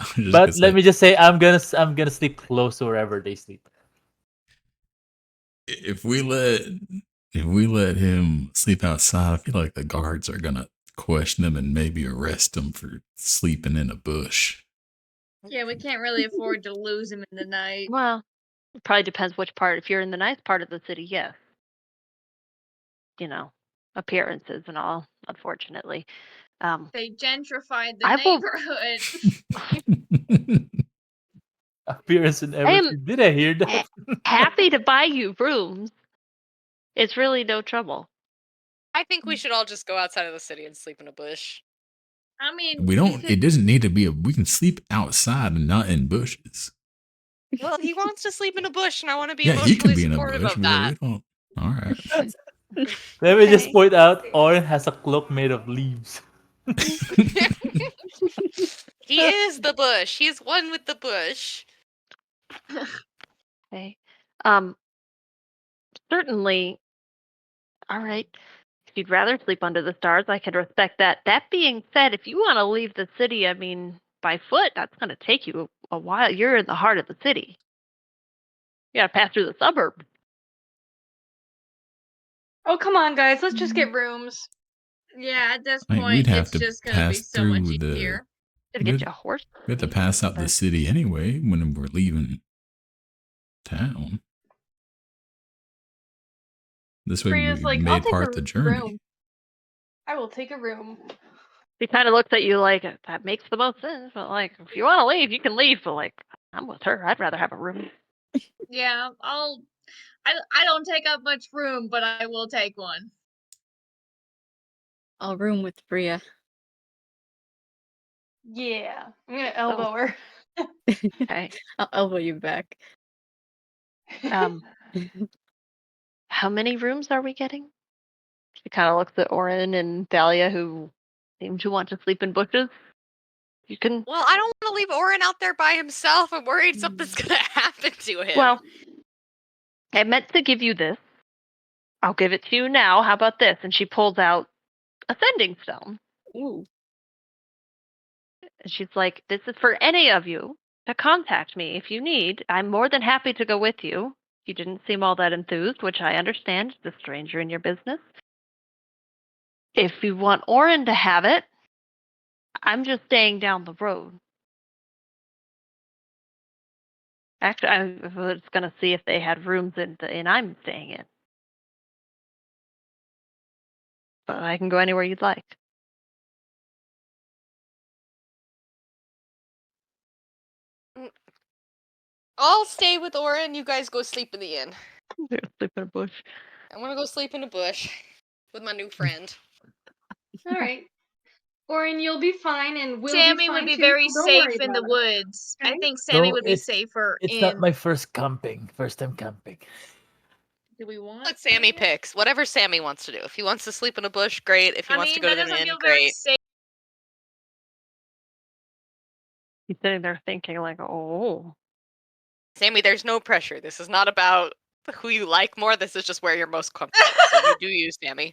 I was just But gonna let say, me just say, I'm gonna sleep close to wherever they sleep. if we let him sleep outside, I feel like the guards are gonna question him and maybe arrest him for sleeping in a bush. Yeah, we can't really afford to lose him in the night. Well, it probably depends which part. If you're in the nice part of the city, yes. You know, appearances and all, unfortunately. They gentrified the I will. neighborhood. Appearance and I am everything. Did I hear that? happy to buy you rooms. It's really no trouble. I think we should all just go outside of the city and sleep in a bush. I mean, We don't. It doesn't need to be we can sleep outside and not in bushes. Well, he wants to sleep in a bush, and I want to be Yeah, he can emotionally be in a supportive bush. of We that. don't. All right. Let me just Okay. point out, Oren has a cloak made of leaves. He is the bush. He's one with the bush. Okay. Certainly. All right. If you'd rather sleep under the stars, I could respect that. That being said, if you want to leave the city, I mean, by foot, that's going to take you a while. You're in the heart of the city. You got to pass through the suburb. Oh, come on, guys. Let's just get rooms. yeah, at this I mean, point, we'd have it's to just gonna be pass so much through easier. Gotta we get you a horse. have to pass out the city anyway when we're leaving town. This way Priya's we like, I'll made take part a the journey. room. I will take a room. He kind of looks at you like, that makes the most sense. But, like, if you want to leave, you can leave. But, like, I'm with her. I'd rather have a room. Yeah, I don't take up much room, but I will take one. I'll room with Bria. Yeah. I'm going to elbow her. Okay. I'll elbow you back. How many rooms are we getting? She kind of looks at Orin and Thalia, who seem to want to sleep in bushes. You can. Well, I don't want to leave Orin out there by himself. I'm worried something's gonna happen to him. Well, I meant to give you this. I'll give it to you now. How about this? And she pulls out a sending stone. Ooh. And she's like, this is for any of you to contact me if you need. I'm more than happy to go with you. You didn't seem all that enthused, which I understand. It's a stranger in your business. If you want Orin to have it, I'm just staying down the road. Actually, I was gonna see if they had rooms in the inn I'm staying in. But I can go anywhere you'd like. I'll stay with Oren. You guys go sleep in the inn. Sleep in a bush. I'm gonna go sleep in a bush with my new friend. All right. Orin, you'll be fine, and we'll Sammy be fine would be too. very So don't worry safe in the about it. woods. I Okay? think Sammy No, would be safer it's not in. my first time camping. Do we want? What Sammy Sammy? picks. Whatever Sammy wants to do. If he wants to sleep in a bush, great. If he I wants to mean, go that to the doesn't inn, feel very great. safe. He's sitting there thinking, like, oh. Sammy, there's no pressure. This is not about who you like more. This is just where you're most comfortable. So you do you, Sammy.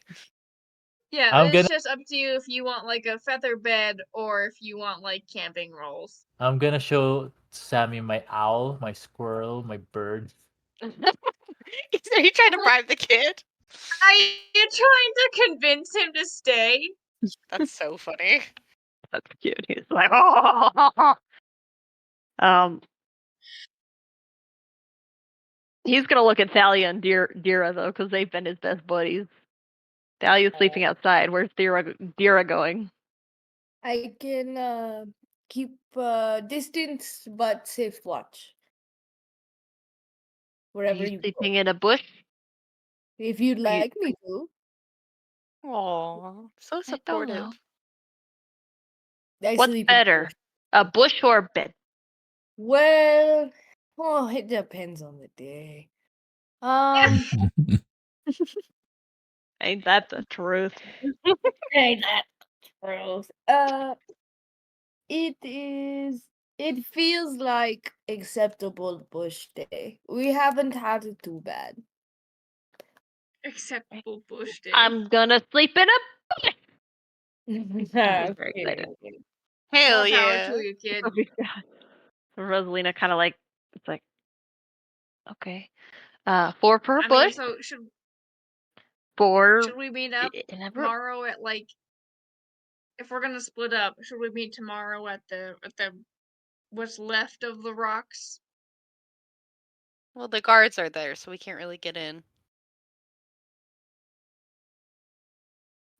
Yeah, I'm it's gonna just up to you if you want like a feather bed or if you want like camping rolls. I'm gonna show Sammy my owl, my squirrel, my bird. Are you trying to bribe the kid? Are you trying to convince him to stay? That's so funny. That's cute. He's like, oh. He's gonna look at Thalia and Dira though, because they've been his best buddies. Thalia's sleeping outside. Where's Dira going? I can keep distance but safe watch. Are Wherever you you go. sleeping in a bush? If you'd Are you- like me to. Aw, so I don't supportive. know. I What's sleep in better, bush. a bush or a bed? Well, it depends on the day. Ain't that the truth? Ain't that gross? It feels like acceptable bush day. We haven't had it too bad. Acceptable bush day. I'm gonna sleep in a bush. Very very excited. Hell More power yeah. to you, kid. Rosalina kind of like, it's like, okay, 4 per I bush. mean, so should 4 we meet up in a room. tomorrow at like? If we're gonna split up, should we meet tomorrow at the what's left of the rocks? Well, the guards are there, so we can't really get in.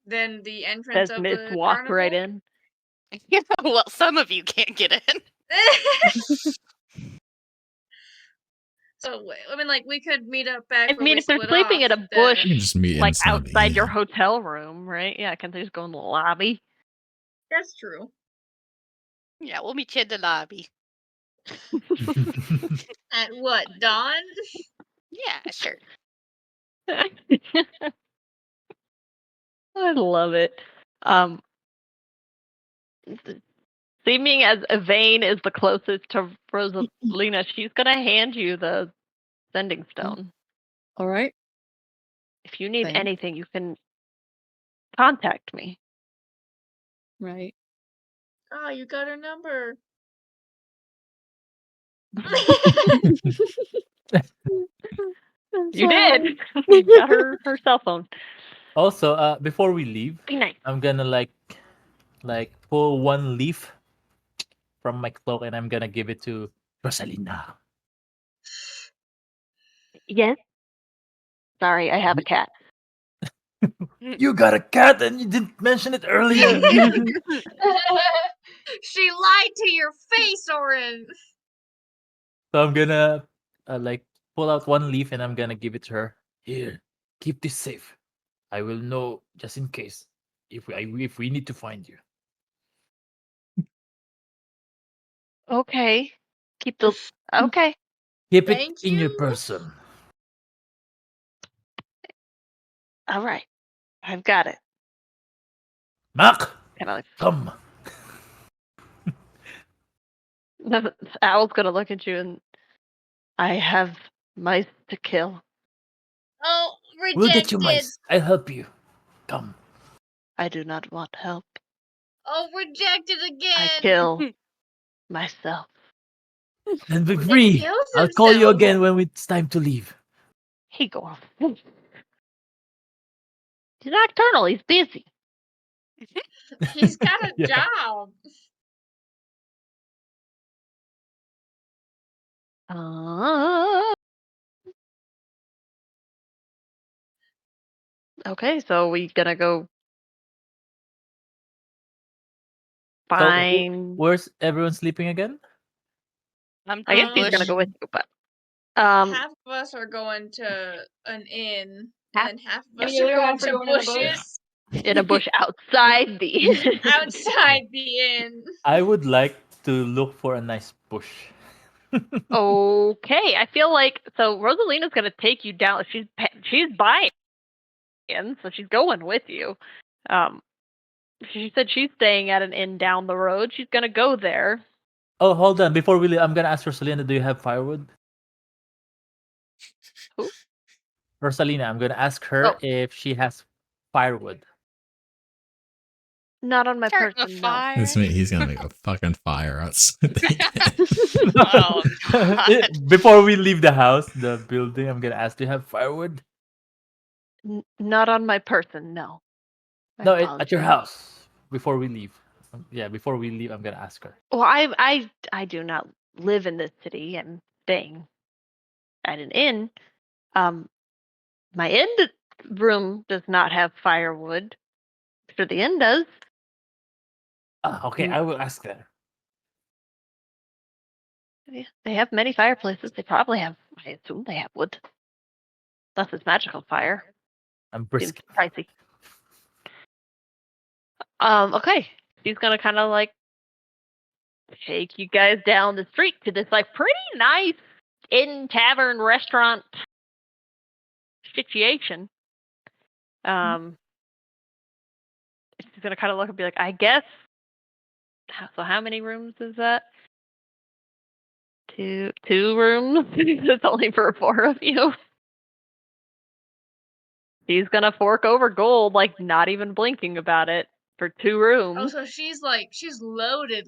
Then the entrance Says of Miss the walk carnival? right in. Yeah, well, some of you can't get in. So I mean, like we could meet up back. I where mean, we if they're split sleeping off, in a bush, You can just meet like inside the outside your inn. hotel room, right? Yeah, can't they just go in the lobby? That's true. Yeah, we'll meet you in the lobby. At what, dawn? Yeah, sure. I love it. Seeming as Yvain is the closest to Rosalina, she's gonna hand you the sending stone. All right. If you need Thanks. anything, you can contact me. Right. Oh, you got her number. You did. You got her cell phone. Also, before we leave, Be nice. I'm gonna like pull one leaf from my cloak and I'm gonna give it to Rosalina. Yes. Sorry, I have a cat. You got a cat and you didn't mention it earlier. She lied to your face, Oren. So I'm gonna like pull out one leaf and I'm gonna give it to her. Here, keep this safe. I will know just in case if we need to find you. Okay. Keep the okay. Keep it Thank in your you. person. All right. I've got it. Mac, Kind of like come. the owl's gonna look at you and I have mice to kill. Oh, rejected. We'll get you mice. I'll help you. Come. I do not want help. Oh, rejected again. I kill myself. Then be Then he free. kills I'll call you himself. again when it's time to leave. He go off. He's nocturnal. He's busy. He's got a Yeah. job. Okay, so we gonna go So, find. where's everyone sleeping again? I'm I guess doing he's gonna bush. go with you, but Half of us are going to an inn, Half- and then half of And us the are other going half are to going in the bush. bushes in a bush outside the inn. outside the inn. I would like to look for a nice bush. Okay, I feel like so Rosalina's gonna take you down. She's buying, so she's going with you. She said she's staying at an inn down the road. She's gonna go there. Oh, hold on. Before we leave, I'm gonna ask Rosalina, do you have firewood? Who? Rosalina, I'm gonna ask her Oh. if she has firewood. Not on my Starting a person, no. fire. This means he's gonna make a fucking fire outside the Oh God. Before we leave the house, the building, I'm gonna ask, do you have firewood? Not on my person, no. I No, at your apologize. house. Before we leave. Yeah, before we leave, I'm gonna ask her. Well, I do not live in this city. I'm staying at an inn. My inn room does not have firewood. Sure, the inn does. Okay, I will ask her. Yeah, they have many fireplaces. They probably have. I assume they have wood. Unless it's magical fire. I'm Seems brisk. pricey. Okay. She's gonna kind of like take you guys down the street to this like pretty nice inn tavern restaurant situation. She's gonna kind of look and be like, I guess. So how many rooms is that? Two rooms. It's only for 4 of you. She's gonna fork over gold, like not even blinking about it, for 2 rooms. Oh, so she's loaded.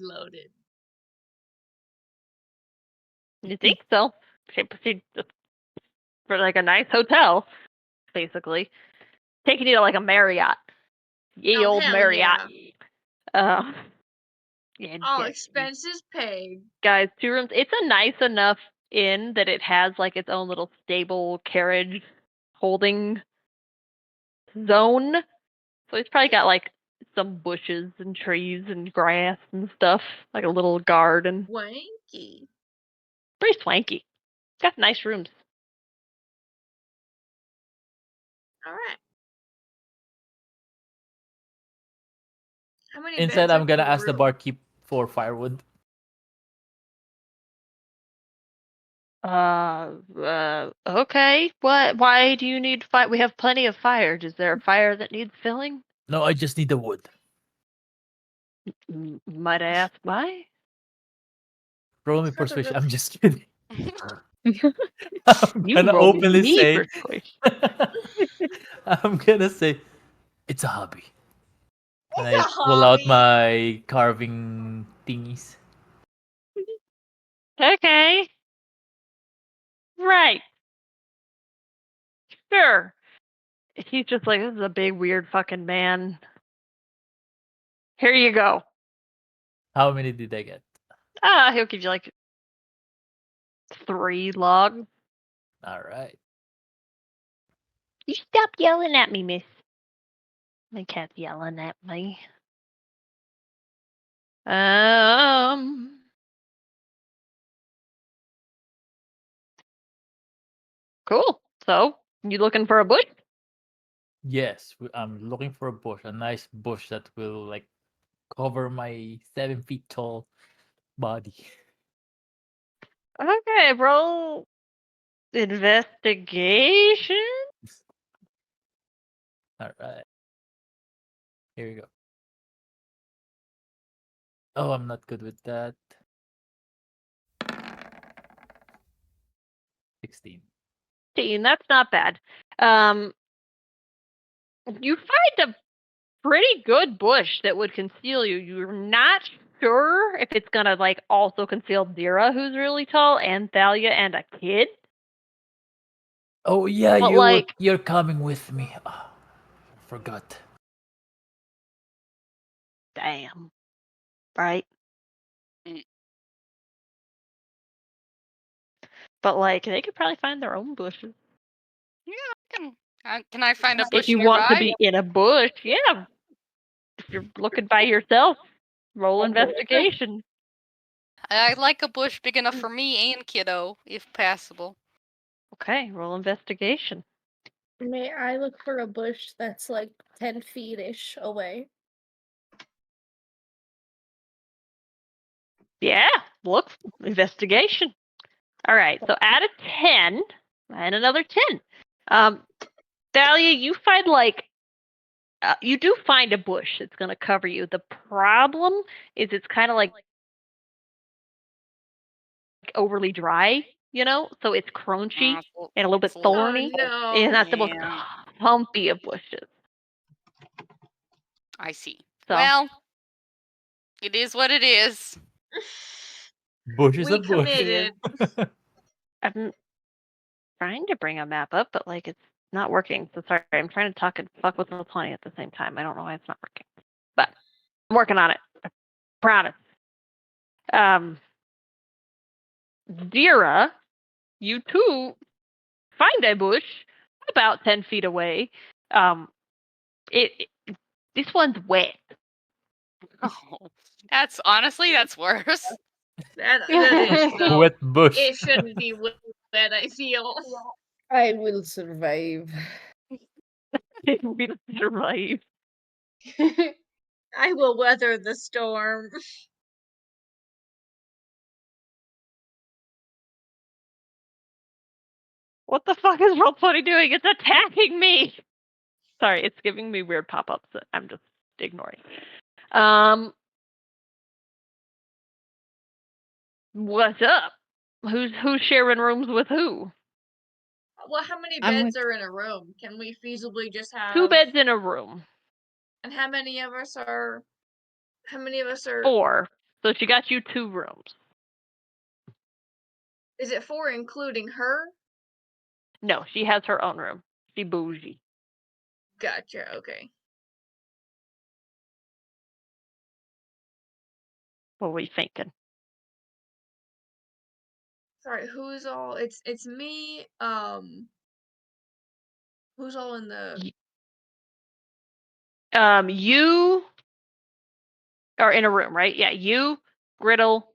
You think so? She for like a nice hotel, basically. Taking you to like a Marriott. Ye Oh, old hell Marriott. yeah. Yeah, All yeah, expenses paid. guys, 2 rooms. It's a nice enough inn that it has like its own little stable carriage holding zone. So it's probably got like some bushes and trees and grass and stuff, like a little garden. Wanky. Pretty swanky. Got nice rooms. All right. How many Instead, beds are I'm gonna per ask the room? barkeep for firewood. Okay. What? Why do you need fire? We have plenty of fire. Is there a fire that needs filling? No, I just need the wood. Might I ask why? Roll me For the persuasion. roof. I'm just kidding. I'm You gonna rolled openly me say. persuasion. I'm gonna say, it's a hobby. And It's I a pull out hobby. my carving thingies. Okay. Right. Sure. He's just like, this is a big, weird fucking man. Here you go. How many did I get? He'll give you like 3 logs. All right. You stop yelling at me, miss. My cat's yelling at me. Cool. So, you looking for a bush? Yes, I'm looking for a bush, a nice bush that will like cover my 7 feet tall body. Okay, roll investigation. All right. Here we go. Oh, I'm not good with that. 16. That's not bad. You find a pretty good bush that would conceal you. You're not sure if it's gonna like also conceal Dira, who's really tall, and Thalia and a kid. Oh yeah, But like, you're coming with me. Oh, forgot. damn, right? But like, they could probably find their own bushes. Can I find a bush If you want to nearby? be in a bush, yeah. If you're looking by yourself, roll investigation. I'd like a bush big enough for me and kiddo, if possible. Okay, roll investigation. May I look for a bush that's like 10 feet-ish away? Yeah, look, investigation. All right, so add a 10 and another 10. Dahlia, you find you do find a bush that's going to cover you. The problem is it's kind of like overly dry, so it's crunchy and a little bit it's a little- thorny. no. And not the most Yeah. comfy of bushes. I see. So Well, it is what it is. Bush is We a bush. committed. I'm trying to bring a map up, but like it's not working. So sorry, I'm trying to talk and fuck with the plenty at the same time. I don't know why it's not working, but I'm working on it. I promise. Dira, you too find a bush about 10 feet away. This one's wet. Oh, that's worse. That is though. Wet bush. It shouldn't be wet, I feel. I will survive. We survive. I will weather the storm. What the fuck is Roll20 doing? It's attacking me! Sorry, it's giving me weird pop-ups that I'm just ignoring. What's up? Who's sharing rooms with who? Well, how many I'm beds with- are in a room? Can we feasibly just have 2 beds in a room. And how many of us are? 4. So she got you 2 rooms. Is it 4 including her? No, she has her own room. She bougie. Gotcha. Okay. What were you thinking? Sorry, who's all? It's me. Who's all in the? You are in a room, right? Yeah, you, Griddle,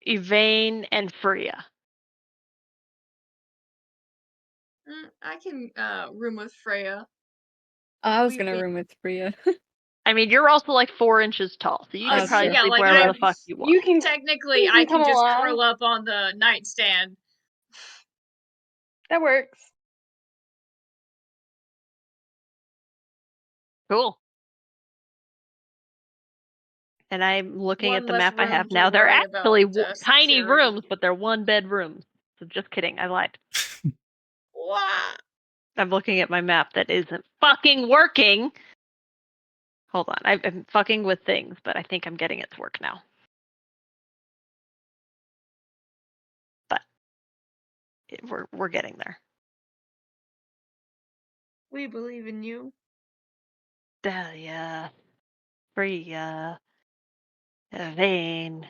Evane, and Freya. I can room with Freya. I was We gonna think- room with Freya. I mean, you're also like 4 inches tall, so you can Okay. probably Yeah, sleep like, wherever I'm- the fuck you want. You can Technically, You can I can come just along. curl up on the nightstand. That works. Cool. And I'm looking One at the less map I room have to now. They're worry actually about, tiny security. rooms, but they're 1-bed rooms. So just kidding, I lied. What? I'm looking at my map that isn't fucking working. Hold on, I'm fucking with things, but I think I'm getting it to work now. But we're getting there. We believe in you. Dahlia, Freya, Vane,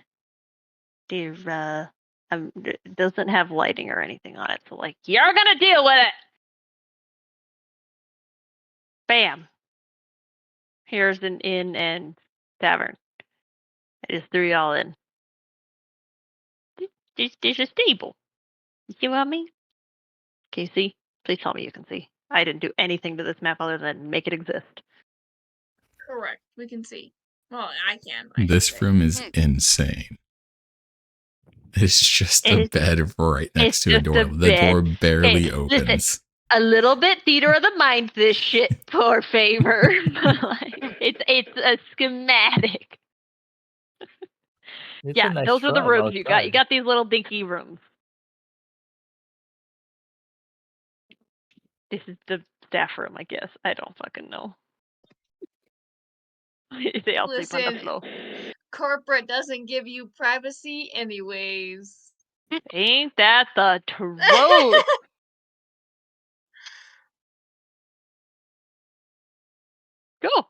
Dira. It doesn't have lighting or anything on it, so like you're gonna deal with it. Bam. Here's an inn and tavern. I just threw y'all in. There's a stable. You see what I mean? Can you see? Please tell me you can see. I didn't do anything to this map other than make it exist. Correct. We can see. Well, I can. I This should say. room is insane. It's just a It's- bed right next it's to a just door. a The door bed. barely Hey, opens. listen. A little bit theater of the mind, this shit, for favor. It's a schematic. It's Yeah, a nice those are the shrub rooms you got. You outside. got these little dinky rooms. This is the staff room, I guess. I don't fucking know. They all sleep on the Listen, floor. corporate doesn't give you privacy anyways. Ain't that the truth? Cool.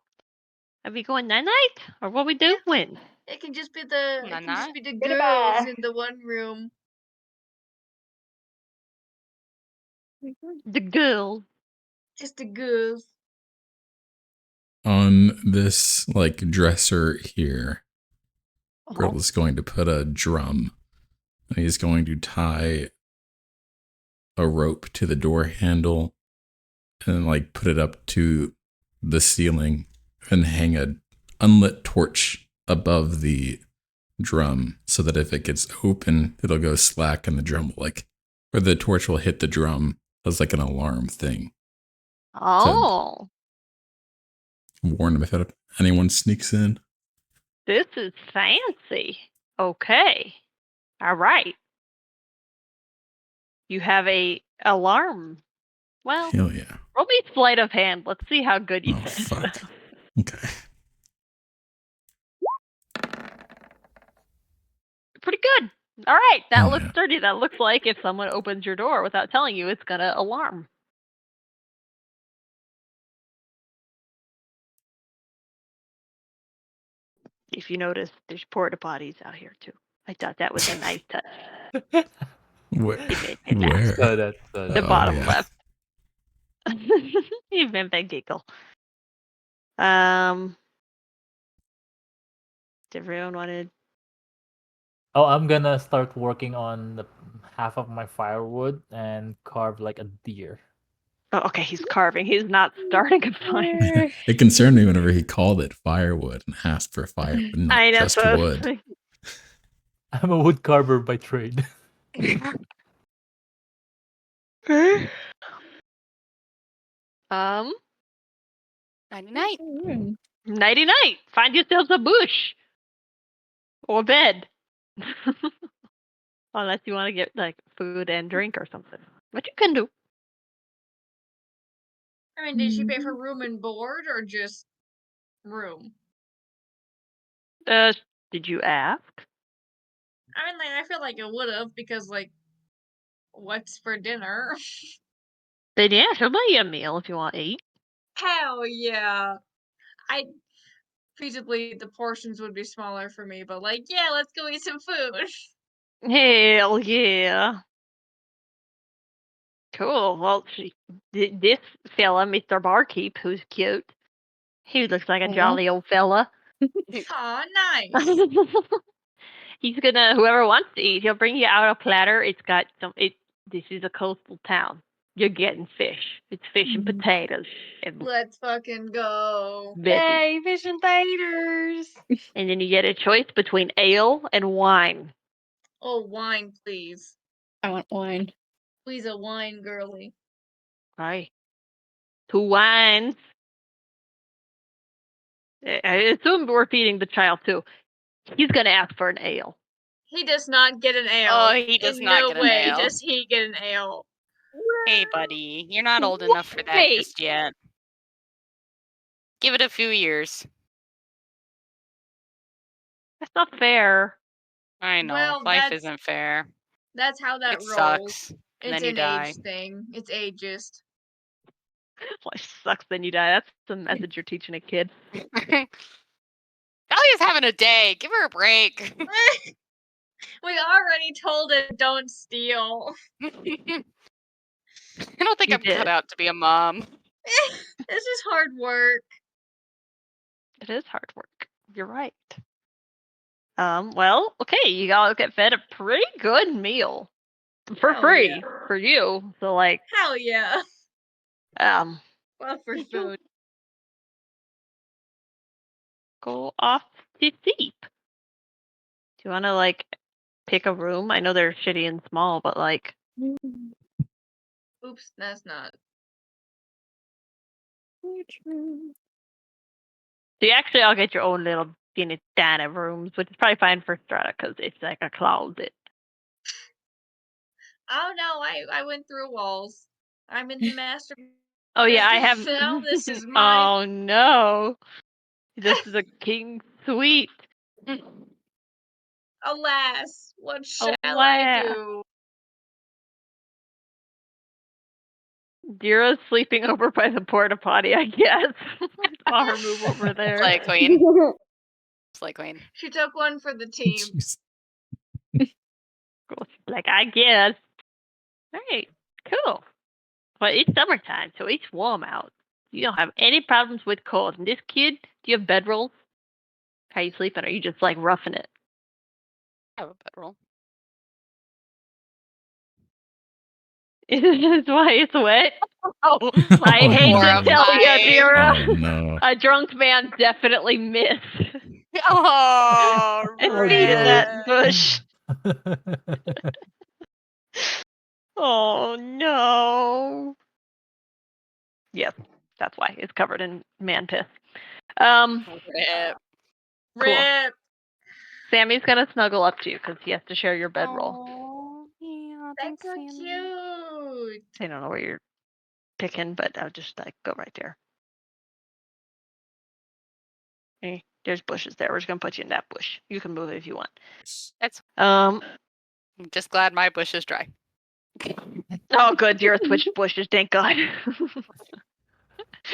Are we going night night, or what we doing? It can just be the Why it can not? just be the Goodbye. girls in the one room. The girl. Just the girls. On this like dresser here, Uh-huh. Grill is going to put a drum, and he's going to tie a rope to the door handle, and then, like put it up to the ceiling, and hang a unlit torch above the drum, so that if it gets open, it'll go slack, and the drum will or the torch will hit the drum as like an alarm thing. Oh, Warn them if anyone sneaks in. this is fancy. Okay. All right. You have a alarm. Well, Hell yeah. roll me sleight of hand. Let's see how good you Oh, did. fuck. Okay. Pretty good. All right. That Hell looks yeah. sturdy. That looks like if someone opens your door without telling you, it's going to alarm. If you notice, there's porta potties out here too. I thought that was a nice touch. Where? You made me laugh. Where? So that's The Oh, bottom yeah. left. You made me giggle. Does everyone wanted? Oh, I'm gonna start working on the half of my firewood and carve like a deer. Oh, okay. He's carving. He's not starting a fire. It concerned me whenever he called it firewood and asked for firewood, not I know. just So wood. I'm a wood carver by trade. Nighty night. Nighty night. Find yourselves a bush or bed. Unless you want to get like food and drink or something, which you can do. I mean, did she pay for room and board or just room? Did you ask? I mean, like, I feel like it would have because, like, what's for dinner? Then yeah, she'll buy you a meal if you want to eat. Hell yeah. I feasibly the portions would be smaller for me, but like, yeah, let's go eat some food. Hell yeah. Cool. Well, this fella, Mr. Barkeep, who's cute, he looks like a Aw. jolly old fella. Aw, nice. He's gonna, whoever wants to eat, he'll bring you out a platter. It's got this is a coastal town. You're getting fish. It's fish and potatoes and Let's fucking go. veggies. Yay, fish and taters. And then you get a choice between ale and wine. Oh, wine, please. I want wine. Please, a wine girly. Right. 2 wines. I assume we're feeding the child too. He's gonna ask for an ale. He does not get an ale. Oh, he does In not no get an way ale. does he get an ale. Hey, buddy, you're not old enough for that Wait. just yet. Give it a few years. That's not fair. I know. Well, Life that's- isn't fair. That's how that It rolls. sucks. It's And then you an die. age thing. It's ageist. Life sucks, then you die. That's the message you're teaching a kid. Dahlia's having a day. Give her a break. We already told it don't steal. I don't think You I'm cut did. out to be a mom. This is hard work. It is hard work. You're right. Well, okay, you all get fed a pretty good meal. For Hell free. yeah. For you. So like, Hell yeah. well, for food. go off to sleep. Do you wanna like pick a room? I know they're shitty and small, but like Oops, that's not. so you actually all get your own little teeny tiny rooms, which is probably fine for Strata because it's like a closet. Oh no, I went through walls. I'm in the master. Oh yeah, I have. Now this is mine. Oh no, this is a king suite. Alas, what shall I Alas. do? Dira's sleeping over by the porta potty, I guess. I'll her move over there. Play queen. Slay Queen. She took one for the team. Jeez. Cool. Like, I guess. Alright, cool. Well, it's summertime, so it's warm out. You don't have any problems with cold. And this kid, do you have bedrolls? How you sleeping? Or are you just like roughing it? I have a bedroll. Is why it's wet? Oh, I Oh, hate to no. tell you, horrifying. Vera. Oh no. A drunk man definitely missed. Oh, And Oh, feed in that Rip. bush. Oh no. Yep, that's why it's covered in man piss. Rip. Cool. Rip. Sammy's gonna snuggle up to you because he has to share your bedroll. Oh, yeah, That's thanks, so Sammy. cute. I don't know where you're picking, but I'll just like go right there. Hey, there's bushes there. We're just gonna put you in that bush. You can move it if you want. That's. Um. I'm just glad my bush is dry. Oh, good. You're switched bushes. Thank God.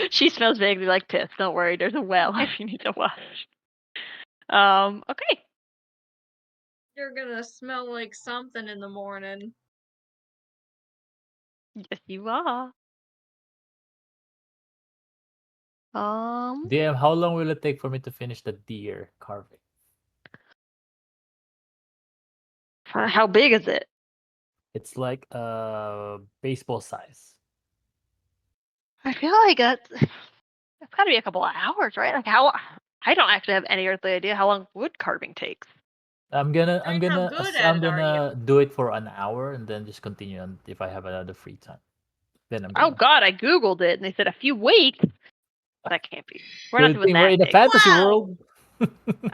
She smells vaguely like piss. Don't worry. There's a well if you need to wash. Okay. You're gonna smell like something in the morning. Yes, you are. DM, how long will it take for me to finish the deer carving? How big is it? It's like baseball size. I feel like that's got to be a couple of hours, right? Like how? I don't actually have any earthly idea how long wood carving takes. I'm gonna I mean, how good at I'm it are you? gonna do it for an hour and then just continue on if I have another free time. Then I'm Oh gonna. God, I googled it and they said if you wait, that can't be. We're not Good doing thing we're that in a big. fantasy Wow. world.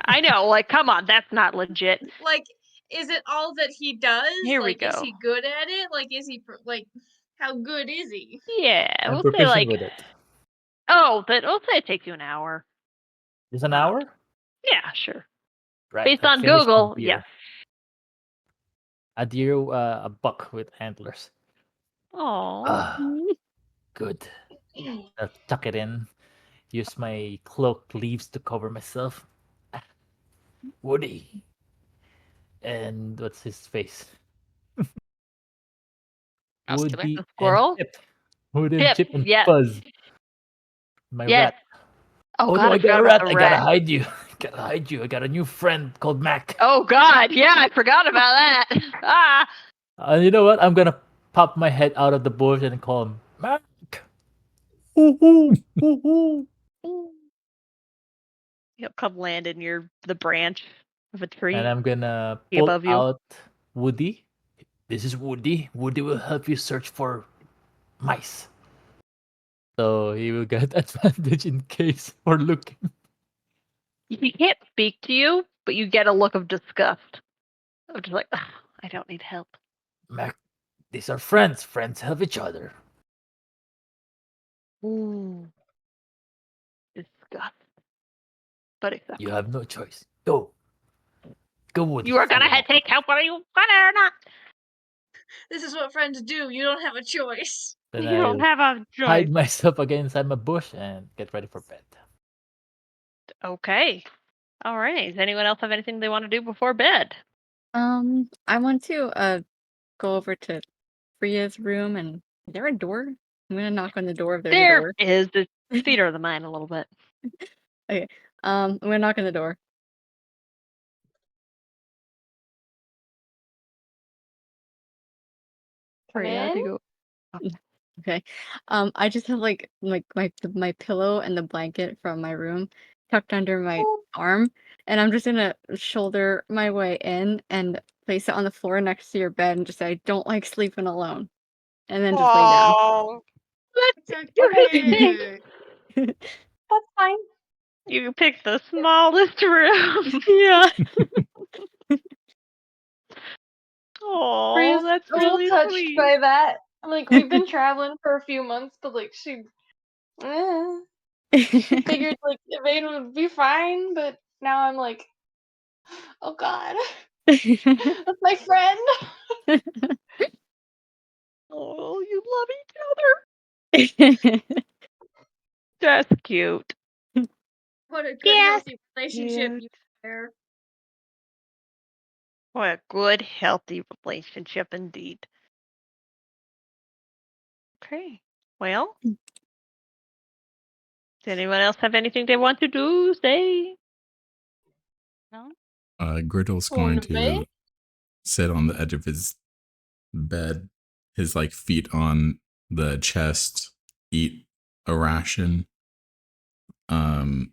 I know, like come on, that's not legit. Like, is it all that he does? Here we Like, is go. he good at it? Like, is he like, how good is he? Yeah, I'm we'll say proficient like with it. we'll say it takes you an hour. Just an hour? Yeah, sure. Right. Based I on finished Google, the yes. deer. A deer, a buck with antlers. Oh. Ah, good. I'll tuck it in. Use my cloak leaves to cover myself. Woody. And what's his face? Muscular. Woody The and squirrel? Chip. Woody and Chip, Chip and yes. Fuzz. My Yes. rat. Oh Oh God, no, I I got forgot a about rat. the I gotta rat. hide you. Gotta hide you. I got a new friend called Mac. Oh God, yeah, I forgot about that. Ah. And you know what? I'm gonna pop my head out of the bush and call him Mac. Woo-hoo, woo-hoo. He'll come land in the branch of a tree. And I'm gonna Be pull above you. out Woody. This is Woody. Woody will help you search for mice. So he will get advantage in case we're looking. He can't speak to you, but you get a look of disgust. I'm just like, "Ugh, I don't need help. Mac, these are friends. Friends help each other. Ooh. Disgust. But acceptable. You have no choice. Go. Go, Woody. You are gonna Follow me. take help whether you want it or not. This is what friends do. You don't have a choice. Then You don't I have a choice. hide myself again inside my bush and get ready for bed. Okay. All right. Does anyone else have anything they want to do before bed? I want to go over to Priya's room and is there a door? I'm gonna knock on the door if there's a There door. is the theater of the mind a little bit. Okay. I'm gonna knock on the door. Come Priya, in. to go. Okay. I just have like my pillow and the blanket from my room tucked under my Oh, arm, and I'm just gonna shoulder my way in and place it on the floor next to your bed and just say, I don't like sleeping alone. And then just lay down. Oh, Let's So do cute. that's fine. You picked the smallest room. Yeah. Oh, Priya's that's a little really touched sweet. by that. Like we've been traveling for a few months, but like she figured like Evade would be fine, but now I'm like, oh God, that's my friend. Oh, you love each other. That's cute. What a good, Yes. healthy relationship Cute. you there. What a good, healthy relationship indeed. Okay. Well, does anyone else have anything they want to do? Say. No? Griddle's going to sit on the edge of his bed, his like feet on the chest, eat a ration, and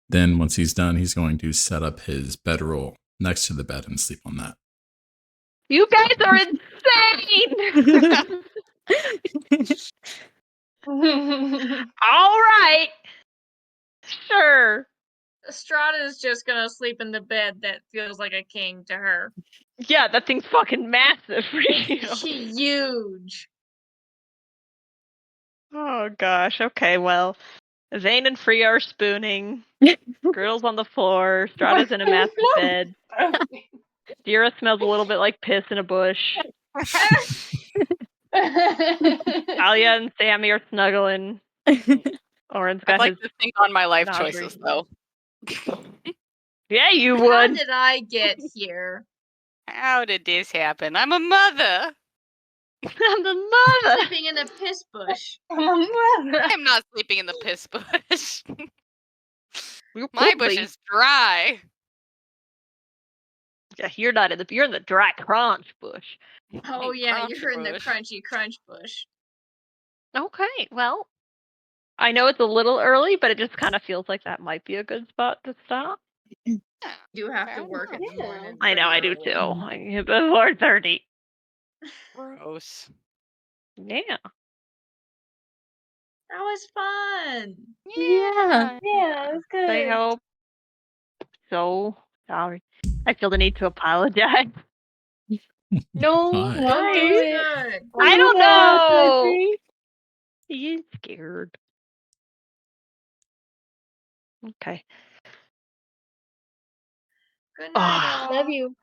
then once he's done, he's going to set up his bedroll next to the bed and sleep on that. You guys are insane! All right. Sure. Estrada's just gonna sleep in the bed that feels like a king to her. Yeah, that thing's fucking massive for you. It's huge. Oh gosh. Okay, well, Zane and Free are spooning. Girls on the floor. Strata's in a massive bed. Dira smells a little bit like piss in a bush. Talia and Sammy are snuggling. Oren's got I'd like his to think on my life Not choices, reason. though. Yeah, you How would. did I get here? How did this happen? I'm a mother. I'm the mother. Sleeping in a piss bush. I'm not sleeping in the piss bush. You My could bush be. is dry. Yeah, you're not in the. You're in the dry crunch bush. Oh yeah, Crunchy you're in the bush. crunchy crunch bush. Okay, well, I know it's a little early, but it just kind of feels like that might be a good spot to stop. You have to Fair work in the enough. morning. I know, I pretty do early. too. I get before 30. Gross. Yeah. That was fun. Yeah. Yeah, it was good. I hope. So sorry. I feel the need to apologize. No, Hi. don't do That was it. good. I don't that, know. Jeffrey. He's scared. Okay. Good night, Ah. all. Love you.